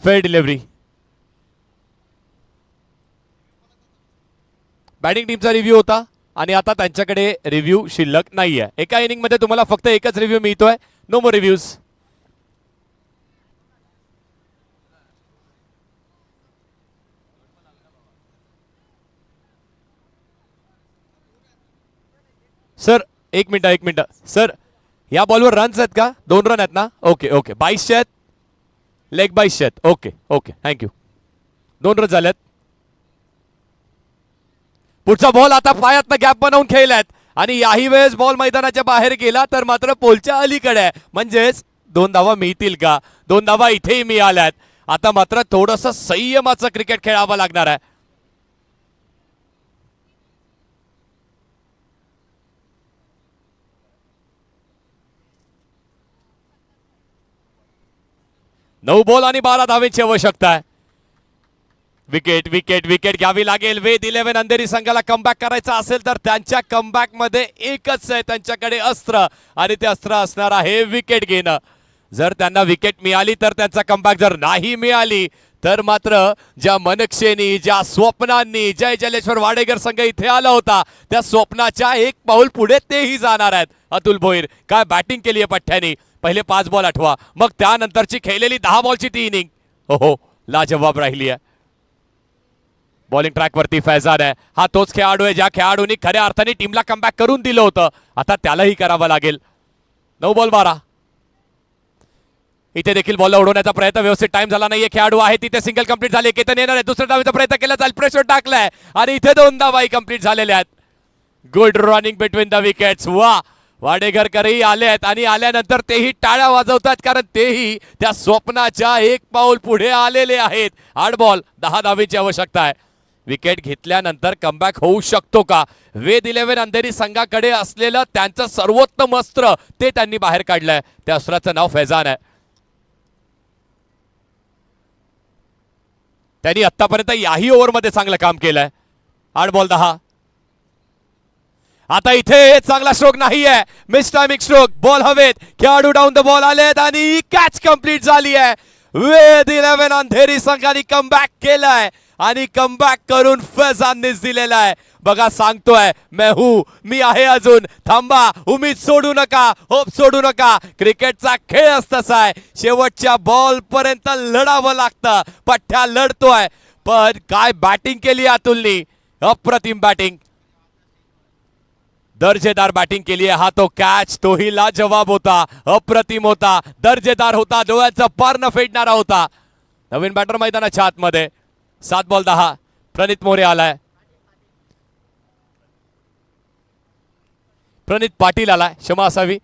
Fair delivery. बॅटिंग टीमचा रिव्ह्यू होता आणि आता त्यांच्याकडे रिव्ह्यू शिल्लक नाहीये. एका इनिंग मध्ये तुम्हाला फक्त एकच रिव्ह्यू मिळतोय. नो मोर रिव्ह्यूज. सर एक मिनिट सर, या बॉलवर रन्स आहेत का? 2 रन आहेत ना? Okay okay. 2200 आहेत, लेग 2200 आहेत. Okay okay, thank you. 2 रन झालेत. पुढचा बॉल आता पायातनं गॅप बनवून खेळलात आणि याही वेळेस बॉल मैदानाच्या बाहेर गेला तर मात्र पोलच्या अलीकडे आहे. म्हणजेच 2 धावा मिळतील का? 2 धावा इथेही मिळाल्यात. आता मात्र थोडंसं संयमाचं क्रिकेट खेळावं लागणार आहे. नऊ बॉल आणि 12 धावेची आवश्यकता आहे. विकेट विकेट विकेट घ्यावी लागेल. वेद 11 अंधेरी संघाला कमबॅक करायचा असेल तर त्यांच्या कमबॅक मध्ये एकच आहे त्यांच्याकडे अस्त्र आणि ते अस्त्र असणार आहे विकेट घेणं. जर त्यांना विकेट मिळाली तर त्यांचा कमबॅक, जर नाही मिळाली तर मात्र ज्या मनक्षेनी, ज्या स्वप्नांनी जय जलेश्वर वाडेकर संघ इथे आला होता त्या स्वप्नाच्या एक पाऊल पुढे तेही जाणार आहेत. अतुल भोईर काय बॅटिंग केली आहे पठ्ठ्यानी. पहिले 5 बॉल आठवा, मग त्यानंतरची खेळलेली 10 बॉलची ती इनिंग हो लाजवाब राहिली आहे. बॉलिंग ट्रॅकवरती फैजान आहे. हा तोच खेळाडू आहे ज्या खेळाडूंनी खऱ्या अर्थाने टीमला कमबॅक करून दिलं होतं. आता त्यालाही करावं लागेल. 9 बॉल 12. इथे देखील बॉल उडवण्याचा प्रयत्न, व्यवस्थित टाइम झाला नाहीये. खेळाडू आहे तिथे सिंगल कंप्लीट झाली. केतन येणार आहे, दुसऱ्या डावीचा प्रयत्न केला जाईल. प्रेशर टाकलाय आणि इथे 2 धावाही कंप्लीट झालेल्या आहेत. Good running between the wickets. वा, वाडेकरकरही आले आहेत आणि आल्यानंतर तेही टाळ्या वाजवतात कारण तेही त्या स्वप्नाच्या एक पाऊल पुढे आलेले आहेत. 8 बॉल 10 धावेची आवश्यकता आहे. विकेट घेतल्यानंतर कमबॅक होऊ शकतो का? वेद 11 अंधेरी संघाकडे असलेलं त्यांचं सर्वोत्तम अस्त्र ते त्यांनी बाहेर काढलंय. त्या अस्त्राचं नाव फैजान आहे. त्यांनी आतापर्यंत याही ओव्हरमध्ये चांगलं काम केलंय. 8 बॉल 10. आता इथे चांगला स्ट्रोक नाहीये, मिस टायमिंग स्ट्रोक. बॉल हवेत, खेळाडू डाऊन द बॉल आलेत आणि कॅच कंप्लीट झाली आहे. वेद 11 अंधेरी संघाने कमबॅक केलाय आणि कमबॅक करून फैजाननेच दिलेला आहे. बघा सांगतोय मी आहे अजून, थांबा, उम्मीद सोडू नका, होप सोडू नका. क्रिकेटचा खेळ तसा आहे, शेवटच्या बॉल पर्यंत लढावं लागतं. पठ्ठ्या लढतोय, पण काय बॅटिंग केली अतुलनी, अप्रतिम बॅटिंग, दर्जेदार बॅटिंग केली आहे. हा तो कॅच तोही लाजवाब होता, अप्रतिम होता, दर्जेदार होता, डोळ्याचं पार न फेडणारा होता. नवीन बॅटर मैदानाच्या आतमध्ये. 7 बॉल 10. प्रणित मोरे आलाय, प्रणित पाटील आलाय, क्षमा असावी.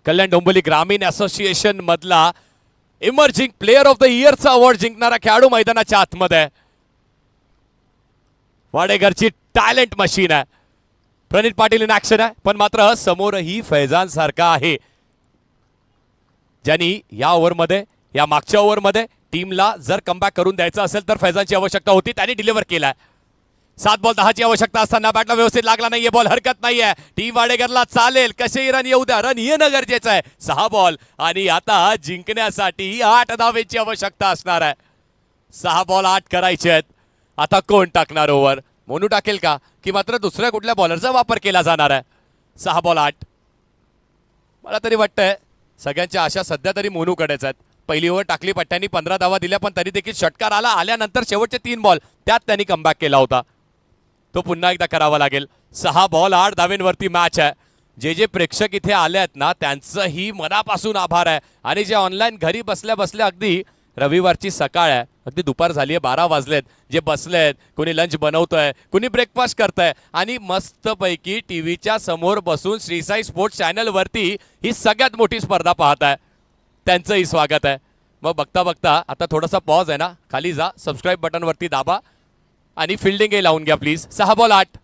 कल्याण डोंबिवली ग्रामीण असोसिएशन मधला इमर्जिंग प्लेयर ऑफ द इयरचा अवॉर्ड जिंकणारा खेळाडू मैदानाच्या आतमध्ये. वाडेकरची टॅलेंट मशीन आहे. प्रणित पाटील इन ऍक्शन आहे, पण मात्र समोरही फैजान सारखा आहे, ज्यांनी या ओव्हरमध्ये, या मागच्या ओव्हरमध्ये टीमला जर कमबॅक करून द्यायचं असेल तर फैजानची आवश्यकता होती, त्यांनी डिलिव्हर केलाय. 7 बॉल 10 ची आवश्यकता असताना बॅटला व्यवस्थित लागला नाहीये बॉल, हरकत नाहीये. टीम वाडेकरला चालेल, कसेही रन येऊ द्या, रन येणं गरजेचं आहे. 6 बॉल आणि आता जिंकण्यासाठी 8 धावेची आवश्यकता असणार आहे. 6 बॉल 8 करायचे आहेत. आता कोण टाकणार ओव्हर, मोनू टाकेल का, की मात्र दुसऱ्या कुठल्या बॉलरचा वापर केला जाणार आहे. 6 बॉल 8. मला तरी वाटतंय सगळ्यांच्या आशा सध्या तरी मोनूकडेच आहेत. पहिली ओव्हर टाकली, पट्ट्यांनी 15 धावा दिल्या, पण तरी देखील षटकार आला. आल्यानंतर शेवटचे 3 बॉल त्यात त्यांनी कमबॅक केला होता, तो पुन्हा एकदा करावा लागेल. 6 बॉल 8 धावेंवरती मॅच आहे. जे प्रेक्षक इथे आले आहेत ना, त्यांचंही मनापासून आभार आहे. आणि जे ऑनलाईन घरी बसल्या बसल्या, अगदी रविवारची सकाळ आहे, अगदी दुपार झाली आहे, 12 वाजलेत, जे बसलेत, कोणी लंच बनवतंय, कोणी ब्रेकफास्ट करतंय आणि मस्तपैकी टीव्हीच्या समोर बसून श्रीसाई स्पोर्ट्स चॅनलवरती ही सगळ्यात मोठी स्पर्धा पाहत आहे, त्यांचंही स्वागत आहे. मग बघता बघता आता थोडासा पॉज आहे ना, खाली जा, सबस्क्राईब बटनवरती दाबा आणि फिल्डिंगही लावून घ्या प्लीज. 6 बॉल 8.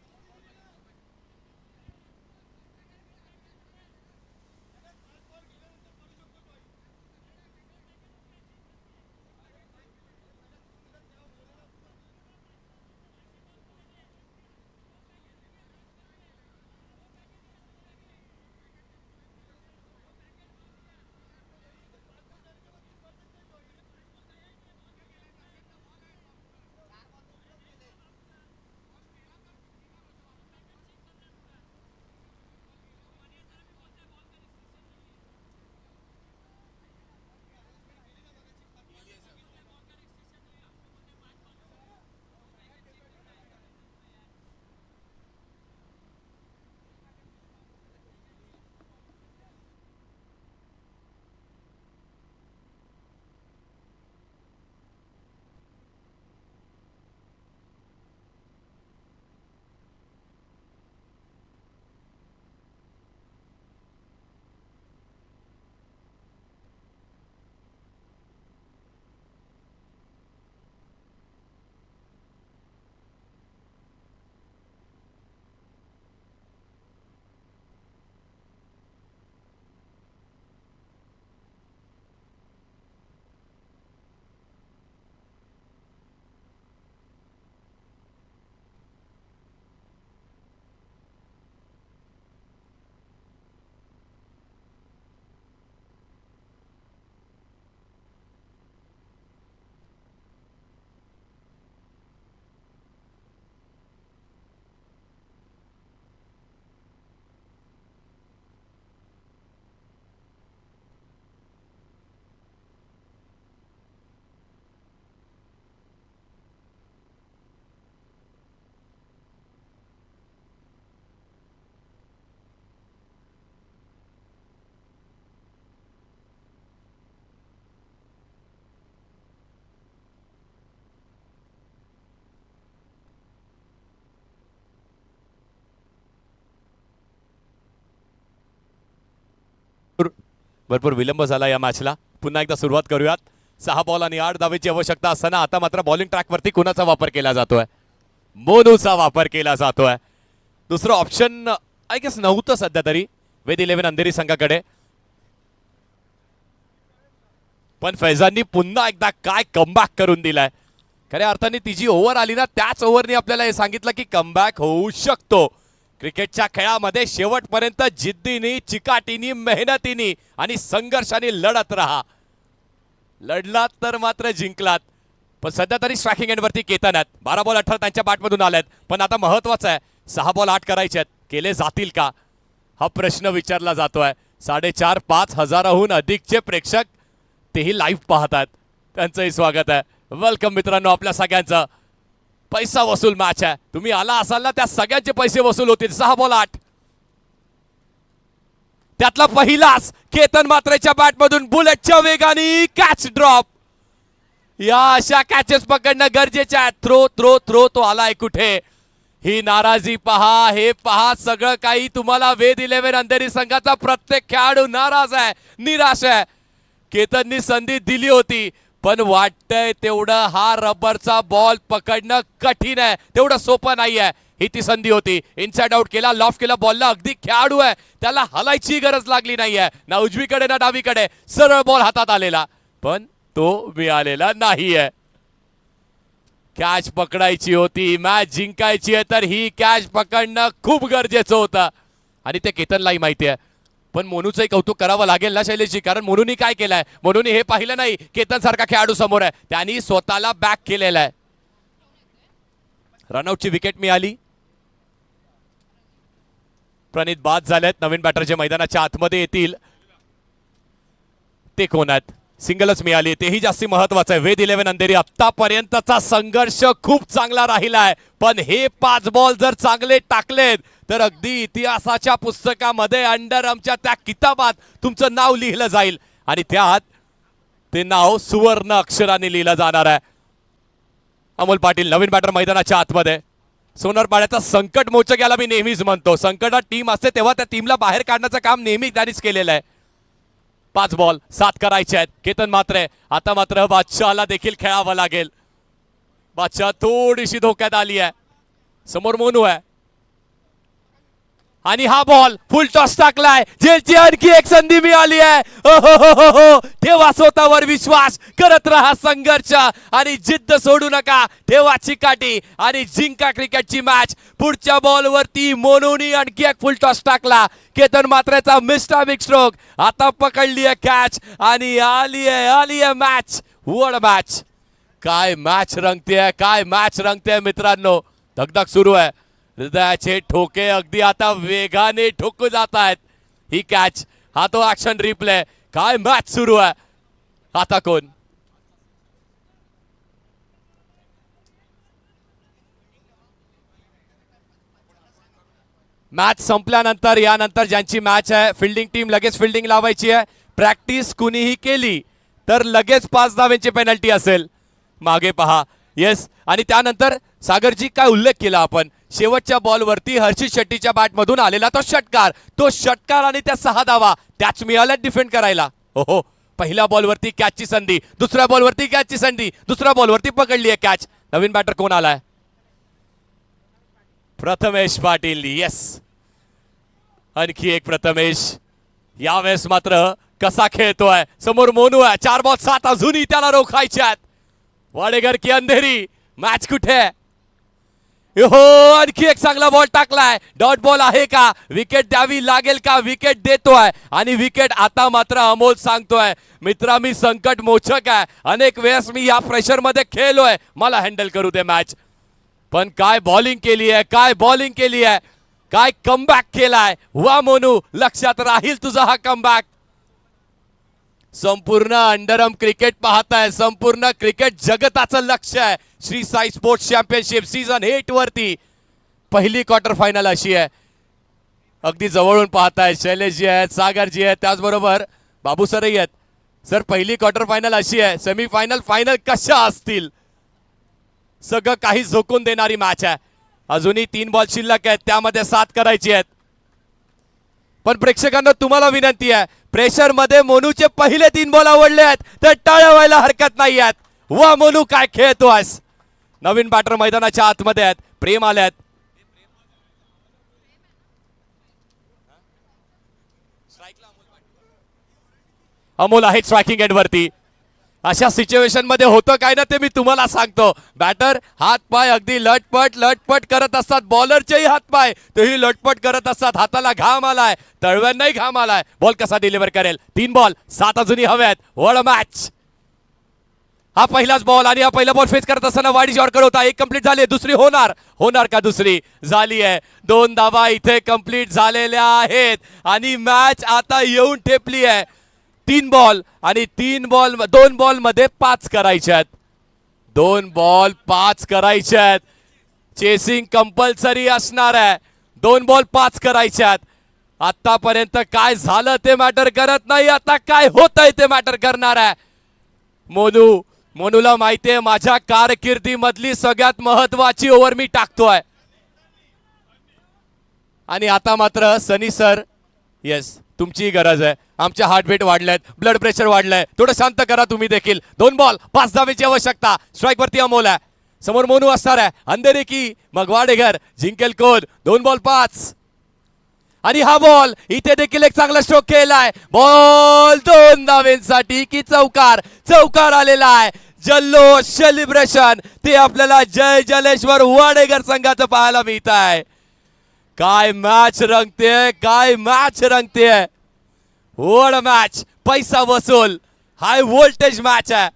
भरपूर विलंब झाला या मॅचला. पुन्हा एकदा सुरुवात करूयात. 6 बॉल आणि 8 धावेची आवश्यकता असताना आता मात्र बॉलिंग ट्रॅकवरती कुणाचा वापर केला जातोय, मोनूचा वापर केला जातोय. दुसरं ऑप्शन आय गेस नव्हतं सध्या तरी वेद 11 अंधेरी संघाकडे. पण फैजाननी पुन्हा एकदा काय कमबॅक करून दिलाय. खऱ्या अर्थाने ती जी ओव्हर आली ना त्याच ओव्हरनी आपल्याला हे सांगितलं की कमबॅक होऊ शकतो. क्रिकेटच्या खेळामध्ये शेवटपर्यंत जिद्दीनी, चिकाटीनी, मेहनतीनी आणि संघर्षाने लढत राहा. लढलात तर मात्र जिंकलात. पण सध्या तरी स्ट्रायकिंग एंडवरती केतन आहेत. 12 बॉल 18 त्यांच्या बॅटमधून आलेत. पण आता महत्वाचं आहे 6 बॉल 8 करायचे आहेत. केले जातील का हा प्रश्न विचारला जातोय. 4.5-5 हजाराहून अधिकचे प्रेक्षक तेही लाईव्ह पाहतात. त्यांचंही स्वागत आहे. वेलकम मित्रांनो आपल्या सगळ्यांचं. पैसा वसूल मॅच आहे. तुम्ही आला असाल ना त्या सगळ्यांचे पैसे वसूल होतील. 6 बॉल 8 त्यातला पहिलाच केतन मात्रेच्या बॅटमधून बुलेटच्या वेगाने कॅच ड्रॉप. या अशा कॅचेस पकडणं गरजेचे आहे. थ्रो थ्रो थ्रो तो आलाय कुठे. ही नाराजी पहा, हे पहा, सगळं काही तुम्हाला वेद 11 अंधेरी संघाचा प्रत्येक खेळाडू नाराज आहे, निराश आहे. केतननी संधी दिली होती पण वाटतंय तेवढं हा रबरचा बॉल पकडणं कठीण आहे, तेवढं सोपं नाही आहे. ही ती संधी होती. इनसाइड आउट केला, लॉफ केला, बॉलला अगदी खेळाडू आहे, त्याला हलायची गरज लागली नाहीये. ना उजवीकडे ना डावीकडे, सरळ बॉल हातात आलेला पण तो मिळालेला नाहीये. कॅच पकडायची होती, मॅच जिंकायची आहे तर ही कॅच पकडणं खूप गरजेचं होतं आणि ते केतनलाही माहिती आहे. पण मोनूचंही कौतुक करावं लागेल ना शैलेशजी, कारण मोनूनी काय केलंय. मोनूनी हे पाहिलं नाही केतन सारखा खेळाडू समोर आहे, त्यांनी स्वतःला बॅक केलेला आहे. रनआउटची विकेट मिळाली. प्रणित बाद झालेत. नवीन बॅटर जे मैदानाच्या आतमध्ये येतील ते कोण आहेत. सिंगलच मिळाली, तेही जास्ती महत्वाचं आहे. वेद 11 अंधेरी आतापर्यंतचा संघर्ष खूप चांगला राहिलाय पण हे 5 बॉल जर चांगले टाकलेत तर अगदी इतिहासाच्या पुस्तकामध्ये अंडरआर्मच्या त्या किताबात तुमचं नाव लिहिलं जाईल आणि त्यात ते नाव सुवर्ण अक्षराने लिहिलं जाणार आहे. अमोल पाटील नवीन बॅटर मैदानाच्या आतमध्ये. सोनारपाड्याचा संकट मोचक याला मी नेहमीच म्हणतो. संकटात टीम असते तेव्हा त्या टीमला बाहेर काढण्याचं काम नेहमी त्यांनीच केलेलं आहे. 5 बॉल 7 करायचे आहेत. केतन मात्र आता मात्र बादशाहला देखील खेळावं लागेल. बादशाह थोडीशी धोक्यात आली आहे. समोर मोनू आहे आणि हा बॉल फुल टॉस टाकलाय. जेलची आणखी एक संधी मिळाली आहे. हो ठेवा स्वतःवर विश्वास, करत राहा संघर्ष आणि जिद्द सोडू नका. ठेवा चिकाटी आणि जिंका क्रिकेटची मॅच. पुढच्या बॉलवरती मोनूनी आणखी एक फुल टॉस टाकला. केतन मात्रेचा मिस्टर स्ट्रोक. आता पकडली आहे कॅच आणि आली आहे मॅच. What match. काय मॅच रंगते, काय मॅच रंगते मित्रांनो. धगधग सुरू आहे. हृदयाचे ठोके अगदी आता वेगाने ठोकू जात आहेत. ही कॅच, हा तो ऍक्शन रिप्ले. काय मॅच सुरू आहे. आता कोण. मॅच संपल्यानंतर यानंतर ज्यांची मॅच आहे फिल्डिंग टीम लगेच फिल्डिंग लावायची आहे. प्रॅक्टिस कुणीही केली तर लगेच 5 धावांची पेनल्टी असेल. मागे पहा. येस. आणि त्यानंतर सागरजी काय उल्लेख केला आपण, शेवटच्या बॉलवरती हर्षित शेट्टीच्या बॅटमधून आलेला तो षटकार आणि त्या 6 धावा त्याच मिळाल्या डिफेंड करायला. हो पहिल्या बॉलवरती कॅचची संधी, दुसऱ्या बॉलवरती कॅचची संधी, दुसऱ्या बॉलवरती पकडली आहे कॅच. नवीन बॅटर कोण आलाय. प्रथमेश पाटील. येस, आणखी एक प्रथमेश. यावेळेस मात्र कसा खेळतोय. समोर मोनू आहे. 4 बॉल 7 अजूनही त्याला रोखायचे आहेत. वाडेकर की अंधेरी. मॅच कुठे. हो आणखी एक चांगला बॉल टाकलाय. डॉट बॉल आहे का, विकेट द्यावी लागेल का, विकेट देतोय आणि विकेट आता मात्र अमोल सांगतोय मित्रा मी संकट मोचक आहे, अनेक वेळेस मी या प्रेशर मध्ये खेळलोय, मला हँडल करू दे मॅच. पण काय बॉलिंग केली आहे, काय बॉलिंग केली आहे, काय कमबॅक केलाय. वा मोनू, लक्षात राहील तुझा हा कमबॅक. संपूर्ण अंडरआर्म क्रिकेट पाहताय, संपूर्ण क्रिकेट जगताचं लक्ष आहे Shri Sai sports championship season 8 वरती. पहिली क्वार्टर फायनल अशी आहे. अगदी जवळून पाहताय. शैलेशजी आहेत, सागरजी आहेत, त्याचबरोबर बाबू सरही आहेत. सर पहिली क्वार्टर फायनल अशी आहे, सेमीफायनल फायनल कशा असतील. सगळं काही झोकून देणारी मॅच आहे. अजूनही 3 बॉल शिल्लक आहेत, त्यामध्ये 7 करायची आहेत. पण प्रेक्षकांना तुम्हाला विनंती आहे, प्रेशर मध्ये मोनूचे पहिले 3 बॉल आवडले आहेत तर टाळ्या व्हायला हरकत नाही आहेत. वा मोनू काय खेळतोयस. नवीन बॅटर मैदानाच्या आतमध्ये आहेत. प्रेम आले आहेत. अमोल आहे स्ट्रायकिंग एंड वरती. अशा सिच्युएशन मध्ये होतं काय ना ते मी तुम्हाला सांगतो. बॅटर हात पाय अगदी लटपट लटपट करत असतात, बॉलरचेही हात पाय तेही लटपट करत असतात. हाताला घाम आलाय, तळव्यांनाही घाम आलाय. बॉल कसा डिलिव्हर करेल. 3 बॉल 7 अजूनही हव्यात. What a match. हा पहिलाच बॉल आणि हा पहिला बॉल फेस करत असताना वाईड यॉर्कर होता. एक कंप्लीट झाली, दुसरी होणार का. दुसरी झाली आहे. 2 धावा इथे कंप्लीट झालेल्या आहेत आणि मॅच आता येऊन ठेपली आहे. 3 बॉल आणि 2 बॉल मध्ये 5 करायचे आहेत. 2 बॉल 5 करायचे आहेत. चेसिंग कंपल्सरी असणार आहे. 2 बॉल 5 करायचे आहेत. आतापर्यंत काय झालं ते मॅटर करत नाही, आता काय होतंय ते मॅटर करणार आहे. मोनूला माहितीये माझ्या कारकिर्दीमधली सगळ्यात महत्वाची ओव्हर मी टाकतोय. आणि आता मात्र सनी सर, येस तुमची गरज आहे. आमच्या हार्टबीट वाढलेत, ब्लड प्रेशर वाढलंय, थोडं शांत करा तुम्ही देखील. 2 बॉल 5 धावेची आवश्यकता. स्ट्राईक वरती अमोल आहे, समोर मोनू असणार आहे. अंधेरी की मग वाडेकर जिंकेल कोण. 2 बॉल 5 आणि हा बॉल इथे देखील एक चांगला स्ट्रोक केलाय. बॉल 2 धावेंसाठी की चौकार आलेला आहे. जल्लोष सेलिब्रेशन ते आपल्याला जय जलेश्वर वाडेकर संघाचं पाहायला मिळत आहे. काय मॅच रंगते. What a match. पैसा वसूल हाय व्होल्टेज मॅच आहे.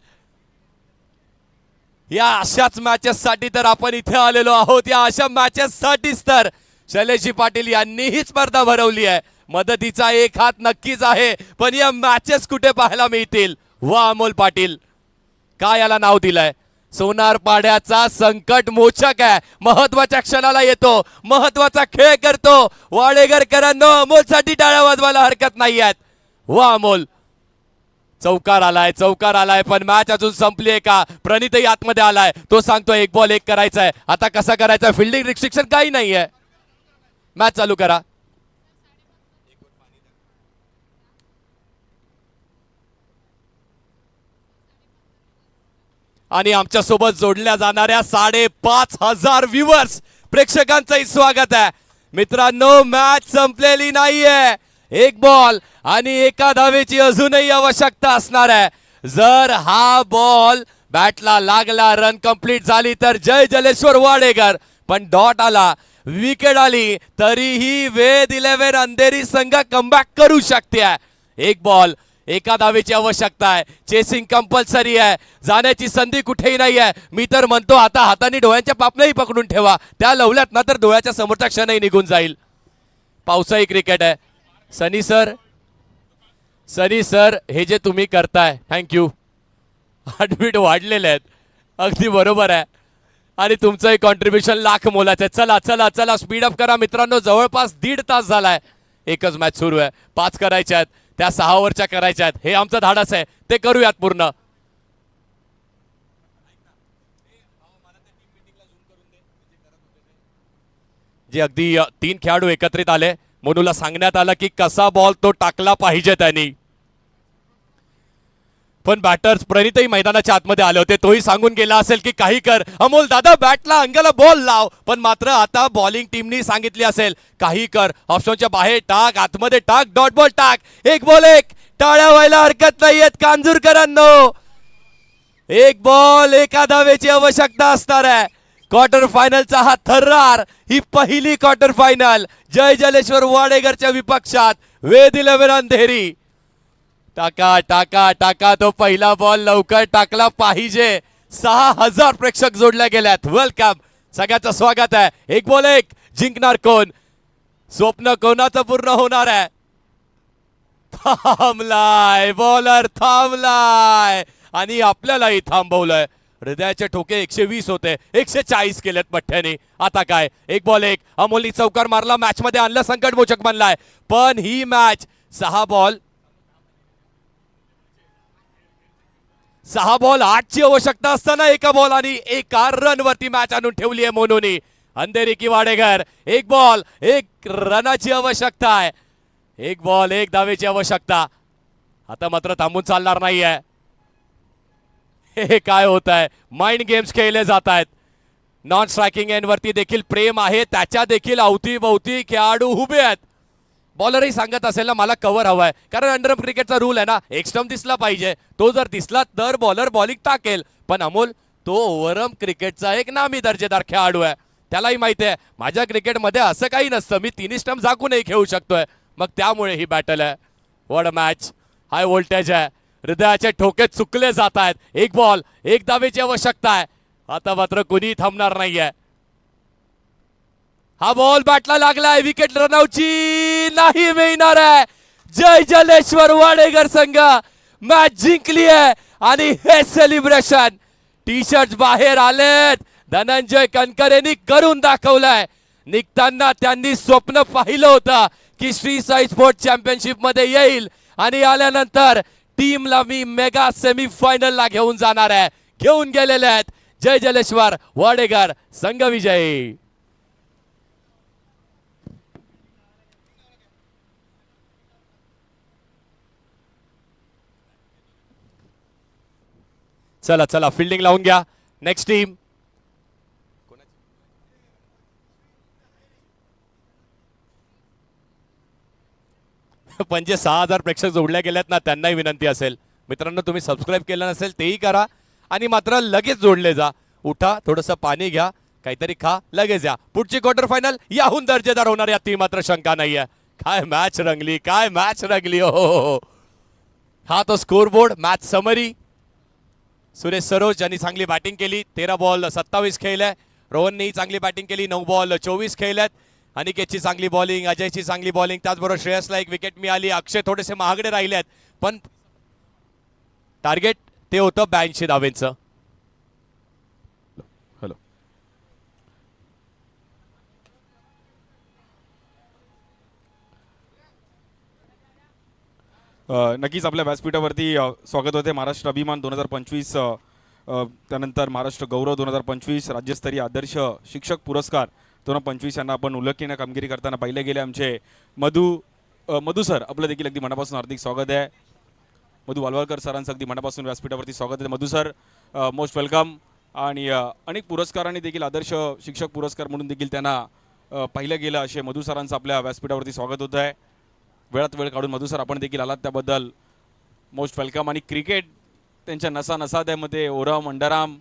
या अशाच मॅचेस साठी तर आपण इथे आलेलो आहोत. या अशा मॅचेस साठीच तर शैलेशजी पाटील यांनी ही स्पर्धा भरवली आहे. मदतीचा एक हात नक्कीच आहे, पण या मॅचेस कुठे पाहायला मिळतील. वा अमोल पाटील, काय याला नाव दिलंय. सोनार पाड्याचा संकट मोचक आहे. महत्वाच्या क्षणाला येतो, महत्वाचा खेळ करतो. वाडेकरांनो अमोलसाठी टाळ्या वाजवायला हरकत नाही आहेत. वा अमोल, चौकार आलाय पण मॅच अजून संपली आहे का. प्रणितही आतमध्ये आलाय, तो सांगतो 1 बॉल 1 करायचा. आता कसा करायचा. फिल्डिंग रिस्ट्रिक्शन काही नाहीये. मॅच चालू करा. आणि आमच्या सोबत जोडल्या जाणाऱ्या 5,500 व्ह्युअर्स प्रेक्षकांचंही स्वागत आहे. मित्रांनो मॅच संपलेली नाहीये. 1 बॉल आणि 1 धावेची अजूनही आवश्यकता असणार आहे. जर हा बॉल बॅटला लागला, रन कंप्लीट झाली तर जय जलेश्वर वाडेकर. पण डॉट आला, विकेट आली तरीही वेद 11 अंधेरी संघ कमबॅक करू शकते. 1 बॉल 1 धावेची आवश्यकता आहे. चेसिंग कंपल्सरी आहे. जाण्याची संधी कुठेही नाही आहे. मी तर म्हणतो आता हाताने डोळ्यांच्या पापण्याही पकडून ठेवा. त्या लवल्यात ना तर डोळ्याच्या समोरचा क्षणही निघून जाईल. पावसाळी क्रिकेट आहे. सनी सर हे जे तुम्ही करताय थँक्यू. हार्टबीट वाढलेले आहेत, अगदी बरोबर आहे. आणि तुमचंही कॉन्ट्रीब्युशन लाख मोलाचं आहे. चला स्पीडअप करा मित्रांनो. जवळपास 1.5 तास झालाय. एकच मॅच सुरू आहे. 5 करायच्या आहेत, त्या 6 ओव्हरच्या करायच्या आहेत. हे आमचं धाडस आहे, ते करूयात पूर्ण. जे अगदी 3 खेळाडू एकत्रित आले. मोनूला सांगण्यात आलं की कसा बॉल तो टाकला पाहिजे त्यांनी. पण बॅटर्स प्रणितही मैदानाच्या आतमध्ये आले होते. तोही सांगून गेला असेल की काही कर अमोल दादा, बॅटला अंगाला बॉल लाव. पण मात्र आता बॉलिंग टीमनी सांगितली असेल काही कर, ऑप्शनच्या बाहेर टाक, आतमध्ये टाक, डॉट बॉल टाक. 1 बॉल 1. टाळ्या व्हायला हरकत नाहीयेत कांजूरकरांनो. 1 बॉल 1 धावेची आवश्यकता असणार आहे. क्वार्टर फायनलचा हा थर्रार, ही पहिली क्वार्टर फायनल जय जलेश्वर वाडेकरच्या विपक्षात वेद 11 अंधेरी. टाका तो पहिला बॉल लवकर टाकला पाहिजे. 6,000 प्रेक्षक जोडल्या गेल्यात. वेलकम, सगळ्याचं स्वागत आहे. 1 बॉल 1. जिंकणार कोण. स्वप्न कोणाचं पूर्ण होणार आहे. थांबलाय बॉलर, थांबलाय आणि आपल्यालाही थांबवलंय. हृदयाचे ठोके 120 होते, 140 केलेत पठ्ठ्याने. आता काय. 1 बॉल 1. अमोलनी चौकार मारला, मॅच मध्ये आणलं, संकट मोचक बनलाय. पण ही मॅच 6 बॉल 8 ची आवश्यकता असताना 1 बॉल आणि 1 रन वरती मॅच आणून ठेवली आहे मोनूनी. अंधेरी की वाडेकर. 1 बॉल 1 रनाची आवश्यकता आहे. 1 बॉल 1 धावेची आवश्यकता. आता मात्र थांबून चालणार नाहीये. हे काय होत आहे. माइंड गेम्स खेळले जात आहेत. नॉन स्ट्रायकिंग एंड वरती देखील प्रेम आहे, त्याच्या देखील अवतीभोवती खेळाडू उभे आहेत. बॉलरही सांगत असेल ना मला कव्हर हवाय, कारण अंडरआर्म क्रिकेटचा रूल आहे ना, एक स्टंप दिसला पाहिजे, तो जर दिसला तर बॉलर बॉलिंग टाकेल. पण अमोल तो ओव्हरआर्म क्रिकेटचा एक नामी दर्जेदार खेळाडू आहे, त्यालाही माहिती आहे माझ्या क्रिकेटमध्ये असं काही नसतं, मी तिन्ही स्टंप झाकूनही खेळू शकतोय. मग त्यामुळे ही बॅटल आहे. What a match, high voltage आहे, हृदयाचे ठोके चुकले जात आहेत. एक बॉल एक धावेची आवश्यकता आहे, आता मात्र कुणी थांबणार नाहीये. हा बॉल बॅटला लागलाय, विकेट रनआउटची नाही मिळणार आहे. जय जलेश्वर वाडेकर संघ मॅच जिंकली आहे आणि हे सेलिब्रेशन टी शर्ट बाहेर आलेत. धनंजय कनकरेंनी करून दाखवलंय. निघताना त्यांनी स्वप्न पाहिलं होतं की श्री साई स्पोर्ट चॅम्पियनशिप मध्ये येईल आणि आल्यानंतर टीमला मी मेगा सेमीफायनलला घेऊन जाणार आहे. घेऊन गेलेले आहेत. जय जलेश्वर वाडेकर संघ विजयी. चला चला फिल्डिंग लावून घ्या. Next team. म्हणजे 6,000 प्रेक्षक जोडल्या गेल्यात ना, त्यांनाही विनंती असेल मित्रांनो, तुम्ही सबस्क्राईब केलं नसेल तेही करा आणि मात्र लगेच जोडले जा. उठा, थोडंसं पाणी घ्या, काहीतरी खा, लगेच या. पुढची क्वार्टर फायनल याहून दर्जेदार होणार यात ती मात्र शंका नाहीये. काय मॅच रंगली, काय मॅच रंगली. हो, हा तो score board. Match summary. Suresh Saroj यांनी चांगली बॅटिंग केली, 13 बॉल 27 खेळले. रोहननी चांगली बॅटिंग केली, 9 बॉल 24 खेळल्यात. अनिकेतची चांगली बॉलिंग, अजयची चांगली बॉलिंग, त्याचबरोबर श्रेयसला एक विकेट मिळाली. अक्षय थोडेसे महागडे राहिले आहेत, पण टार्गेट ते होतं 82 धावेंचं. हॅलो, नक्कीच आपल्या व्यासपीठावरती स्वागत होते. महाराष्ट्र अभिमान 2025, त्यानंतर महाराष्ट्र गौरव 2025, राज्यस्तरीय आदर्श शिक्षक पुरस्कार 2025 यांना आपण उल्लेखनीय कामगिरी करताना पाहिले गेले. आमचे मधु सर, आपलं देखील अगदी मनापासून हार्दिक स्वागत आहे. मधु वालवालकर सरांचं अगदी मनापासून व्यासपीठावरती स्वागत आहे. मधु सर मोस्ट वेलकम. आणि अनेक पुरस्कारांनी देखील आदर्श शिक्षक पुरस्कार म्हणून देखील त्यांना पाहिलं गेलं, असे मधु सरांचं आपल्या व्यासपीठावरती स्वागत होत आहे. वेळात वेळ काढून मधु सर आपण देखील आलात त्याबद्दल मोस्ट वेलकम. आणि क्रिकेट त्यांच्या नसा नसामध्ये ओरम अंडरआर्म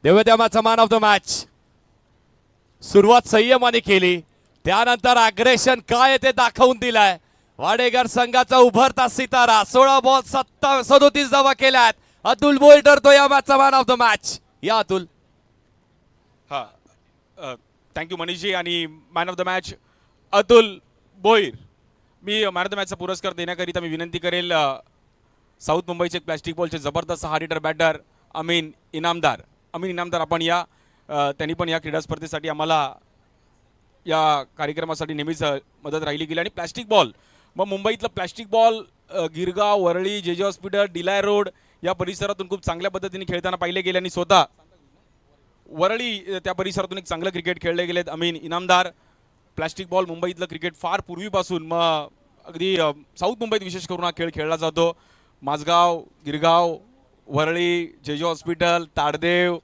देऊया त्या मॅचचा मॅन ऑफ द मॅच. सुरुवात संयमाने केली, त्यानंतर अग्रेशन काय ते दाखवून दिलाय. वाडेकर संघाचा उभरता सितारा, 16 बॉल 37 धावा केल्यात. अतुल भोईर ठरतो या मॅचचा मॅन ऑफ द मॅच. या अतुल. हा, थँक्यू मनीषजी. आणि man of the match Atul Bhoir. मी मॅन ऑफ द मॅचचा पुरस्कार देण्याकरिता मी विनंती करेल साऊथ मुंबईचे प्लॅस्टिक बॉलचे जबरदस्त hard hitter batter Amin Inamdar. आपण या त्यांनी पण या क्रीडा स्पर्धेसाठी आम्हाला या कार्यक्रमासाठी नेहमीच मदत राहिली गेली. आणि प्लॅस्टिक बॉल, मग मुंबईतलं प्लॅस्टिक बॉल गिरगाव, वरळी, जे हॉस्पिटल, डिलाय रोड या परिसरातून खूप चांगल्या पद्धतीने खेळताना पाहिले गेले. आणि स्वतः वरळी त्या परिसरातून एक चांगलं क्रिकेट खेळले गेलेत अमीन इनामदार. प्लॅस्टिक बॉल मुंबईतलं क्रिकेट फार पूर्वीपासून, मग अगदी साऊथ मुंबईत विशेष करून हा खेळ खेळला जातो. माझगाव, गिरगाव, वरळी, जे हॉस्पिटल, ताडदेव,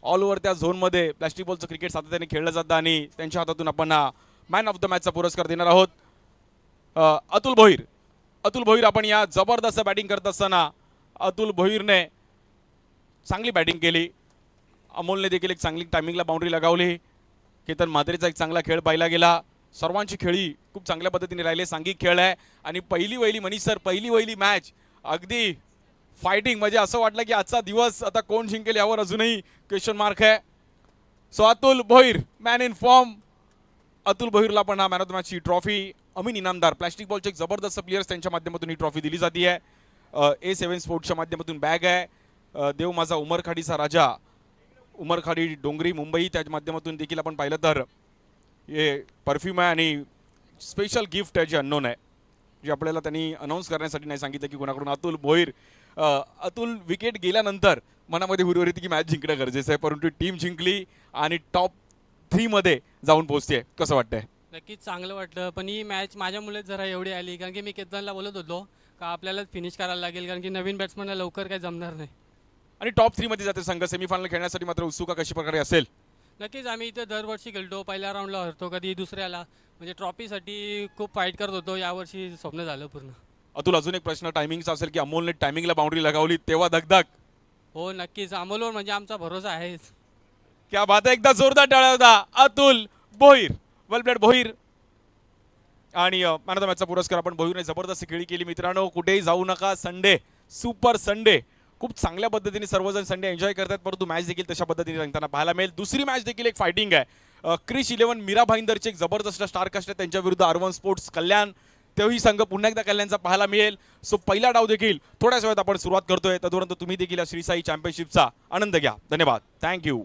ऑल ओव्हर त्या झोनमध्ये प्लॅस्टिक बॉलचं क्रिकेट सातत्याने खेळलं जातं. आणि त्यांच्या हातातून आपण मॅन ऑफ द मॅचचा पुरस्कार देणार आहोत अतुल भोईर. अतुल भोईर, आपण या जबरदस्त बॅटिंग करत असताना अतुल भोईरने चांगली बॅटिंग केली. अमोलने देखील एक चांगली टायमिंगला बाउंड्री लगावली. केतन म्हात्रेचा एक चांगला खेळ पाहिला गेला. सर्वांची खेळी खूप चांगल्या पद्धतीने राहिले. सांघिक खेळ आहे. आणि पहिली वहिली मनीष सर, पहिली वहिली मॅच अगदी फायटिंग, म्हणजे असं वाटलं की आजचा दिवस आता कोण जिंकेल यावर अजूनही क्वेश्चन मार्क आहे. So Atul Bhoir man in form. Atul भोईरला पण हा मॅन ऑफ द मॅचची ट्रॉफी. अमीन इनामदार प्लॅस्टिक बॉलचे एक जबरदस्त प्लेयर्स, त्यांच्या माध्यमातून ही ट्रॉफी दिली जाते आहे. A7 स्पोर्ट्सच्या माध्यमातून बॅग आहे. देव माझा उमरखाडीचा राजा, उमरखाडी डोंगरी मुंबई, त्याच्या माध्यमातून देखील आपण पाहिलं तर हे परफ्यूम आहे. आणि स्पेशल गिफ्ट आहे जे अननोन आहे, जे आपल्याला त्यांनी अनाऊन्स करण्यासाठी नाही सांगितलं की कोणाकडून. अतुल भोईर, अतुल विकेट गेल्यानंतर मनामध्ये हुरहुर येते की मॅच जिंकणं गरजेचं आहे, परंतु टीम जिंकली आणि टॉप 3 मध्ये जाऊन पोहोचते. कसं वाटतंय? नक्कीच चांगलं वाटलं, पण ही मॅच माझ्यामुळेच जरा एवढी आली, कारण की मी केतनला बोलत होतो का आपल्यालाच फिनिश करायला लागेल, कारण की नवीन बॅट्समनला लवकर काही जमणार नाही. आणि टॉप 3 मध्ये जाते संघ. सेमीफायनल खेळण्यासाठी मात्र उत्सुका कशी प्रकारे असेल? नक्कीच आम्ही इथे दरवर्षी खेळतो, पहिल्या राऊंडला हरतो, कधी दुसऱ्याला, म्हणजे ट्रॉफीसाठी खूप फाईट करत होतो. यावर्षी स्वप्न झालं पूर्ण. अतुल, अजून एक प्रश्न टायमिंगचा असेल की अमोलने टायमिंगला बाउंड्री लगावली तेव्हा दगदग. हो नक्कीच, अमोलवर म्हणजे आमचा भरोसा आहेच. क्या बात आहे, एकदा जोरदार टाळ्या होता अतुल भोईर, वेल प्लेड भोईर. आणि मॅन ऑफ द मॅचचा पुरस्कार आपण भोईरने जबरदस्त खेळी केली. मित्रांनो, कुठेही जाऊ नका, संडे सुपर संडे. खूप चांगल्या पद्धतीने सर्वजण संडे एन्जॉय करतात, परंतु मॅच देखील तशा पद्धतीने रंगताना पाहायला मिळेल. दुसरी मॅच देखील एक फायटिंग आहे. क्रिश 11 मीरा भाईंदरचे एक जबरदस्त स्टार कास्ट आहे, त्यांच्या विरुद्ध अर्वन स्पोर्ट्स कल्याण. तेही संघ पुन्हा एकदा कल्याणचा पाहायला मिळेल. सो पहिला डाव देखील थोड्याच वेळात आपण सुरुवात करतोय. तदुपंत तुम्ही देखील श्रीसाई चॅम्पियनशिपचा आनंद घ्या. धन्यवाद, थँक्यू.